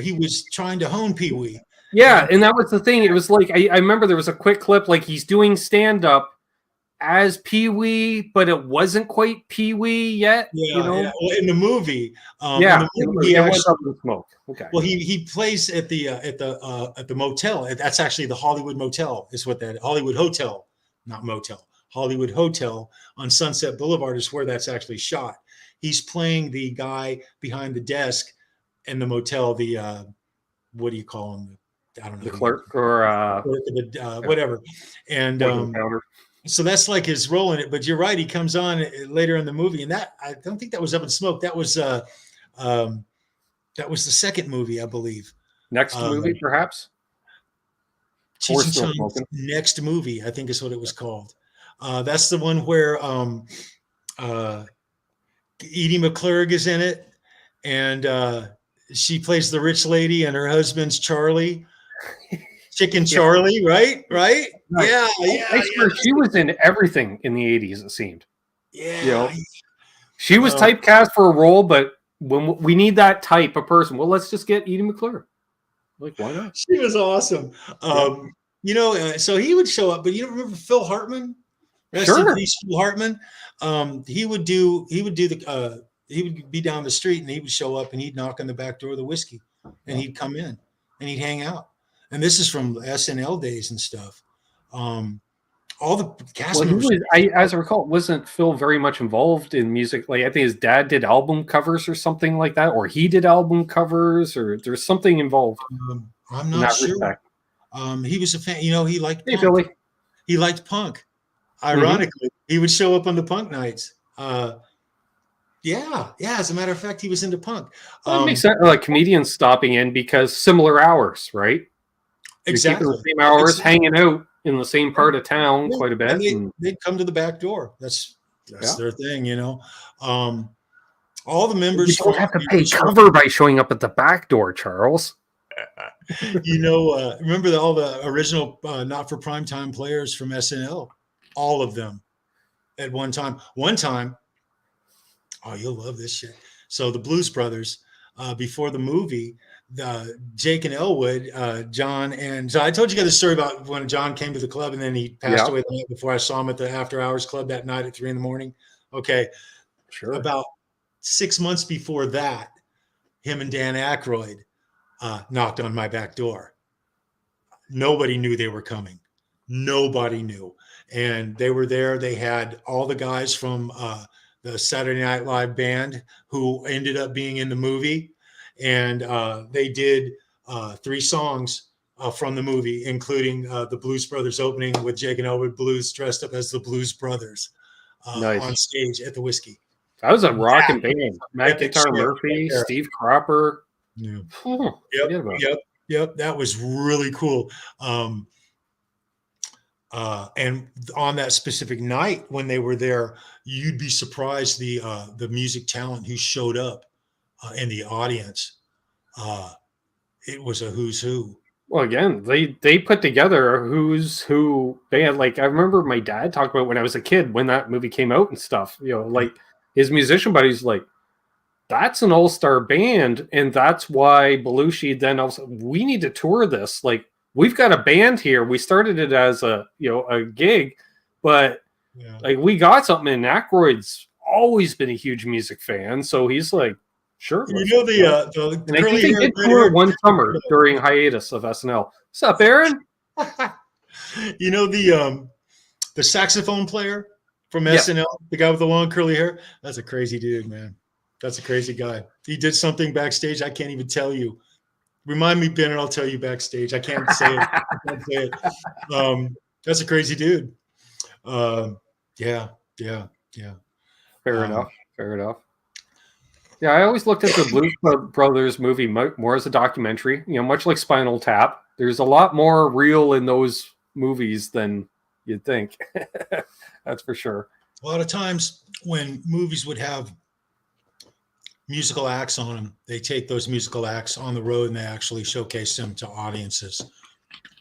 He was trying to hone Pee Wee. Yeah, and that was the thing. It was like I remember there was a quick clip, like he's doing stand up as Pee Wee, but it wasn't quite Pee Wee yet. Yeah, you know? Well, in the movie, he actually, Up in Smoke. Okay. Well, he plays at the motel. That's actually the Hollywood Motel. Is what that Hollywood Hotel, not motel. Hollywood Hotel on Sunset Boulevard is where that's actually shot. He's playing the guy behind the desk in the motel. The what do you call him? I don't know. The clerk or whatever. And so that's like his role in it. But you're right. He comes on later in the movie, and that I don't think that was Up in Smoke. That was the second movie, I believe. Next movie, perhaps. Cheech and Chong's next movie, I think is what it was called. That's the one where Edie McClurg is in it, and she plays the rich lady, and her husband's Charlie, Chicken Charlie, right? Yeah. She was in everything in the 80s, it seemed. Yeah. She was typecast for a role, but when we need that type of person, well, let's just get Edie McClurg. Like, why not? She was awesome. So he would show up, but you don't remember Phil Hartman? Sure. Phil Hartman. He would be down the street, and he would show up, and he'd knock on the back door of the whiskey, and he'd come in, and he'd hang out. And this is from SNL days and stuff. All the cast members. As I recall, wasn't Phil very much involved in music? Like, I think his dad did album covers or something like that, or he did album covers, or there's something involved. I'm not sure. He was a fan. He liked punk. Philly. He liked punk. Ironically, he would show up on the punk nights. As a matter of fact, he was into punk. Well, it makes sense. Like comedians stopping in because similar hours, right? Exactly. The same hours, hanging out in the same part of town quite a bit. They'd come to the back door. That's their thing, all the members. You don't have to pay cover by showing up at the back door, Charles. Remember all the original not for primetime players from SNL? All of them at one time. Oh, you'll love this shit. So the Blues Brothers, before the movie, Jake and Elwood, John, and so I told you guys the story about when John came to the club and then he passed away the night before. I saw him at the After Hours Club that night at 3 a.m. Okay. Sure. About 6 months before that, him and Dan Aykroyd knocked on my back door. Nobody knew they were coming. Nobody knew. And they were there. They had all the guys from the Saturday Night Live band who ended up being in the movie. And they did 3 songs from the movie, including the Blues Brothers opening with Jake and Elwood Blues dressed up as the Blues Brothers on stage at the Whiskey. That was a rocking band. Matt Guitar Murphy, Steve Cropper. Yeah. Yep. That was really cool. And on that specific night when they were there, you'd be surprised the music talent who showed up in the audience. It was a who's who. Well, again, they put together a who's who band. Like I remember my dad talked about when I was a kid when that movie came out and stuff. You know, like his musician buddies, like that's an all-star band, and that's why Belushi then also we need to tour this. Like we've got a band here. We started it as a gig, but like we got something. And Aykroyd's always been a huge music fan, so he's like, sure. You know the and I think they did tour one summer during hiatus of SNL. What's up, Aaron? You know the saxophone player from SNL, the guy with the long curly hair? That's a crazy dude, man. That's a crazy guy. He did something backstage I can't even tell you. Remind me, Ben, and I'll tell you backstage. I can't say it. That's a crazy dude. Yeah. Fair enough. Yeah, I always looked at the Blues Brothers movie more as a documentary. You know, much like Spinal Tap. There's a lot more real in those movies than you'd think. That's for sure. A lot of times when movies would have musical acts on them, they take those musical acts on the road and they actually showcase them to audiences.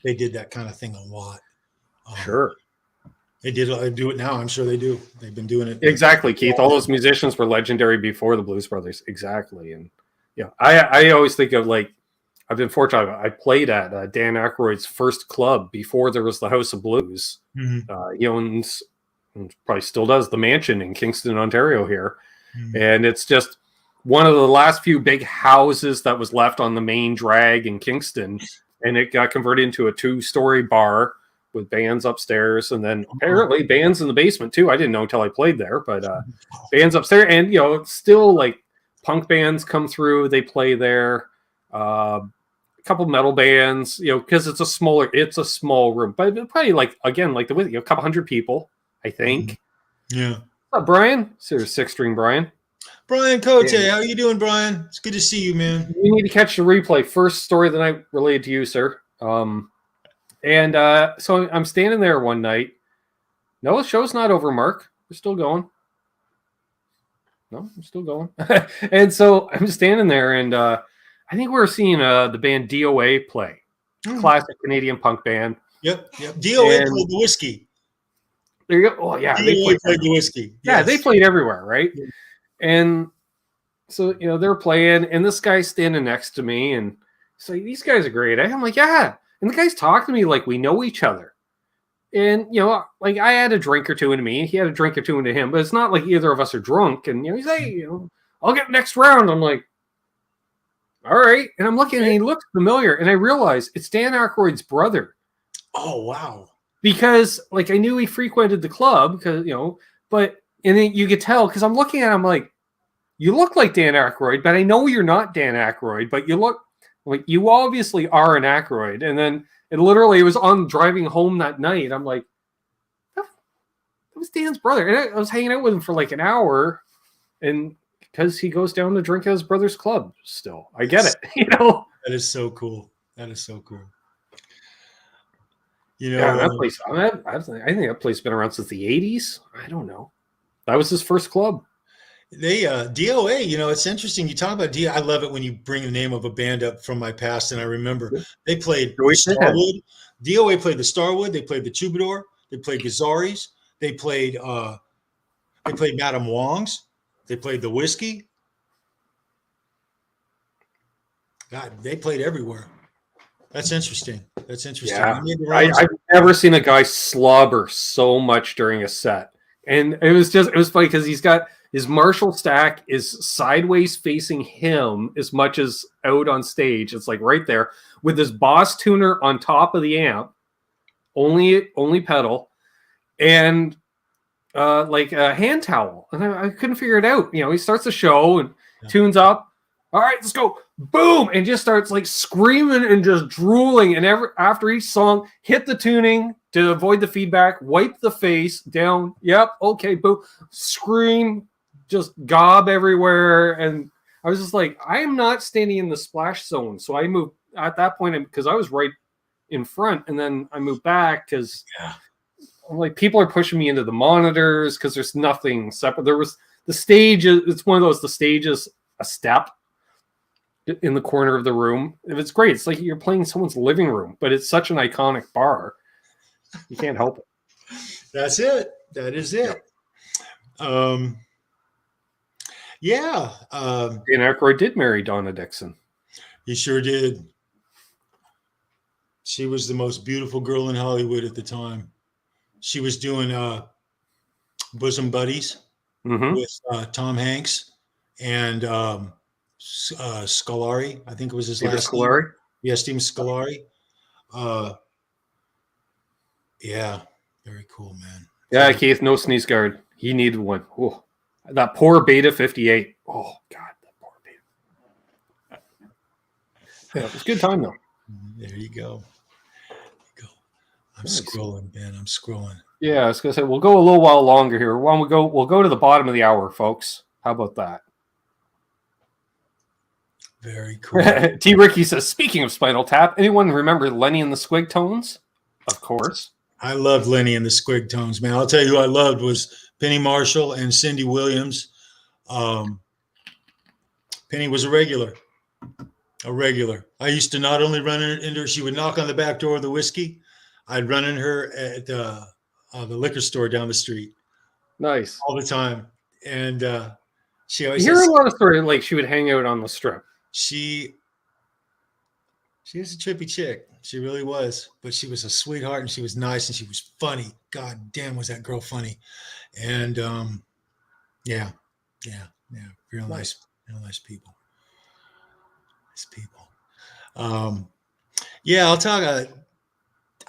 They did that kind of thing a lot. Sure. They do it now. I'm sure they do. They've been doing it. Exactly, Keith. All those musicians were legendary before the Blues Brothers. Exactly. And yeah, I always think of like, I've been fortunate. I played at Dan Aykroyd's first club before there was the House of Blues. Mm-hmm. He owns, and probably still does, the Mansion in Kingston, Ontario here. Mm-hmm. And it's just one of the last few big houses that was left on the main drag in Kingston. And it got converted into a 2-story bar with bands upstairs, and then apparently bands in the basement too. I didn't know until I played there, but bands upstairs, and you know, still like punk bands come through. They play there. A couple metal bands, you know, because it's a small room, but probably like again, like a couple hundred people, I think. Yeah. What's up, Brian? Six string Brian. Brian Cote, how you doing, Brian? It's good to see you, man. You need to catch the replay. First story of the night related to you, sir. And so I'm standing there one night. No, the show's not over, Mark. We're still going. No, I'm still going. And so I'm standing there, and I think we were seeing the band DOA play. Classic Canadian punk band. Yep. DOA played the whiskey. There you go. Oh, yeah. They played the whiskey. Yes. Yeah, they played everywhere, right? Yeah. And so, you know, they're playing, and this guy's standing next to me, and he's like, these guys are great. I'm like, yeah. And the guy's talking to me like we know each other. And, you know, like I had a drink or two into me. He had a drink or two into him. But it's not like either of us are drunk. And, you know, he's like, you know, I'll get next round. I'm like, all right. And I'm looking, and he looks familiar. And I realize it's Dan Aykroyd's brother. Oh, wow. Because, like, I knew he frequented the club because, you know, and then you could tell because I'm looking at him like, you look like Dan Aykroyd, but I know you're not Dan Aykroyd, but you look like you obviously are an Aykroyd. And then it was on driving home that night. I'm like, that was Dan's brother. And I was hanging out with him for like an hour. And because he goes down to drink at his brother's club still. I get it. You know? That is so cool. You know, yeah, that place, I think that place has been around since the 80s. I don't know. That was his first club. They DOA, you know, it's interesting. You talk about DOA. I love it when you bring the name of a band up from my past, and I remember they played Starwood. DOA played the Starwood. They played the Troubadour. They played Gazaris. They played Madame Wong's. They played the Whiskey. God, they played everywhere. That's interesting. Yeah. I've never seen a guy slobber so much during a set. And it was funny because he's got his Marshall stack is sideways facing him as much as out on stage. It's like right there with his Boss tuner on top of the amp, only pedal, and like a hand towel. And I couldn't figure it out. You know, he starts the show and tunes up. All right, let's go. Boom. And just starts like screaming and just drooling. And after each song, hit the tuning to avoid the feedback, wipe the face down. Yep. Okay. Boom. Scream, just gob everywhere. And I was just like, I am not standing in the splash zone. So I moved at that point because I was right in front. And then I moved back because like people are pushing me into the monitors because there's nothing separate. There was the stage. It's one of those, the stage is a step. in the corner of the room. It's great. It's like you're playing someone's living room, but it's such an iconic bar. You can't help it. That's it. That is it. Yep. Yeah. Dan Aykroyd did marry Donna Dixon. He sure did. She was the most beautiful girl in Hollywood at the time. She was doing Bosom Buddies with Tom Hanks and Scolari. I think it was his last Scolari. name. Yeah, Steven Scolari. Yeah, very cool, man. Yeah, Keith, no sneeze guard. He needed one. Oh, that poor Beta 58. Oh, God, that poor Beta. Yeah, it was a good time, though. There you go. I'm scrolling, Ben. I'm scrolling. Yeah, I was going to say, we'll go a little while longer here. We'll go to the bottom of the hour, folks. How about that? Very cool. T. Ricky says, speaking of Spinal Tap, anyone remember Lenny and the Squig Tones? Of course. I loved Lenny and the Squig Tones, man. I'll tell you who I loved was Penny Marshall and Cindy Williams. Penny was a regular. I used to not only run into her, she would knock on the back door of the whiskey. I'd run into her at the liquor store down the street. Nice. All the time. And she always hear a lot of stories like she would hang out on the strip. She was a trippy chick. She really was. But she was a sweetheart and she was nice and she was funny. God damn, was that girl funny. And yeah. Real nice people. Nice people. Yeah, I'll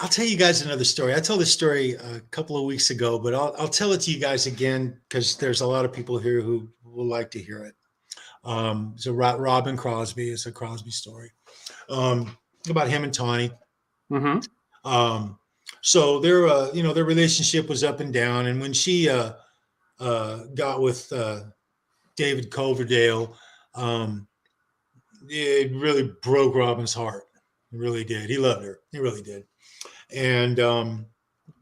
tell you guys another story. I told this story a couple of weeks ago, but I'll tell it to you guys again because there's a lot of people here who will like to hear it. So Robin Crosby is a Crosby story about him and Tawny. So their relationship was up and down, and when she got with David Coverdale, it really broke Robin's heart. It really did. He loved her. He really did. And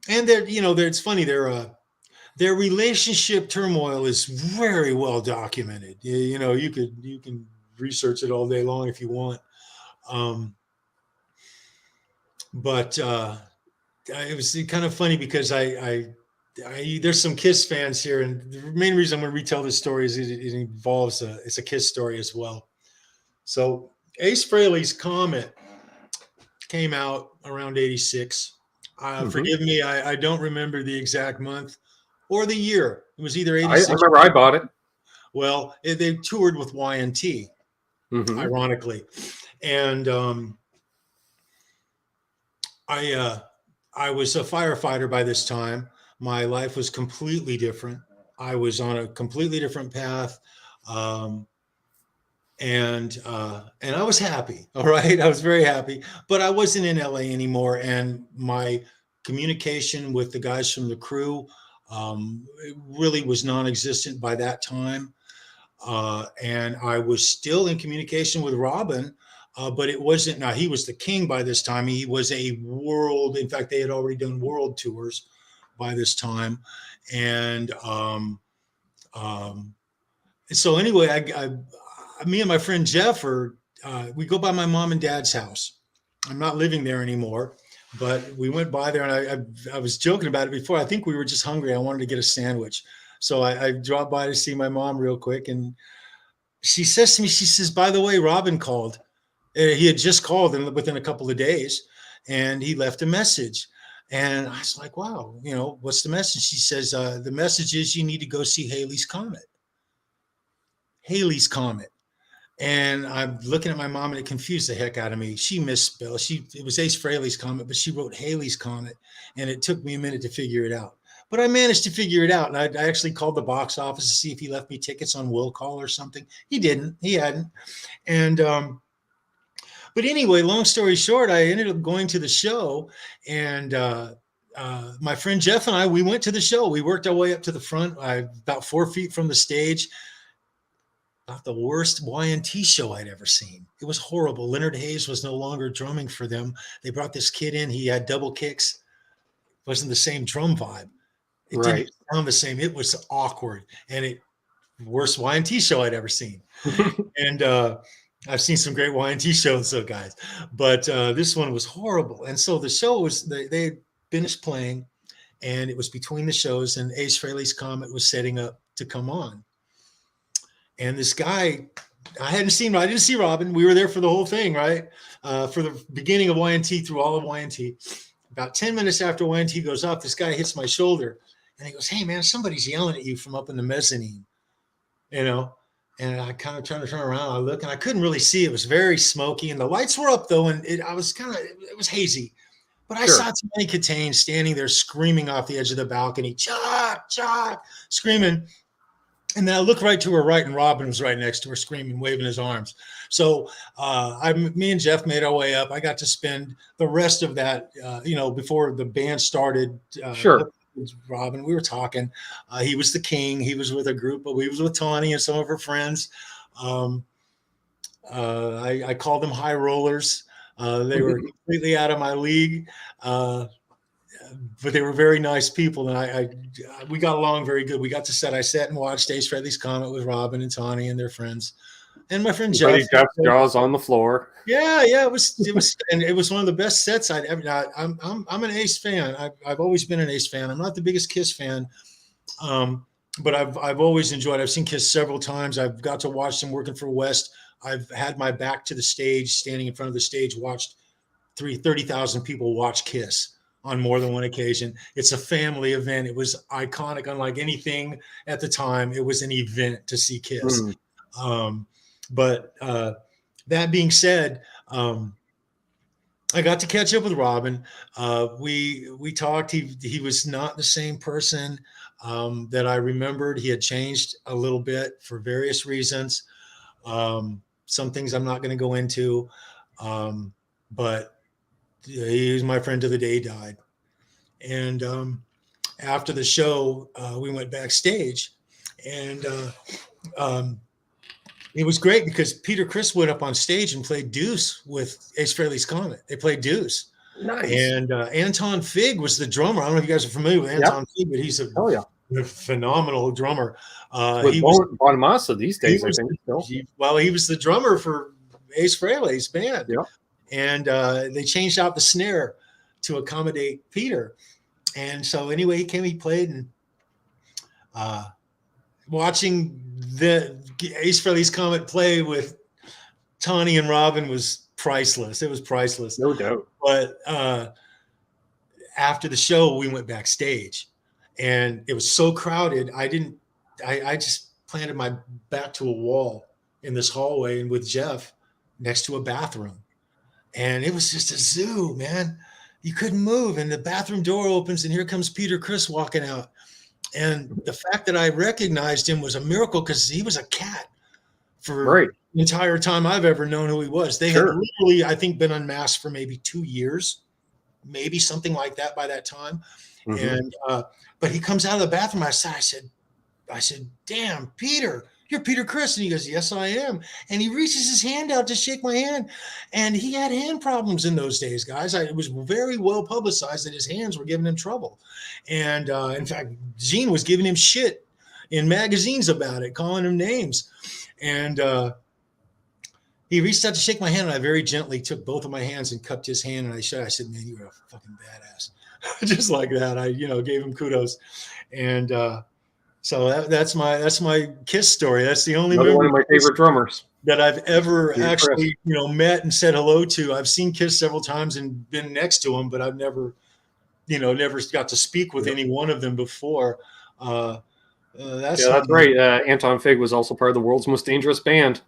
it's funny. Their relationship turmoil is very well documented. You can research it all day long if you want. But it was kind of funny because I there's some Kiss fans here, and the main reason I'm going to retell this story is it involves it's a Kiss story as well. So Ace Frehley's Comet came out around 86. Forgive me, I don't remember the exact month or the year. It was either 86. I remember I bought it. Well, they toured with YNT, ironically. And I was a firefighter by this time. My life was completely different. I was on a completely different path. And I was happy. All right. I was very happy, but I wasn't in LA anymore. And my communication with the guys from the crew it really was non-existent by that time. And I was still in communication with Robin, but it wasn't, now he was the king by this time. He was a world, in fact, they had already done world tours by this time. And so anyway, me and my friend Jeff we go by my mom and dad's house. I'm not living there anymore, but we went by there, and I was joking about it before. I think we were just hungry. I wanted to get a sandwich. So I dropped by to see my mom real quick. And she says to me, she says, by the way, Robin called. He had just called within a couple of days, and he left a message. And I was like, wow, what's the message? She says, the message is you need to go see Halley's Comet. Halley's Comet. And I'm looking at my mom, and it confused the heck out of me. She misspelled. It was Ace Frehley's Comet, but she wrote Halley's Comet, and it took me a minute to figure it out. But I managed to figure it out, and I actually called the box office to see if he left me tickets on will call or something. He didn't. He hadn't. And but anyway, long story short, I ended up going to the show, and my friend Jeff and I, we went to the show. We worked our way up to the front, about 4 feet from the stage. About the worst YNT show I'd ever seen. It was horrible. Leonard Hayes was no longer drumming for them. They brought this kid in. He had double kicks. It wasn't the same drum vibe. It didn't sound the same. It was awkward. And worst YNT show I'd ever seen. And I've seen some great Y&T shows, though, guys, but this one was horrible. And so the show was they had finished playing, and it was between the shows, and Ace Frehley's Comet was setting up to come on. And this guy, I didn't see Robin. We were there for the whole thing, right? For the beginning of Y&T through all of Y&T. About 10 minutes after Y&T goes up, this guy hits my shoulder, and he goes, "Hey, man, somebody's yelling at you from up in the mezzanine," you know? And I kind of trying to turn around. I look, and I couldn't really see. It was very smoky, and the lights were up, though, and it was hazy. But I saw Tony Katane standing there screaming off the edge of the balcony, "Chuck, Chuck," screaming. And then I look right to her right, and Robin was right next to her, screaming, waving his arms. So me and Jeff made our way up. I got to spend the rest of that, before the band started. Robin, we were talking. He was the king. He was with a group, but he was with Tawny and some of her friends. I called them high rollers. They were completely out of my league. But they were very nice people, and we got along very good. We got to set. I sat and watched Ace Frehley's Comet with Robin and Tawny and their friends, and my friend Jeff. Jeff's jaws on the floor. Yeah, it was, and it was one of the best sets I'd ever. I'm an Ace fan. I've always been an Ace fan. I'm not the biggest Kiss fan, but I've always enjoyed. I've seen Kiss several times. I've got to watch them working for West. I've had my back to the stage, standing in front of the stage, watched 30,000 people watch Kiss on more than one occasion. It's a family event. It was iconic, unlike anything at the time. It was an event to see Kiss. But that being said, I got to catch up with Robin. We talked. He was not the same person that I remembered. He had changed a little bit for various reasons. Some things I'm not going to go into, but he was my friend to the day he died. And after the show, we went backstage, and it was great because Peter Criss went up on stage and played Deuce with Ace Frehley's Comet. They played Deuce. Nice. And Anton Fig was the drummer. I don't know if you guys are familiar with Anton Fig, but he's a phenomenal drummer. He was Bonamassa these days, I think. He was the drummer for Ace Frehley's band. Yeah. And they changed out the snare to accommodate Peter. And so anyway, he came, he played, and watching the Ace Frehley's Comet play with Tawny and Robin was priceless. It was priceless. No doubt. But after the show, we went backstage, and it was so crowded. I just planted my back to a wall in this hallway, and with Jeff next to a bathroom. And it was just a zoo, man. You couldn't move. And the bathroom door opens, and here comes Peter Criss walking out. And the fact that I recognized him was a miracle, because he was a cat for the entire time I've ever known who he was. They had literally, I think, been unmasked for maybe 2 years, maybe something like that by that time. And but he comes out of the bathroom. I said, "Damn, Peter, you're Peter Criss." And he goes, "Yes, I am." And he reaches his hand out to shake my hand. And he had hand problems in those days, guys. It was very well publicized that his hands were giving him trouble. And in fact, Gene was giving him shit in magazines about it, calling him names. And he reached out to shake my hand, and I very gently took both of my hands and cupped his hand. And I said, "Man, you're a fucking badass." Just like that. I, gave him kudos. And so that's my Kiss story. That's the only one of my favorite drummers that I've ever actually, met and said hello to. I've seen Kiss several times and been next to him, but I've never got to speak with any one of them before. That's right. Anton Fig was also part of the World's Most Dangerous Band,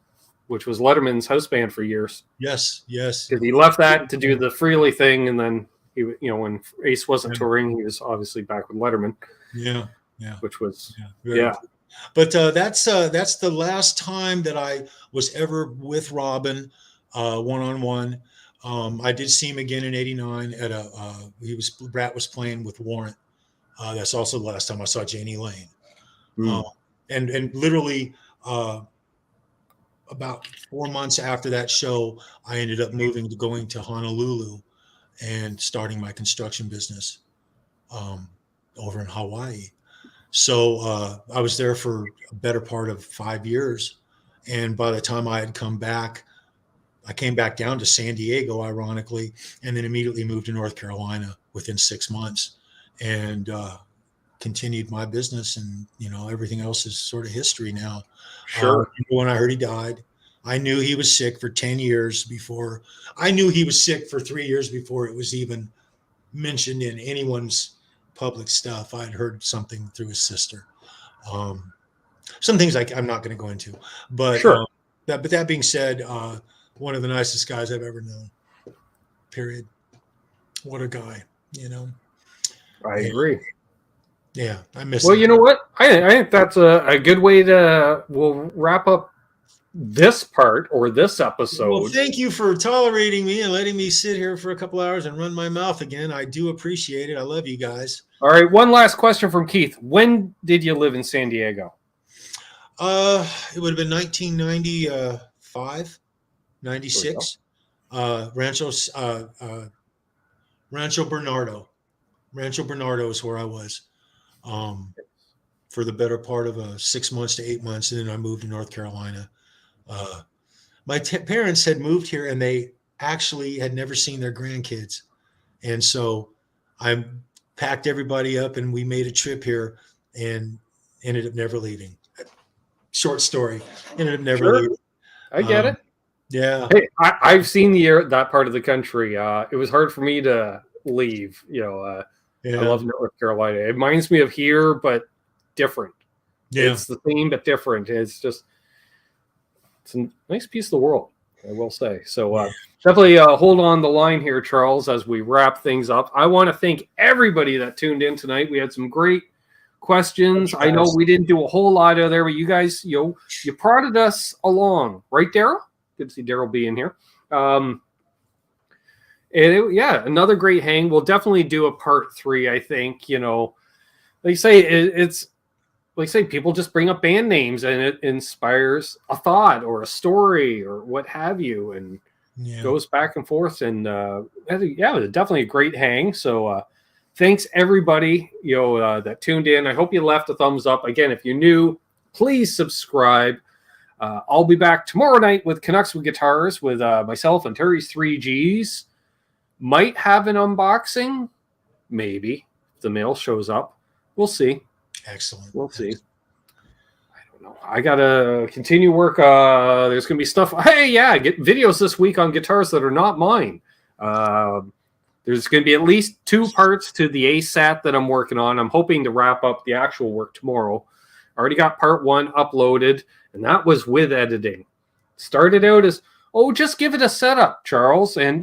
which was Letterman's house band for years. Yes. Because he left that to do the Frehley thing, and then he, when Ace wasn't touring, he was obviously back with Letterman. Yeah. Which was Cool. But that's the last time that I was ever with Robin one-on-one. I did see him again in '89 at Brat was playing with Warrant. That's also the last time I saw Janie Lane. And literally about 4 months after that show, I ended up going to Honolulu and starting my construction business over in Hawaii. So I was there for a better part of 5 years. And by the time I had come back, I came back down to San Diego, ironically, and then immediately moved to North Carolina within 6 months, and continued my business. And everything else is sort of history now. Sure. When I heard he died, I knew he was sick for 10 years before. I knew he was sick for 3 years before it was even mentioned in anyone's public stuff. I'd heard something through his sister. Some things I'm not going to go into, but Sure. That being said, one of the nicest guys I've ever known. Period. What a guy, I agree. Yeah, I miss Well, him. you know what? I think that's a good way to we'll wrap up this part or this episode. Well, thank you for tolerating me and letting me sit here for a couple hours and run my mouth again. I do appreciate it. I love you guys. All right, one last question from Keith. When did you live in San Diego? It would have been 1995, 96. Rancho Bernardo. Rancho Bernardo is where I was for the better part of 6 months to 8 months, and then I moved to North Carolina. My parents had moved here, and they actually had never seen their grandkids, and so I packed everybody up, and we made a trip here, and ended up never leaving. Short story, ended up never leaving. I get it. Yeah. Hey, I've seen that part of the country. It was hard for me to leave. I love North Carolina. It reminds me of here, but different. Yeah. It's the same, but different. It's a nice piece of the world, I will say. So definitely hold on the line here, Charles, as we wrap things up. I want to thank everybody that tuned in tonight. We had some great questions. I know we didn't do a whole lot of there, but you guys, you prodded us along, right, Daryl? Good to see Daryl being here. Another great hang. We'll definitely do a part 3. I think like say people just bring up band names and it inspires a thought or a story or what have you, and goes back and forth. And definitely a great hang. So thanks everybody that tuned in. I hope you left a thumbs up. Again, if you're new, please subscribe. I'll be back tomorrow night with Canucks with Guitars with myself and Terry's 3Gs. Might have an unboxing, maybe, if the mail shows up. We'll see. Excellent. We'll see. I don't know. I got to continue work. There's going to be stuff. Hey, get videos this week on guitars that are not mine. There's going to be at least 2 parts to the ASAT that I'm working on. I'm hoping to wrap up the actual work tomorrow. I already got part 1 uploaded, and that was with editing. Started out as, just give it a setup, Charles, and,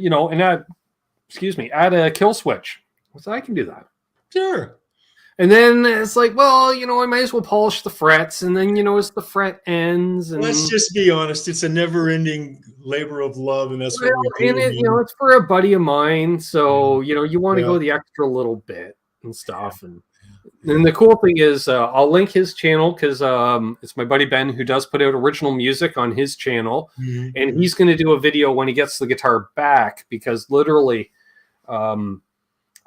add a kill switch. So I can do that. Sure. And then it's like, I might as well polish the frets. And then, as the fret ends. And let's just be honest. It's a never-ending labor of love, and that's what we do. And it's for a buddy of mine. So, you want to go the extra little bit and stuff. And the cool thing is I'll link his channel because it's my buddy Ben who does put out original music on his channel. Mm-hmm. And he's going to do a video when he gets the guitar back, because literally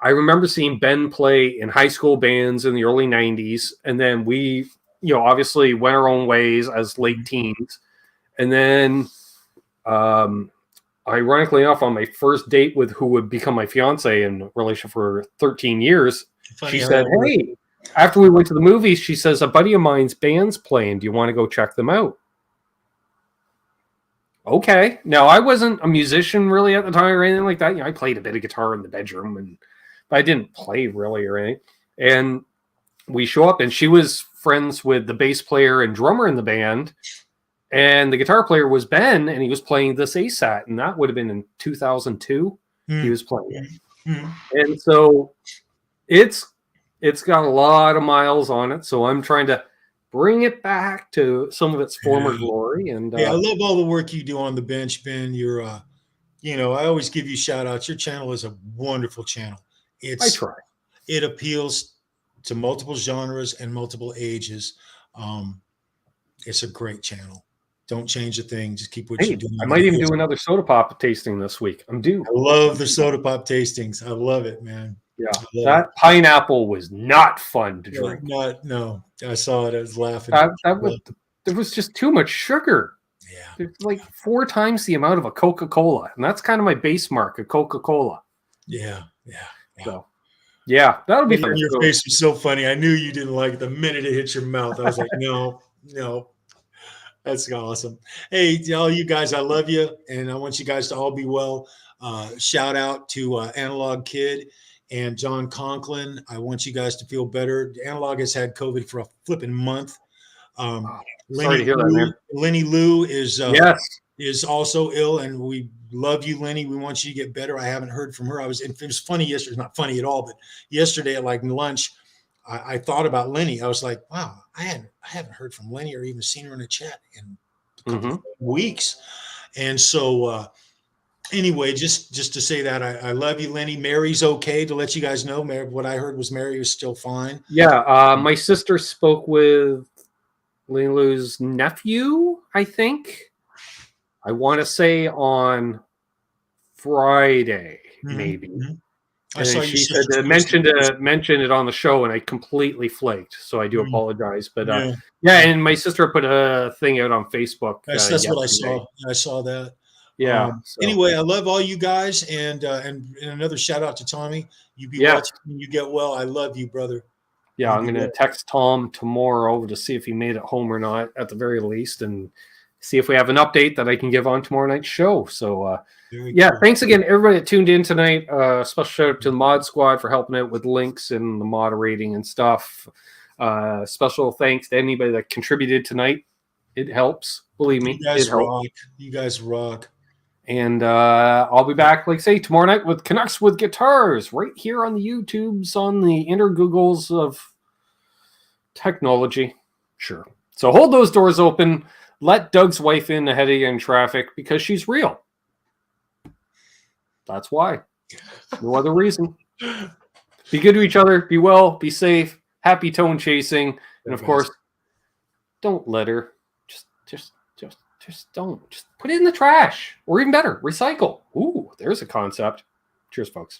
I remember seeing Ben play in high school bands in the early 90s. And then we, obviously went our own ways as late teens. And then, ironically enough, on my first date with who would become my fiance in a relationship for 13 years, she said, hey, after we went to the movies, she says, a buddy of mine's band's playing. Do you want to go check them out? Okay. Now, I wasn't a musician really at the time or anything like that. I played a bit of guitar in the bedroom, but I didn't play really or anything. And we show up, and she was friends with the bass player and drummer in the band. And the guitar player was Ben, and he was playing this ASAT, and that would have been in 2002. He was playing it. And so it's got a lot of miles on it. So I'm trying to bring it back to some of its former glory. And I love all the work you do on the bench, Ben. You're, I always give you shout outs. Your channel is a wonderful channel. I try. It appeals to multiple genres and multiple ages. It's a great channel. Don't change a thing. Just keep what you're doing. I might even do another soda pop tasting this week. I'm due. I love the soda pop tastings. I love it, man. Yeah, that pineapple was not fun to drink. No, I saw it. I was laughing. There was just too much sugar. Yeah. It's like 4 times the amount of a Coca-Cola. And that's kind of my base mark, a Coca-Cola. Yeah. So, yeah, that'll be fun. Your face was so funny. I knew you didn't like it the minute it hit your mouth. I was like, no. That's awesome. Hey, all you guys, I love you. And I want you guys to all be well. Shout out to Analog Kid and John Conklin. I want you guys to feel better. Analog has had COVID for a flipping month. Sorry to hear that, man. Lenny Lou is yes. is also ill, and we love you, Lenny. We want you to get better. I haven't heard from her. It was funny yesterday. It's not funny at all, but yesterday at like lunch, I thought about Lenny. I was like, wow, I haven't heard from Lenny or even seen her in a chat in a couple of weeks. And so anyway, just to say that I love you, Lenny. Mary's okay, to let you guys know. Mary, what I heard was Mary was still fine. Yeah, my sister spoke with Lenny Lou's nephew, I think. I want to say on Friday, maybe. And she said mentioned it on the show, and I completely flaked. So I do apologize. But and my sister put a thing out on Facebook. That's what I saw. I saw that. Yeah. Anyway, I love all you guys, and another shout out to Tommy. You be well, you get well. I love you, brother. Yeah, I'm gonna text Tom tomorrow to see if he made it home or not, at the very least, and see if we have an update that I can give on tomorrow night's show. So cool. Thanks again, everybody that tuned in tonight. Special shout out to the Mod Squad for helping out with links and the moderating and stuff. Special thanks to anybody that contributed tonight. It helps, believe me. You guys rock. You guys rock. And I'll be back, like say, tomorrow night with Connects with Guitars, right here on the YouTubes, on the Googles of technology. Sure. So hold those doors open. Let Doug's wife in ahead of you in traffic, because she's real. That's why. No other reason. Be good to each other. Be well. Be safe. Happy tone chasing. And of course, don't litter. Just don't. Just put it in the trash. Or even better, recycle. Ooh, there's a concept. Cheers, folks.